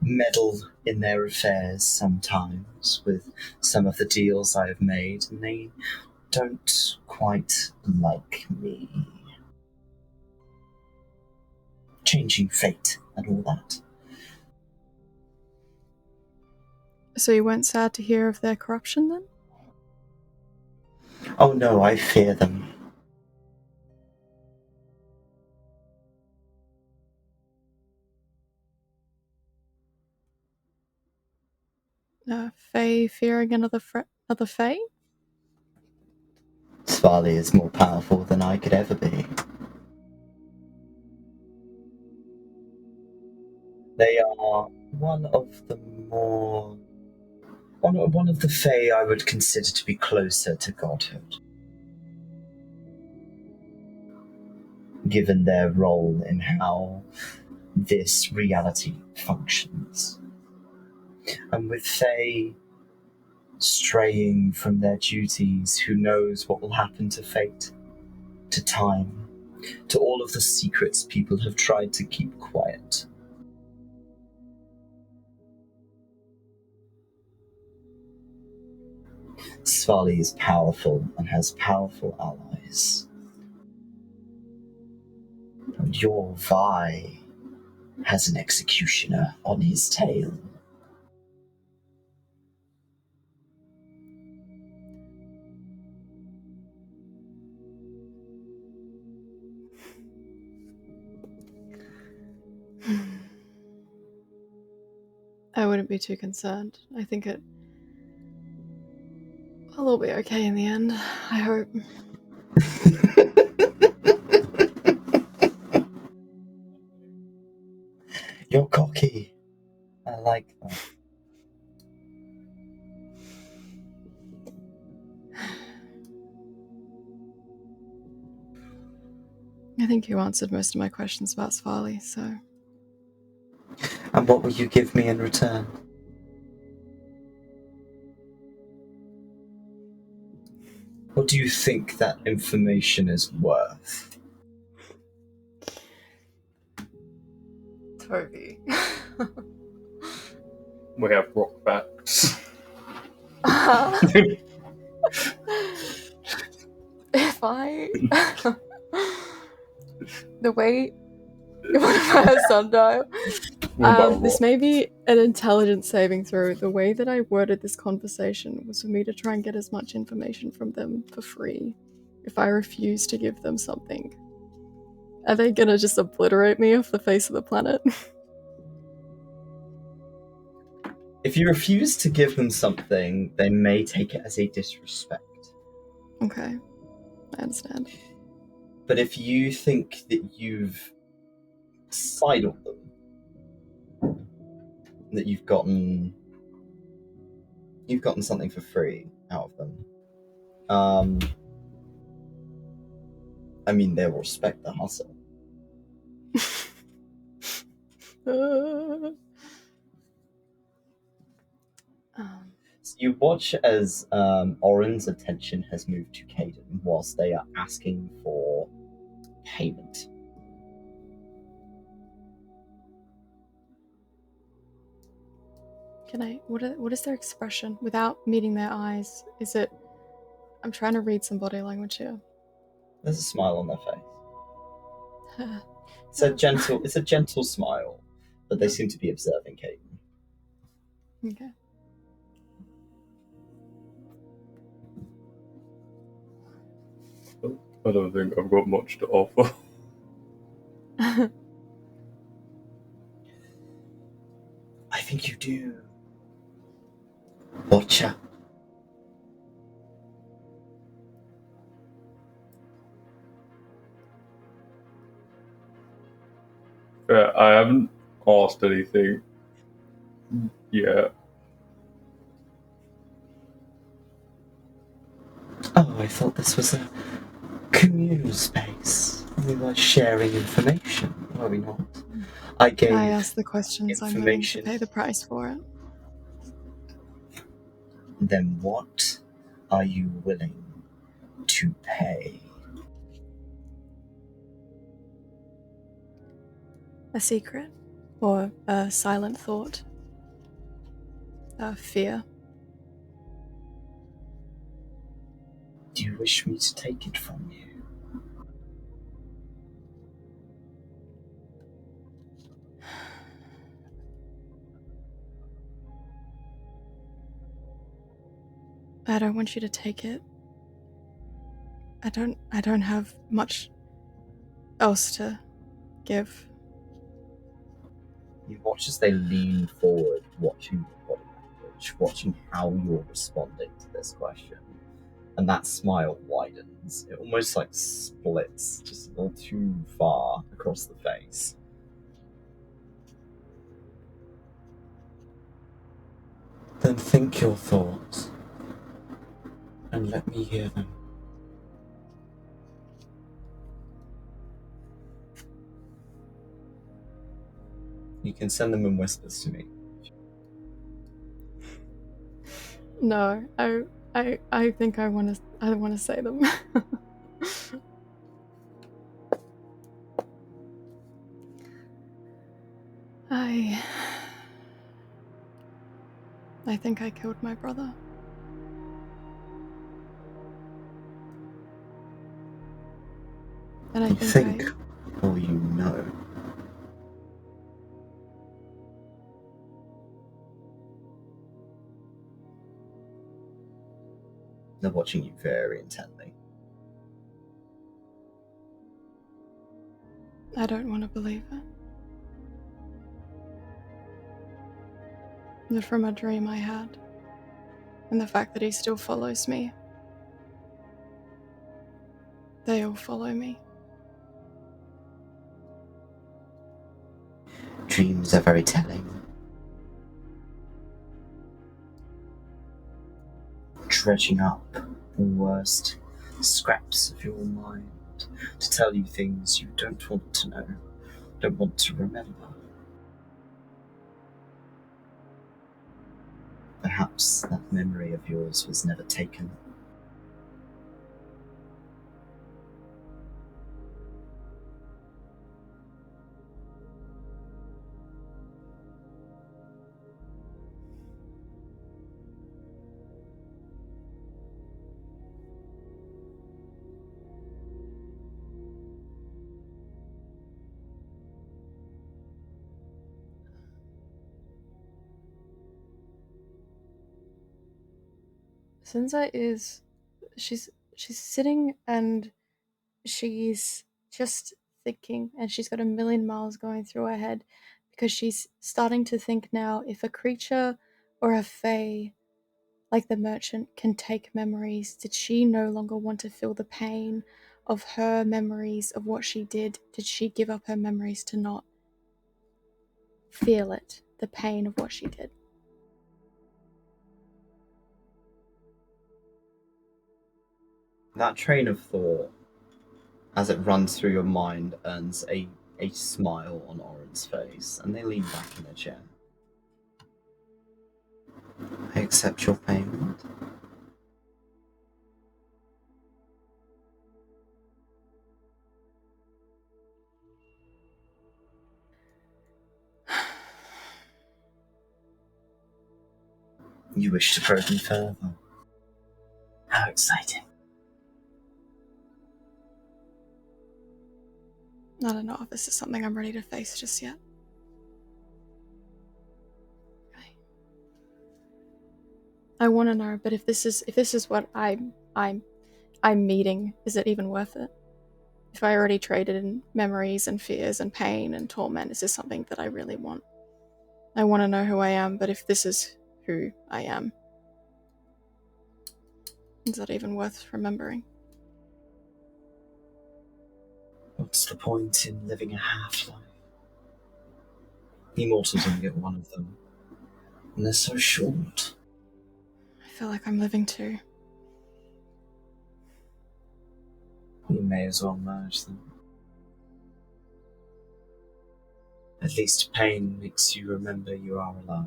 meddle in their affairs sometimes with some of the deals I have made, and they don't quite like me. Changing fate and all that. So you weren't sad to hear of their corruption then? Oh no, I fear them. Fae fearing another Fae? 𝘏𝘪𝘨 is more powerful than I could ever be. They are one of the Fae I would consider to be closer to godhood, given their role in how this reality functions. And with Fae straying from their duties, who knows what will happen to fate, to time, to all of the secrets people have tried to keep quiet. 𝘏𝘏𝘨 is powerful and has powerful allies. And your 𝘏𝘰 has an executioner on his tail. I wouldn't be too concerned. I think it'll all be okay in the end. I hope. You're cocky. I like that. I think you answered most of my questions about 𝘏𝘏𝘨, so... And what will you give me in return? What do you think that information is worth? Toby. We have rock backs. If I... the way... sundial. This may be an intelligence saving throw. The way that I worded this conversation was for me to try and get as much information from them for free. If I refuse to give them something, are they gonna just obliterate me off the face of the planet? If you refuse to give them something, they may take it as a disrespect. Okay, I understand. But if you think that you've sidled them, that you've gotten something for free out of them, I mean, they will respect the hustle. So you watch as Oren's attention has moved to Kaiden whilst they are asking for payment. Can I? What is their expression without meeting their eyes? Is it? I'm trying to read some body language here. There's a smile on their face. It's a gentle smile, but they seem to be observing Kaiden. Okay. I don't think I've got much to offer. I think you do. Watcha. I haven't asked anything yet. Oh, I thought this was a communal space. We were sharing information, were we not? I asked the questions. I'm willing to pay the price for it. Then what are you willing to pay? A secret? Or a silent thought. Fear. Do you wish me to take it from you? I don't want you to take it. I don't have much else to give. You watch as they lean forward, watching your body language, watching how you're responding to this question. And that smile widens. It almost like splits just a little too far across the face. Then think your thoughts and let me hear them. You can send them in whispers to me. No, I think I want to say them. I think I killed my brother. And I You think or you know. They're watching you very intently. I don't want to believe it. But from a dream I had, and the fact that he still follows me, they all follow me. Dreams are very telling. Dredging up the worst scraps of your mind to tell you things you don't want to know, don't want to remember. Perhaps that memory of yours was never taken. Sinza she's sitting and she's just thinking, and she's got a million miles going through her head because she's starting to think now, if a creature or a fae like the merchant can take memories, did she no longer want to feel the pain of her memories of what she did? Did she give up her memories to not feel it, the pain of what she did? That train of thought, as it runs through your mind, earns a smile on Oren's face, and they lean back in a chair. I accept your payment. You wish to probe me further. How exciting. I don't know if this is something I'm ready to face just yet. I want to know, but if this is what I'm meeting, is it even worth it? If I already traded in memories and fears and pain and torment, is this something that I really want? I want to know who I am, but if this is who I am, is that even worth remembering? What's the point in living a half-life? Immortals only get one of them, and they're so short. I feel like I'm living too. You may as well merge them. At least pain makes you remember you are alive.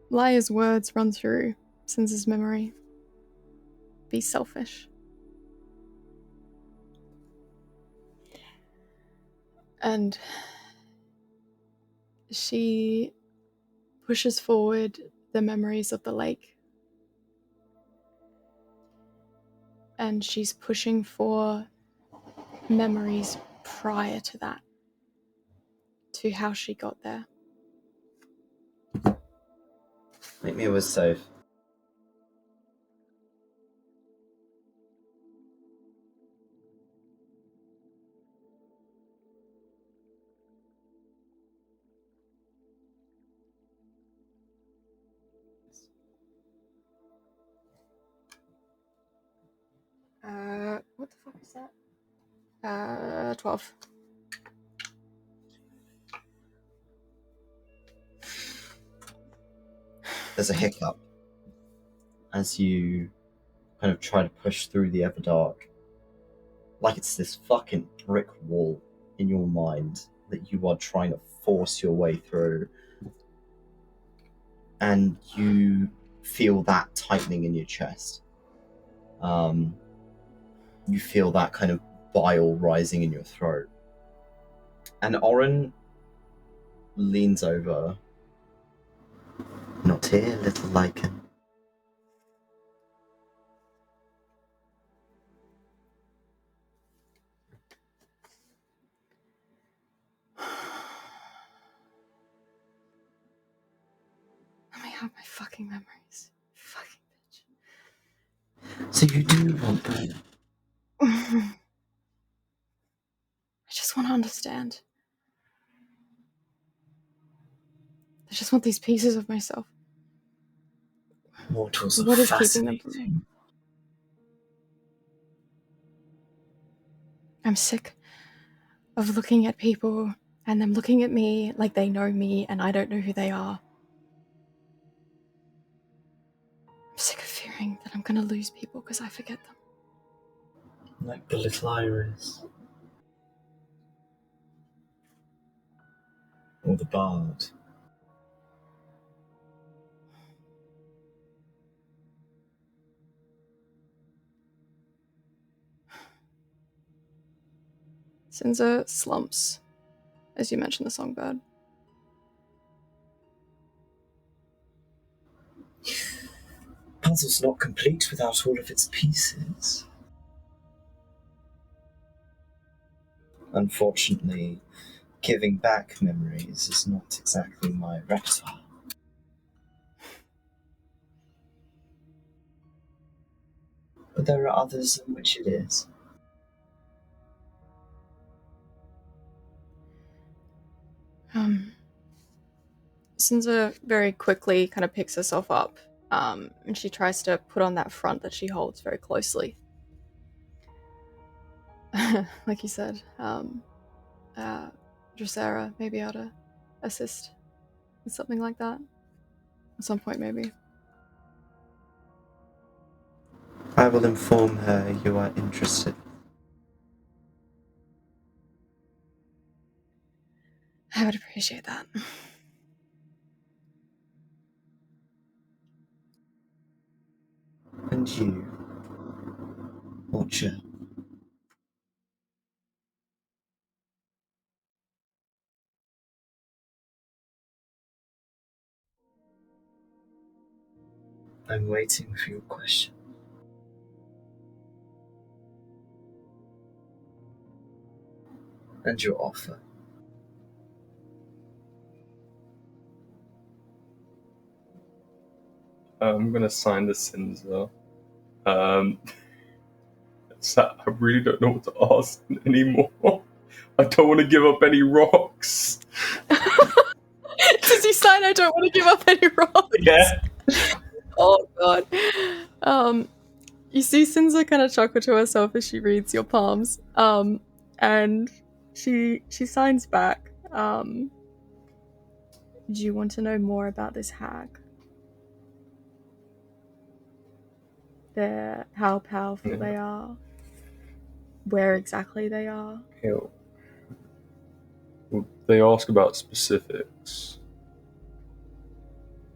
Lyre's words run through Sinza's memory. Be selfish. And she pushes forward the memories of the lake. And she's pushing for memories prior to that, to how she got there. Ymir was safe. What the fuck is that? 12. There's a hiccup as you kind of try to push through the Everdark. Like it's this fucking brick wall in your mind that you are trying to force your way through. And you feel that tightening in your chest. You feel that kind of bile rising in your throat. And Oren leans over. Not here, little lichen. Let me have my fucking memories. Fucking bitch. So you do want that? I just want to understand. I just want these pieces of myself. Mortals are What is keeping them from me? fascinating. I'm sick of looking at people and them looking at me like they know me and I don't know who they are. I'm sick of fearing that I'm going to lose people because I forget them. Like the little iris. Or the bard. Sinza slumps as you mention the songbird. Puzzle's not complete without all of its pieces. Unfortunately, giving back memories is not exactly my repertoire. But there are others in which it is. Sinza very quickly kind of picks herself up, and she tries to put on that front that she holds very closely. Like you said, Dracera may be able to assist with something like that at some point, maybe. I will inform her you are interested. I would appreciate that. And you, Watcher. I'm waiting for your question. And your offer. I'm gonna sign the Sinza. So I really don't know what to ask anymore. I don't want to give up any rocks. Does he sign, I don't want to give up any rocks? Yeah. Oh god. You see Sinza kind of chuckle to herself as she reads your palms. And she signs back. Do you want to know more about this hag? How powerful they are? Where exactly they are? Well, they ask about specifics.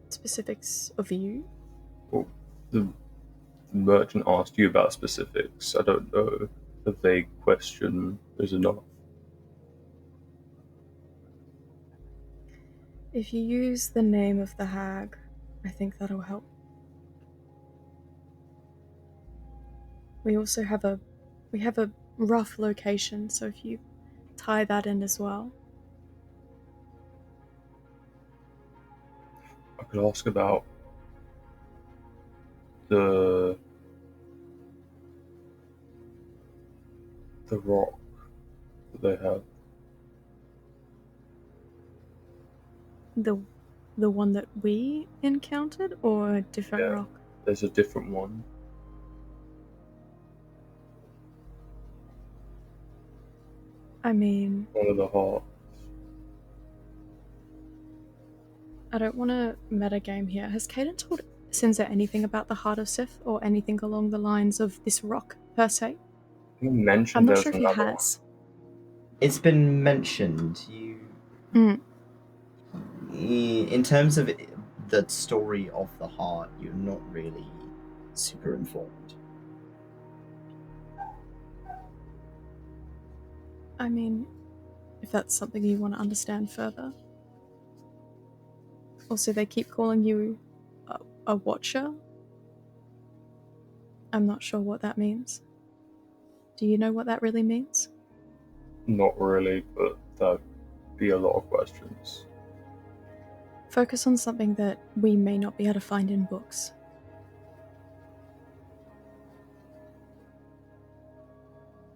Specifics of you? Well, the merchant asked you about specifics. I don't know. A vague question is enough. If you use the name of the hag, I think that'll help. We also have a rough location, so if you tie that in as well. I could ask about the rock that they have. The one that we encountered, or a different Yeah. rock? There's a different one. I mean, One of the hearts. I don't want to metagame here. Has Kaiden told Sinza anything about the Heart of Sith, or anything along the lines of this rock, per se? You mentioned I'm not there's sure if he another has. It's been mentioned. In terms of the story of the heart, you're not really super informed. I mean, if that's something you want to understand further. Also, they keep calling you a watcher. I'm not sure what that means. Do you know what that really means? one. Not really, but that'd be a lot of questions. Focus on something that we may not be able to find in books.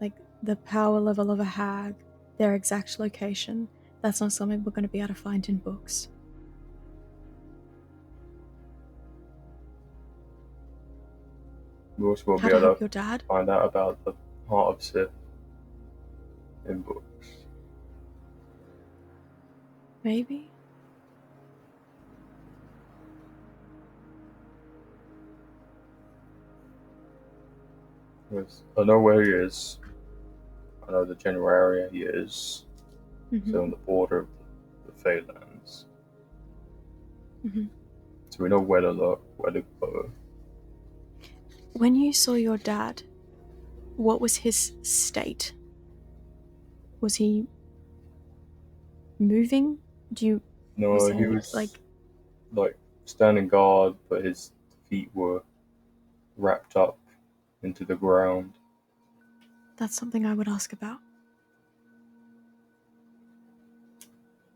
Like the power level of a hag, their exact location. That's not something we're going to be able to find in books. We also will How be to able help to your dad? find out about the Heart of Sith in books. Maybe? Yes. I know where he is. I know the general area he is. Mm-hmm. So on the border of the Feylands. Mm-hmm. So we know where to look, where to go. When you saw your dad, what was his state? Was he moving? No, he was like standing guard, but his feet were wrapped up into the ground. That's something I would ask about.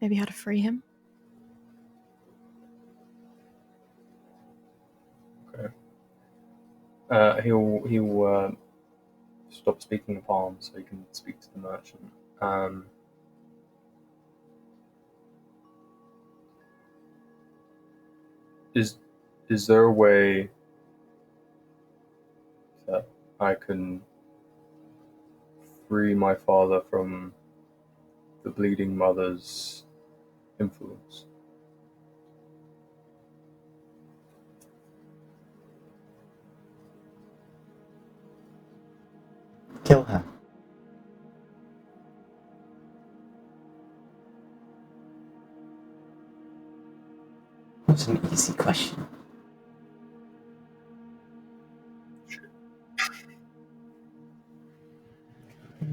Maybe how to free him? Okay. He'll stop speaking of harm so he can speak to the merchant. Is there a way that I can free my father from the bleeding mother's influence? Kill her. That's an easy question.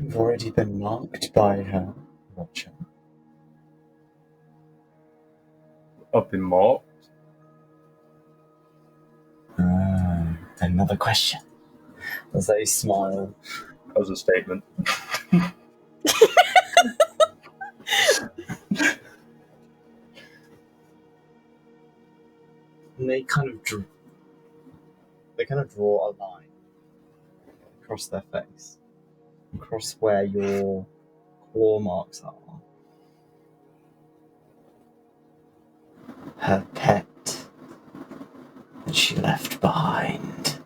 You've already been marked by her, Watcher. I've been marked. Another question. As they smile. That was a statement. And they kind of draw a line across their face, across where your claw marks are. Her pet that she left behind.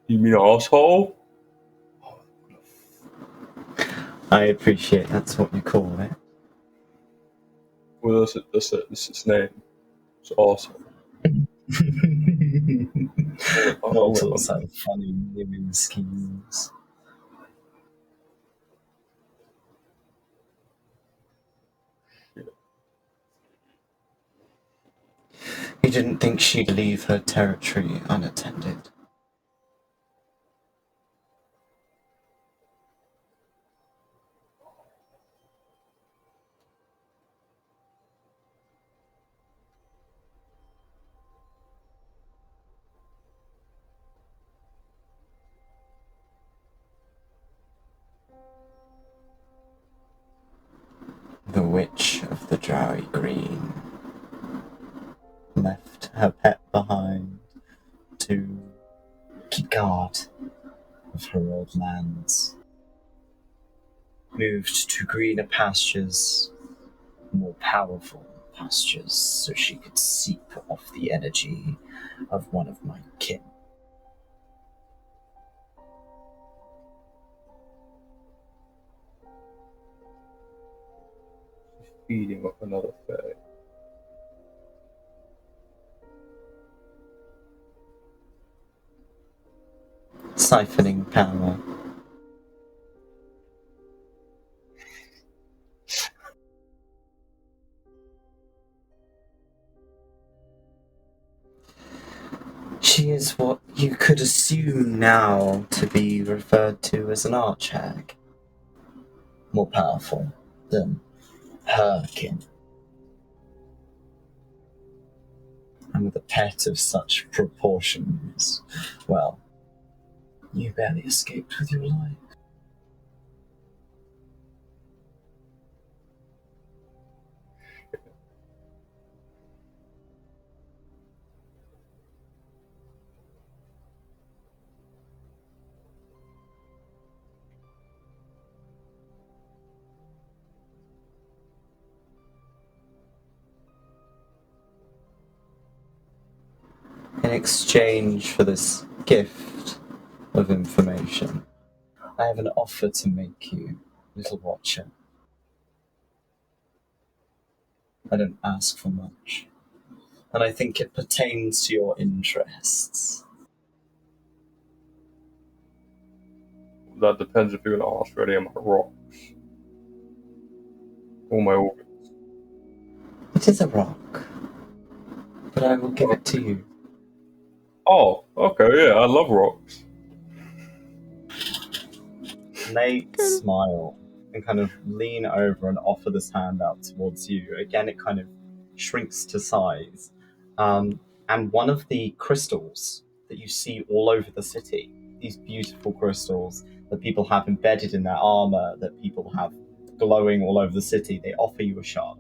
You mean asshole? I appreciate that's what you call it. Well, that's its name. It's awesome. Mortals have funny naming schemes. You didn't think she'd leave her territory unattended? Witch of the Drowy Green left her pet behind to keep guard of her old lands. Moved to greener pastures, more powerful pastures, so she could seep off the energy of one of my kin. Feeding off another fae. Siphoning power. She is what you could assume now to be referred to as an archhag. More powerful than her kin. And with a pet of such proportions, well, you barely escaped with your life. In exchange for this gift of information, I have an offer to make you, little watcher. I don't ask for much, and I think it pertains to your interests. That depends if you're going to ask for any of my rocks. Or my organs. It is a rock, but I will give it to you. Oh, okay, yeah, I love rocks. They smile and kind of lean over and offer this hand out towards you. Again, it kind of shrinks to size. And one of the crystals that you see all over the city, these beautiful crystals that people have embedded in their armor, that people have glowing all over the city, they offer you a shard.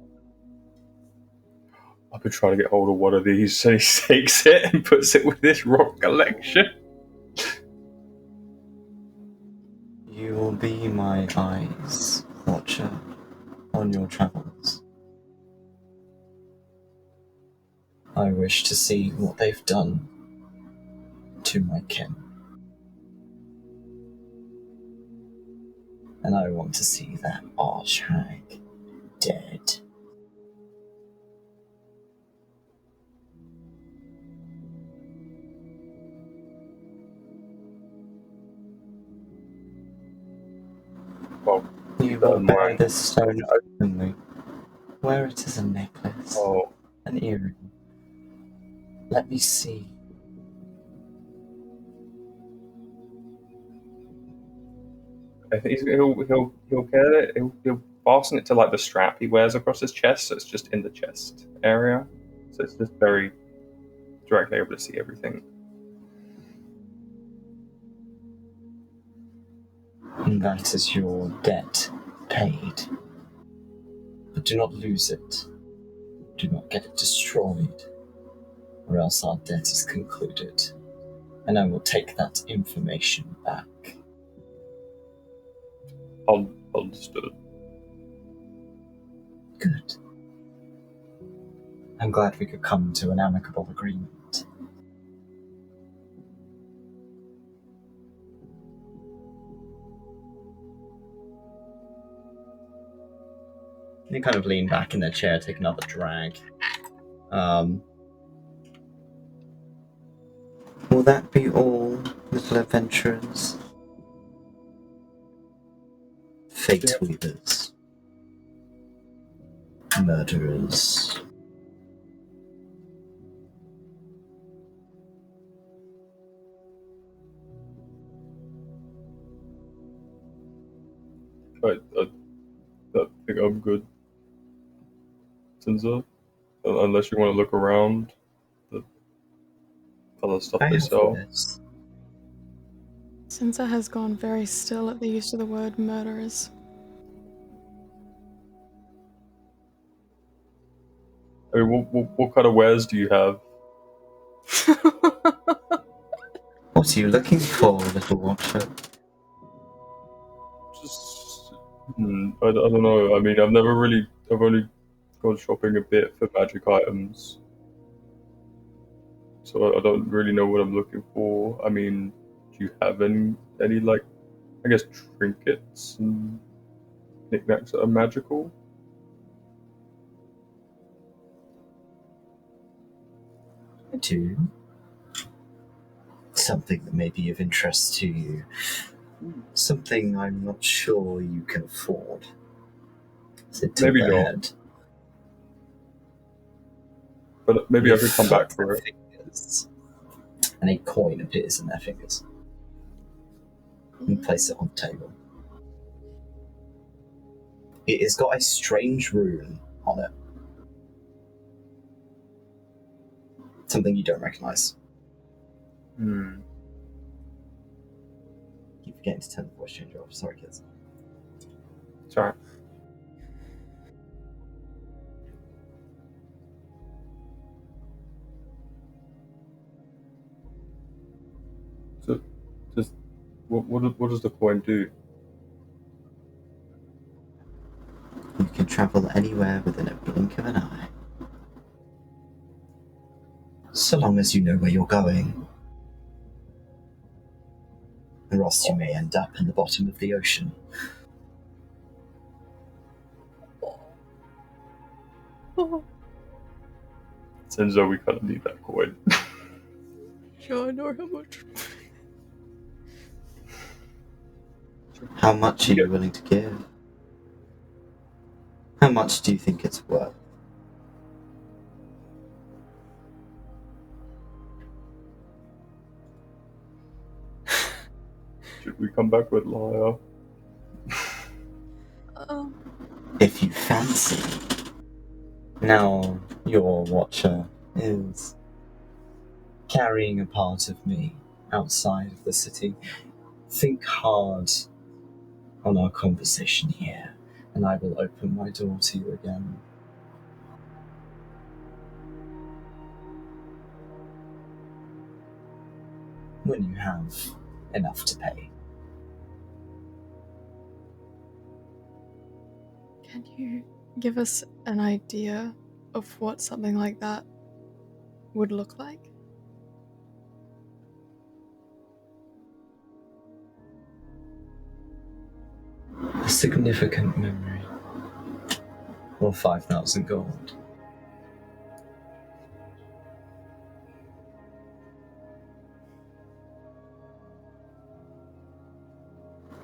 I've been trying to get hold of one of these, so he takes it and puts it with his rock collection. You will be my eyes, Watcher, on your travels. I wish to see what they've done to my kin. And I want to see that archhag dead. Well, You will bear this stone openly. Wear it as a necklace, an earring. Let me see. I think he'll get it. He'll fasten it to like the strap he wears across his chest, so it's just in the chest area. So it's just very directly able to see everything. And that is your debt paid. But do not lose it. Do not get it destroyed, or else our debt is concluded, and I will take that information back. Understood. Good. I'm glad we could come to an amicable agreement. They kind of lean back in their chair, take another drag. Will that be all, little adventurers? Fate weavers. Murderers. I think I'm good. Sinza, unless you want to look around the other stuff they sell. Sinza has gone very still at the use of the word murderers. I mean, what kind of wares do you have? What are you looking for, little watcher? Just, I don't know. I mean, I've only gone shopping a bit for magic items. So I don't really know what I'm looking for. I mean, do you have any like, I guess, trinkets and knickknacks that are magical? I do. Something that may be of interest to you. Something I'm not sure you can afford. Is it Maybe tilt not. ahead? But maybe I could come back for it. Fingers, and a coin appears in their fingers. And place it on the table. It has got a strange rune on it. Something you don't recognize. Keep forgetting to turn the voice changer off. Sorry, kids. Sorry. So, what does the coin do? You can travel anywhere within a blink of an eye. So long as you know where you're going. Or else you may end up in the bottom of the ocean. Sinza, we kind of need that coin. Yeah, I know how much. How much are you willing to give? How much do you think it's worth? Should we come back with Lyre? If you fancy. Now, your watcher is carrying a part of me outside of the city. Think hard on our conversation here, and I will open my door to you again. When you have enough to pay. Can you give us an idea of what something like that would look like? A significant memory. Or 5,000 gold.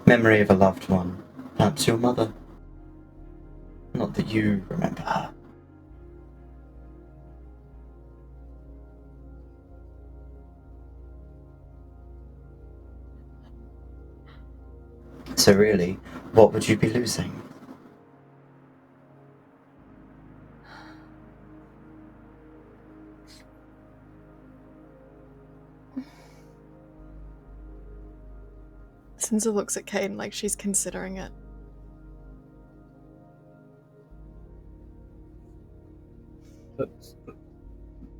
Memory of a loved one. Perhaps your mother. Not that you remember her. So really, what would you be losing? Sinza looks at Kaiden like she's considering it.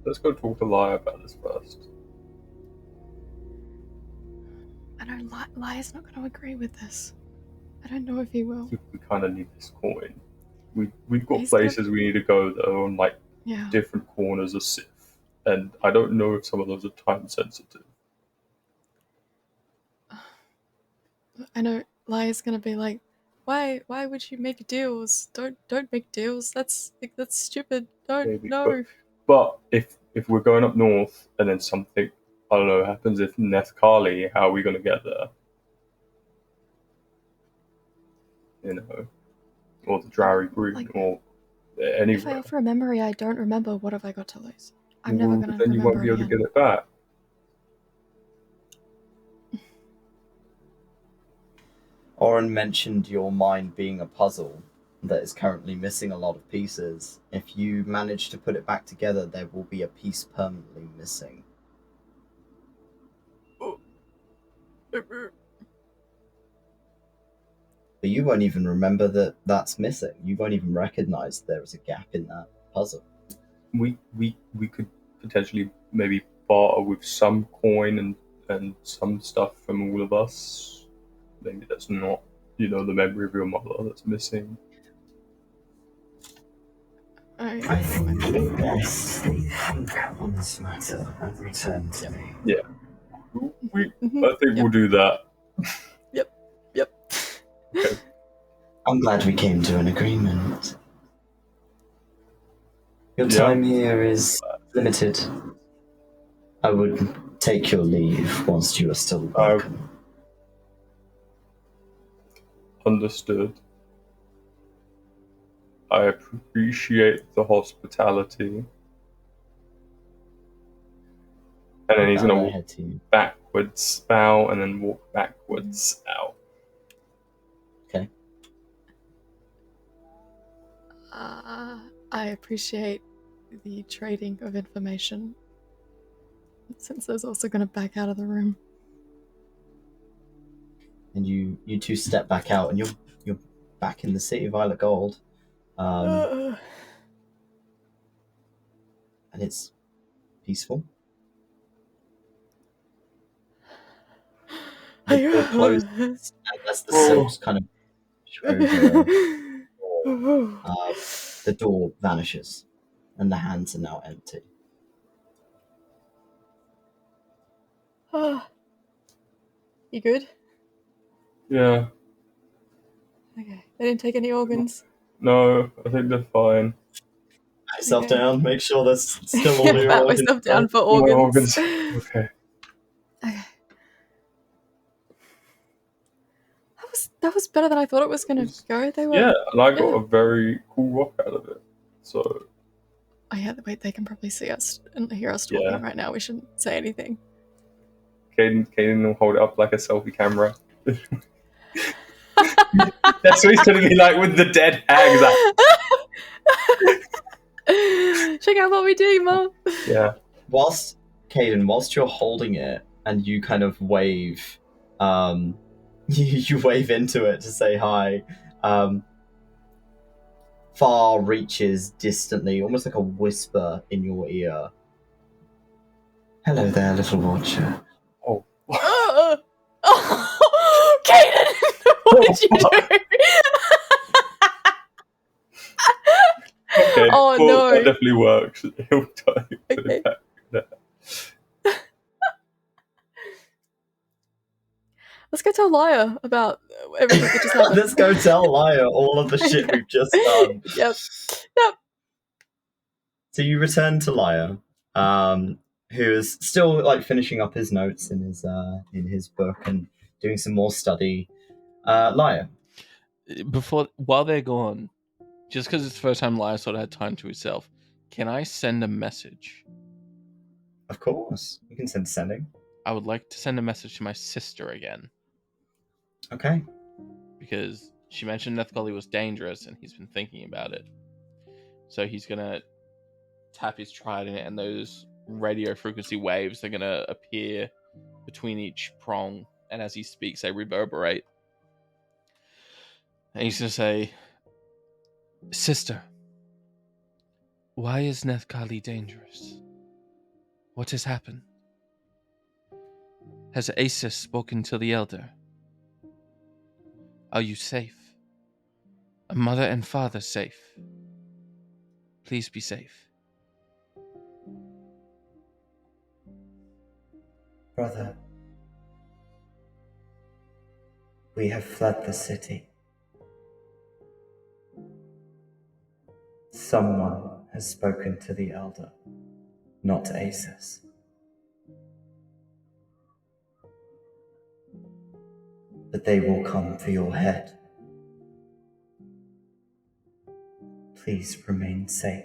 Let's go talk to Lyre about this first. I know Lyre's not going to agree with this. I don't know if he will. We kind of need this coin. We've got He's places we need to go that are on like Yeah. different corners of Sith, and I don't know if some of those are time sensitive. I know Lyre's going to be like, why would you make deals? Don't make deals. That's stupid. Don't. Maybe, No. But if we're going up north and then something, I don't know, happens with 𝘞𝘏𝘭𝘮, how are we going to get there? You know, or the Drowery Green, Like, or If I anywhere. offer a memory I don't remember, what have I got to lose? I'm never going to Then you won't remember be able to again. get it back. Oren mentioned your mind being a puzzle that is currently missing a lot of pieces. If you manage to put it back together, there will be a piece permanently missing. But you won't even remember that that's missing. You won't even recognize there is a gap in that puzzle. we could potentially maybe barter with some coin and some stuff from all of us. Maybe that's not, the memory of your mother that's missing. I think we best think on this matter and return to me. Yeah. I think we'll do that. Yep. Okay. I'm glad we came to an agreement. Your Yeah. time here is limited. I would take your leave whilst you are still welcome. Understood. I appreciate the hospitality. And then he's going to walk backwards, bow, and then walk backwards out. Okay. I appreciate the trading of information. Sinza's also going to back out of the room. And you two step back out, and you're back in the city of Violet Gold. And it's peaceful. The door closes, and as the silks kind of show the door vanishes, and the hands are now empty. You good? Yeah. Okay. They didn't take any organs? No, I think they're fine. Pat yourself down, make sure there's still all your Pat organs. myself down for All my organs. Okay. That was better than I thought it was going to go. They were. Yeah, and I got a very cool rock out of it. So. Oh yeah, wait, they can probably see us and hear us talking right now. We shouldn't say anything. Kaiden will hold it up like a selfie camera. That's what he's going to be like with the dead hags. Check out what we do, Mom. Yeah. Kaiden, whilst you're holding it and you kind of wave, you wave into it to say hi. Far reaches distantly, almost like a whisper in your ear. Hello there, little watcher. Oh. Kaiden! What did you do? Okay, oh well, no. That definitely works. He'll die. Okay. Let's go tell Lyre about everything that just happened. Let's go tell Lyre all of the shit we've just done. Yep. So you return to Lyre, who is still like finishing up his notes in his book and doing some more study. Lyre. While they're gone, just because it's the first time Lyre sort of had time to herself, can I send a message? Of course, you can send sending. I would like to send a message to my sister again. Okay. Because she mentioned 𝘞𝘏𝘭𝘏 was dangerous, and he's been thinking about it. So he's gonna tap his trident, and those radio frequency waves are gonna appear between each prong, and as he speaks, they reverberate. And he's gonna say, "Sister, why is 𝘞𝘏𝘏𝘏 dangerous? What has happened? Has Asus spoken to the Elder? Are you safe? Are mother and father safe? Please be safe." Brother, we have fled the city. Someone has spoken to the Elder, not Asus. But they will come for your head. Please remain safe.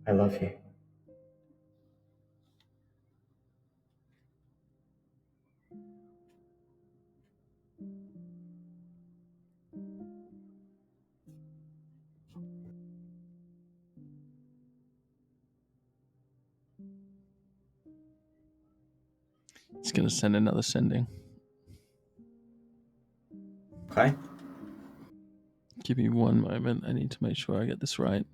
I love you. It's gonna send another sending. Okay. Give me one moment. I need to make sure I get this right.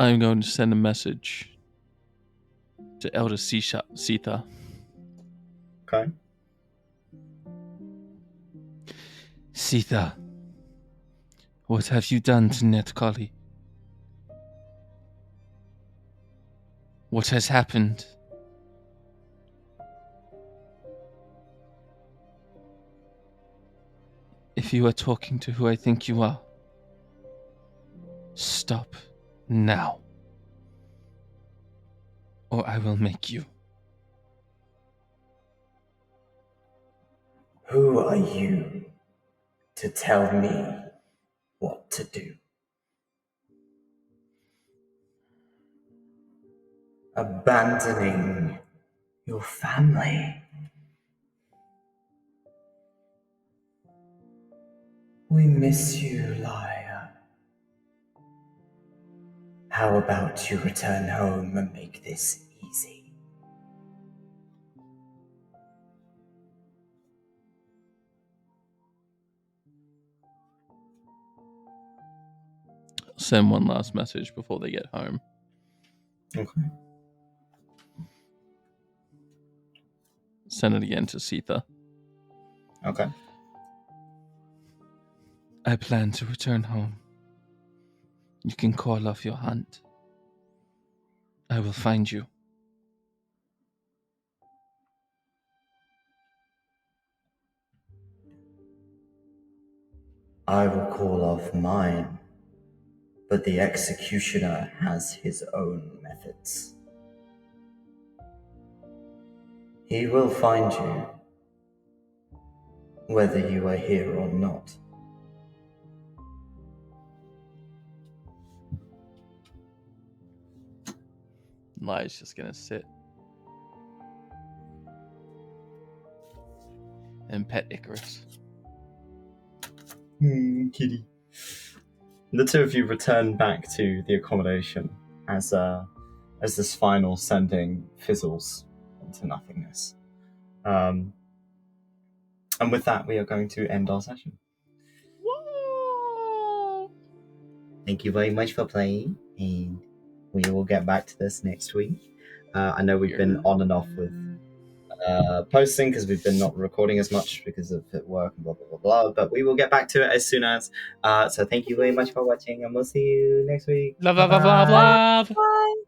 I'm going to send a message to Elder Sita. Okay. Sita, what have you done to 𝘞𝘰𝘮𝘭𝘥? What has happened? If you are talking to who I think you are, stop now, or I will make you. Who are you to tell me what to do? Abandoning your family. We miss you, Lyre. How about you return home and make this easy? Send one last message before they get home. Okay. Send it again to Sita. Okay. I plan to return home. You can call off your hunt. I will find you. I will call off mine, but the executioner has his own methods. He will find you, whether you are here or not. Lyre's just gonna sit and pet Icarus. Kitty. The two of you return back to the accommodation as this final sending fizzles into nothingness. And with that, we are going to end our session. Whoa! Thank you very much for playing, and we will get back to this next week. I know we've been on and off with posting because we've been not recording as much because of work and blah blah blah blah, but we will get back to it as soon as. So thank you very much for watching, and we'll see you next week. Love, love, love, love, love. Bye.